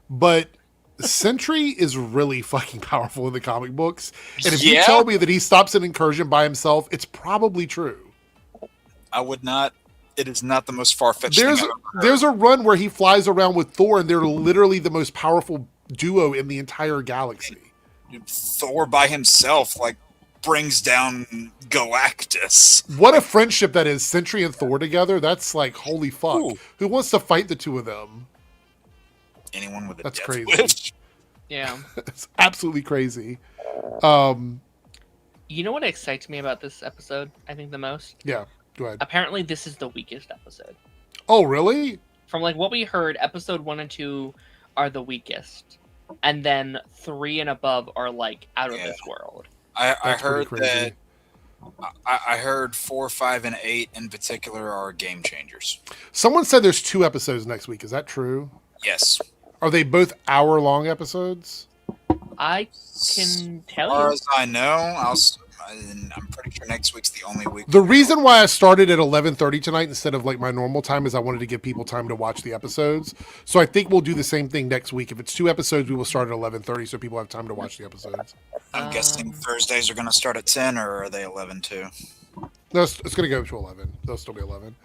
but Sentry is really fucking powerful in the comic books. And if you tell me that he stops an incursion by himself, it's probably true. I would not. It is not the most far-fetched thing I've ever heard. There's a run where he flies around with Thor, and they're literally the most powerful duo in the entire galaxy. Dude, Thor by himself, like, brings down Galactus. What a friendship that is, Sentry and Thor together. That's like, holy fuck. Ooh. Who wants to fight the two of them? Anyone with a That's death crazy. wish. Yeah. It's absolutely crazy. You know what excites me about this episode, I think, the most? Yeah, go ahead. Apparently, this is the weakest episode. Oh, really? From like what we heard, episode 1 and 2 are the weakest. And then 3 and above are like out of this world. I heard that. I heard 4, 5, and 8 in particular are game changers. Someone said there's 2 episodes next week. Is that true? Yes. Are they both hour-long episodes? I can tell you. As far as I know, I'm pretty sure next week's the only week. The reason why I started at 11:30 tonight instead of like my normal time is I wanted to give people time to watch the episodes. So I think we'll do the same thing next week. If it's 2 episodes, we will start at 11:30 so people have time to watch the episodes. I'm guessing Thursdays are going to start at 10, or are they 11 too? No, it's going to go to 11. They'll still be 11.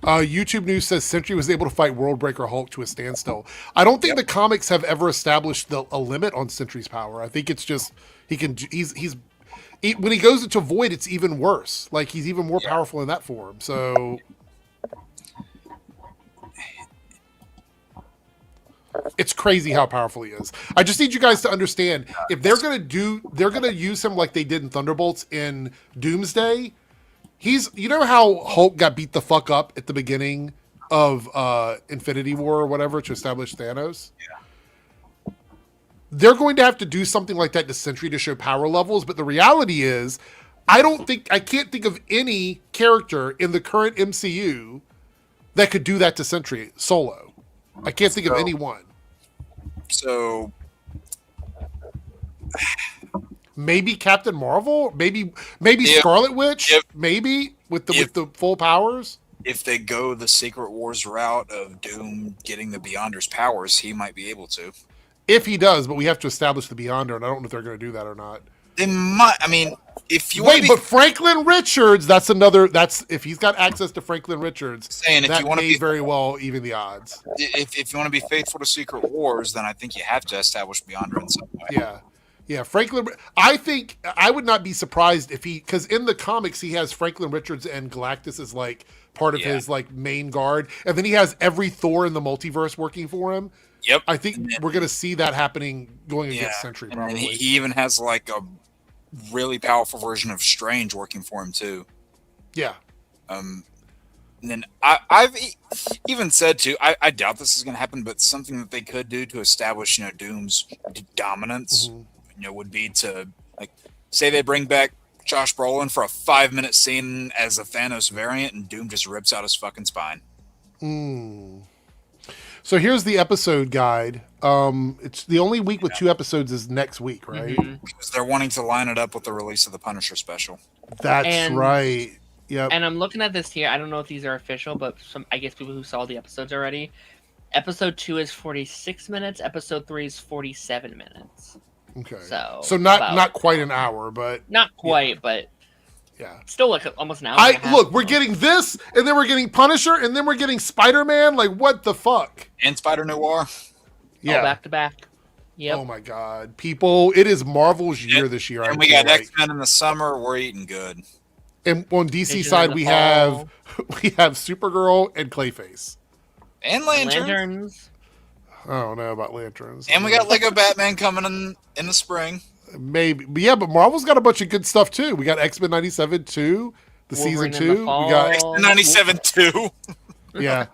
YouTube News says Sentry was able to fight Worldbreaker Hulk to a standstill. I don't think the comics have ever established a limit on Sentry's power. I think it's just when he goes into Void, it's even worse. Like, he's even more powerful in that form. So it's crazy how powerful he is. I just need you guys to understand, if they're gonna use him like they did in Thunderbolts in Doomsday. You know how Hulk got beat the fuck up at the beginning of Infinity War or whatever to establish Thanos? Yeah. They're going to have to do something like that to Sentry to show power levels, but the reality is, I can't think of any character in the current MCU that could do that to Sentry solo. I can't think of anyone. So maybe Captain Marvel, maybe Scarlet Witch, maybe with the full powers. If they go the Secret Wars route of Doom getting the Beyonder's powers, he might be able to. If he does, but we have to establish the Beyonder, and I don't know if they're going to do that or not. They might. I mean, if you but Franklin Richards, that's if he's got access to Franklin Richards, that may very well even the odds. If you want to be faithful to Secret Wars, then I think you have to establish Beyonder in some way. Yeah, Franklin. I think I would not be surprised if because in the comics he has Franklin Richards and Galactus as like part of his like main guard, and then he has every Thor in the multiverse working for him. Yep. I think we're going to see that happening going against Sentry. Probably. And he even has like a really powerful version of Strange working for him too. Yeah. And then I've even said too, I doubt this is going to happen, but something that they could do to establish, Doom's dominance, would be to like say they bring back Josh Brolin for a 5-minute scene as a Thanos variant, and Doom just rips out his fucking spine. So here's the episode guide. It's the only week with 2 episodes is next week, right? Because they're wanting to line it up with the release of the Punisher special. That's right. Yep. And I'm looking at this here. I don't know if these are official, but I guess people who saw the episodes already. Episode 2 is 46 minutes. Episode 3 is 47 minutes. Okay. So not quite an hour, but not quite, but yeah, still like almost an hour. Look, we're getting this, and then we're getting Punisher, and then we're getting Spider-Man. Like, what the fuck? And Spider Noir. Yeah, back to back. Yep. Oh my god, people! It is Marvel's year this year. And we got X-Men in the summer. We're eating good. And on DC side, we have Supergirl and Clayface and Lanterns. I don't know about Lanterns. And we got Lego Batman coming in the spring. Maybe, but Marvel's got a bunch of good stuff too. We got X-Men 97 2, the season 2. We got X-Men 97 2. Yeah,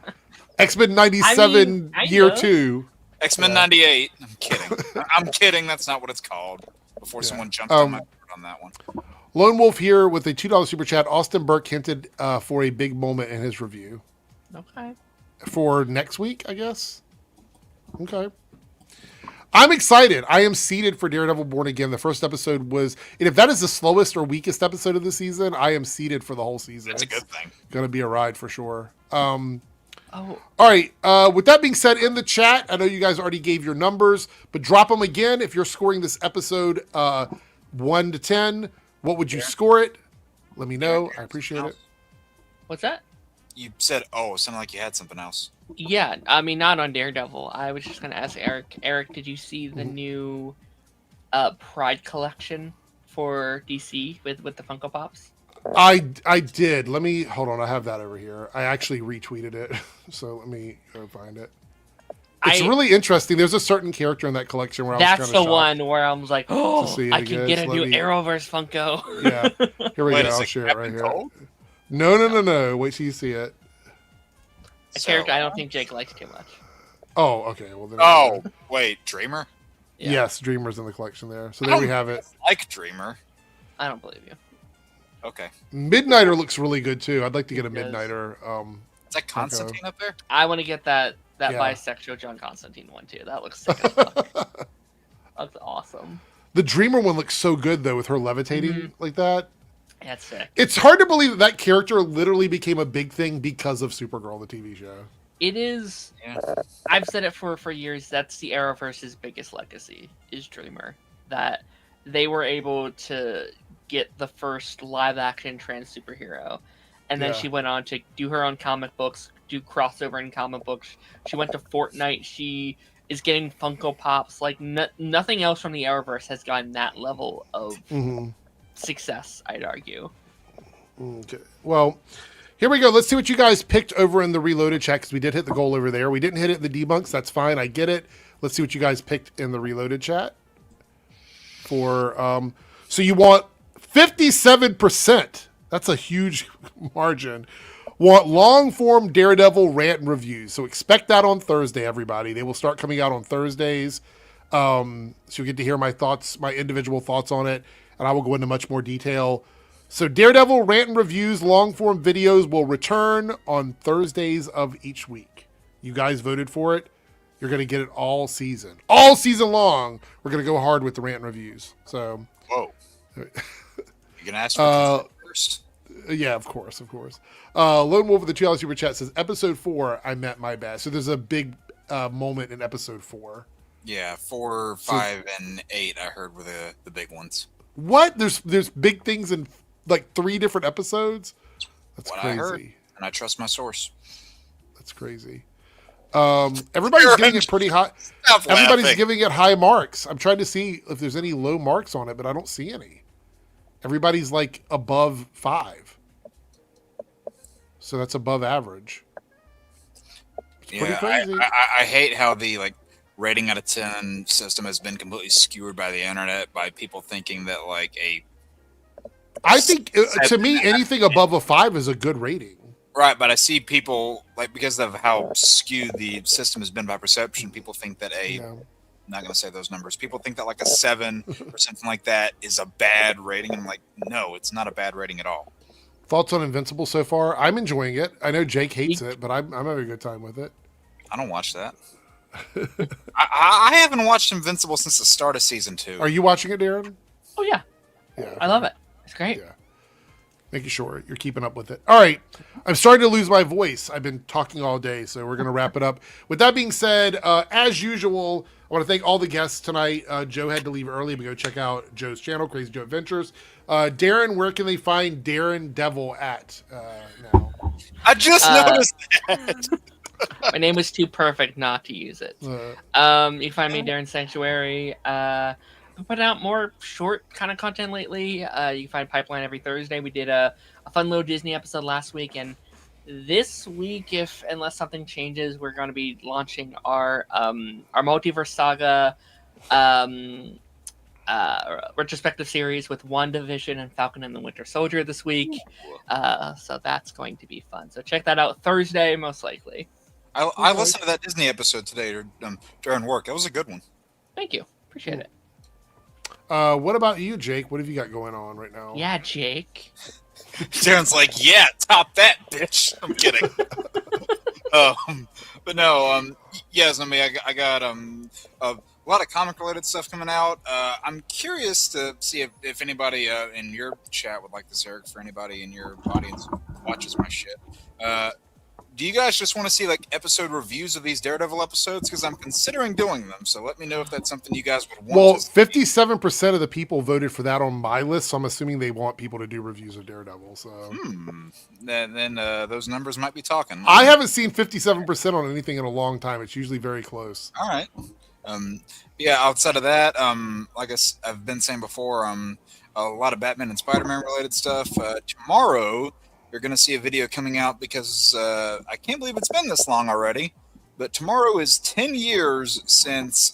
X-Men 97 year 2. X-Men 98. I'm kidding. I'm kidding. That's not what it's called. Before someone jumps on my word on that one. Lone Wolf here with a $2 super chat. Austin Burke hinted for a big moment in his review. Okay. For next week, I guess. Okay. I'm excited. I am seated for Daredevil Born Again. The first episode was, and if that is the slowest or weakest episode of the season, I am seated for the whole season. That's a good thing. Going to be a ride for sure. Oh, All right. With that being said, in the chat, I know you guys already gave your numbers, but drop them again. If you're scoring this episode 1 to 10, what would you score it? Let me know. I appreciate it. what's that? You said, "Oh," it sounded like you had something else. Yeah, I mean, not on Daredevil. I was just gonna ask Eric. Eric, did you see the new Pride collection for DC with the Funko Pops? I did. Let me hold on. I have that over here. I actually retweeted it, so let me go find it. It's really interesting. There's a certain character in that collection where I was That's kind the of shocked one where I was like, oh, I could get a new Let me- Arrowverse Funko. Yeah, here we Wait, go. is I'll it share it Captain right here. Cold? No. Wait till you see it. A character I don't think Jake likes too much. Oh, okay. Well, then. Oh, wait, Dreamer? Yeah. Yes, Dreamer's in the collection there. So there we have it. Like Dreamer. I don't believe you. Okay. Midnighter looks really good too. I'd like to get a It does. Midnighter. Is that Constantine up there? I want to get that Yeah. bisexual John Constantine one too. That looks sick as fuck. That's awesome. The Dreamer one looks so good though, with her levitating like that. That's sick. It's hard to believe that character literally became a big thing because of Supergirl, the TV show. It is. Yeah. I've said it for years. That's the Arrowverse's biggest legacy is Dreamer. That they were able to get the first live action trans superhero, and then Yeah. she went on to do her own comic books, do crossover in comic books. She went to Fortnite. She is getting Funko Pops. Like nothing else from the Arrowverse has gotten that level of success. I'd argue. Okay. Well, here we go. Let's see what you guys picked over in the Reloaded chat, because we did hit the goal over there. We didn't hit it in the debunks. That's fine. I get it. Let's see what you guys picked in the Reloaded chat. For so you want 57%. That's a huge margin. Want long form Daredevil rant and reviews. So expect that on Thursday, everybody. They will start coming out on Thursdays. So you'll get to hear my thoughts, my individual thoughts on it, and I will go into much more detail. So Daredevil rant and reviews, long form videos will return on Thursdays of each week. You guys voted for it. You're going to get it all season long. We're going to go hard with the rant and reviews. So, whoa, you can ask for first. Yeah, of course. Lone Wolf of the $2 Super Chat says, episode 4, I met my best. So there's a big moment in episode 4. Yeah, 4, 5, and 8 I heard were the big ones. What? There's big things in like 3 different episodes? That's what crazy. I heard, and I trust my source. That's crazy. Everybody's giving it pretty high. Everybody's giving it high marks. I'm trying to see if there's any low marks on it, but I don't see any. Everybody's like above 5. So that's above average. It's pretty crazy. I hate how the rating out of 10 system has been completely skewered by the internet, by people thinking that I think to me anything above a 5 is a good rating. Right, but I see people because of how skewed the system has been by perception, people think that I'm not going to say those numbers. People think that a 7 or something like that is a bad rating. And I'm like, no, it's not a bad rating at all. Thoughts on Invincible so far? I'm enjoying it. I know Jake hates it, but I'm having a good time with it. I don't watch that. I haven't watched Invincible since the start of season 2. Are you watching it, Darren? Oh yeah. Yeah. I love it. It's great. Yeah. Making sure you're keeping up with it. All right. I'm starting to lose my voice. I've been talking all day, so we're going to wrap it up. With that being said, as usual, I want to thank all the guests tonight. Joe had to leave early, but go check out Joe's channel, Crazy Joe Adventures. Darren, where can they find Darren Devil at now? I just noticed that. My name was too perfect not to use it. You can find me Darren Sanctuary. I've put out more short kind of content lately. You can find Pipeline every Thursday. We did a fun little Disney episode last week, and this week, unless something changes, we're going to be launching our multiverse saga retrospective series with WandaVision and Falcon and the Winter Soldier this week. So that's going to be fun. So check that out Thursday, most likely. I listened to that Disney episode today during work. That was a good one. Thank you. Appreciate it. What about you, Jake? What have you got going on right now? Yeah, Jake. Darren's like, yeah, top that, bitch. I'm kidding. But no, yes, I mean, I got lot of comic related stuff coming out. I'm curious to see if anybody in your chat would like this, Eric, for anybody in your audience who watches my shit. Do you guys just want to see like episode reviews of these Daredevil episodes? Because I'm considering doing them. So let me know if that's something you guys would want. Well, to see. 57% of the people voted for that on my list, so I'm assuming they want people to do reviews of Daredevil. So Then those numbers might be talking. I haven't seen 57% on anything in a long time. It's usually very close. All right. Yeah. Outside of that, like I've been saying before, a lot of Batman and Spider-Man related stuff. Tomorrow, you're going to see a video coming out because I can't believe it's been this long already. But tomorrow is 10 years since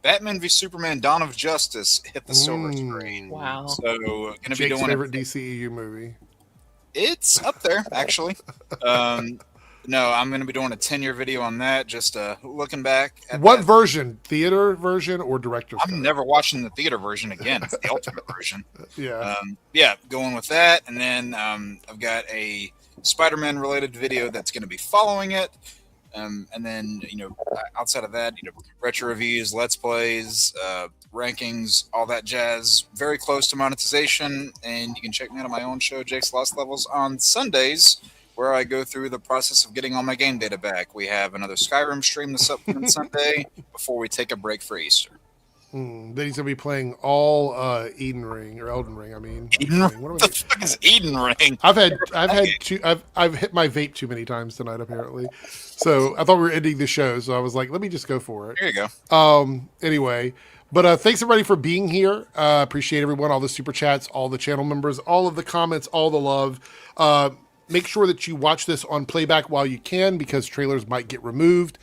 Batman v Superman: Dawn of Justice hit the silver screen. Wow! So going to be Jake's doing favorite DCEU movie. It's up there, actually. No, I'm going to be doing a 10-year video on that, just looking back at What that. version? Theater version or director's cut? I'm never watching the theater version again. It's the ultimate version. Yeah. Yeah, going with that. And then I've got a Spider-Man related video that's going to be following it. And then, outside of that, retro reviews, let's plays, rankings, all that jazz. Very close to monetization. And you can check me out on my own show, Jake's Lost Levels, on Sundays, where I go through the process of getting all my game data back. We have another Skyrim stream this upcoming Sunday before we take a break for Easter. Then he's gonna be playing all Elden Ring. I mean, What the fuck is Eden Ring? I've hit my vape too many times tonight apparently. So I thought we were ending the show, so I was like, let me just go for it. There you go. Anyway, but thanks everybody for being here. Appreciate everyone, all the super chats, all the channel members, all of the comments, all the love. Make sure that you watch this on playback while you can because trailers might get removed.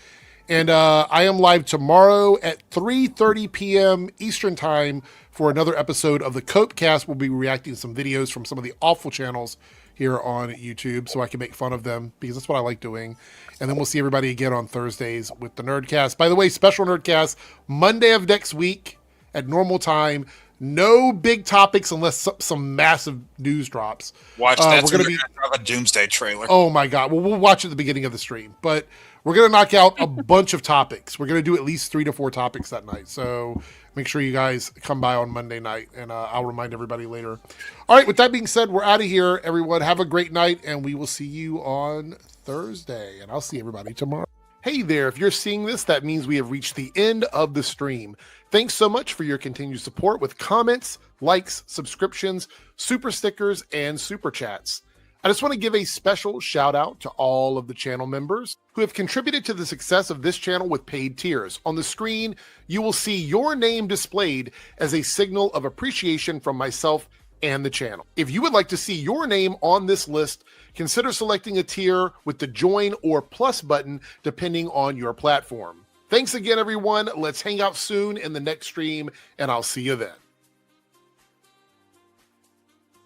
And I am live tomorrow at 3:30 p.m. Eastern Time for another episode of the Copecast. We'll be reacting to some videos from some of the awful channels here on YouTube so I can make fun of them because that's what I like doing. And then we'll see everybody again on Thursdays with the Nerdcast. By the way, special Nerdcast, Monday of next week at normal time. No big topics unless some massive news drops. Watch that. We're going to have a Doomsday trailer. Oh my God. Well, we'll watch at the beginning of the stream, but we're going to knock out a bunch of topics. We're going to do at least 3 to 4 topics that night. So make sure you guys come by on Monday night and I'll remind everybody later. All right. With that being said, we're out of here. Everyone have a great night and we will see you on Thursday and I'll see everybody tomorrow. Hey there, if you're seeing this, that means we have reached the end of the stream. Thanks so much for your continued support with comments, likes, subscriptions, super stickers, and super chats. I just want to give a special shout out to all of the channel members who have contributed to the success of this channel with paid tiers. On the screen, you will see your name displayed as a signal of appreciation from myself and the channel. If you would like to see your name on this list, consider selecting a tier with the join or plus button depending on your platform. Thanks again, everyone. Let's hang out soon in the next stream, and I'll see you then.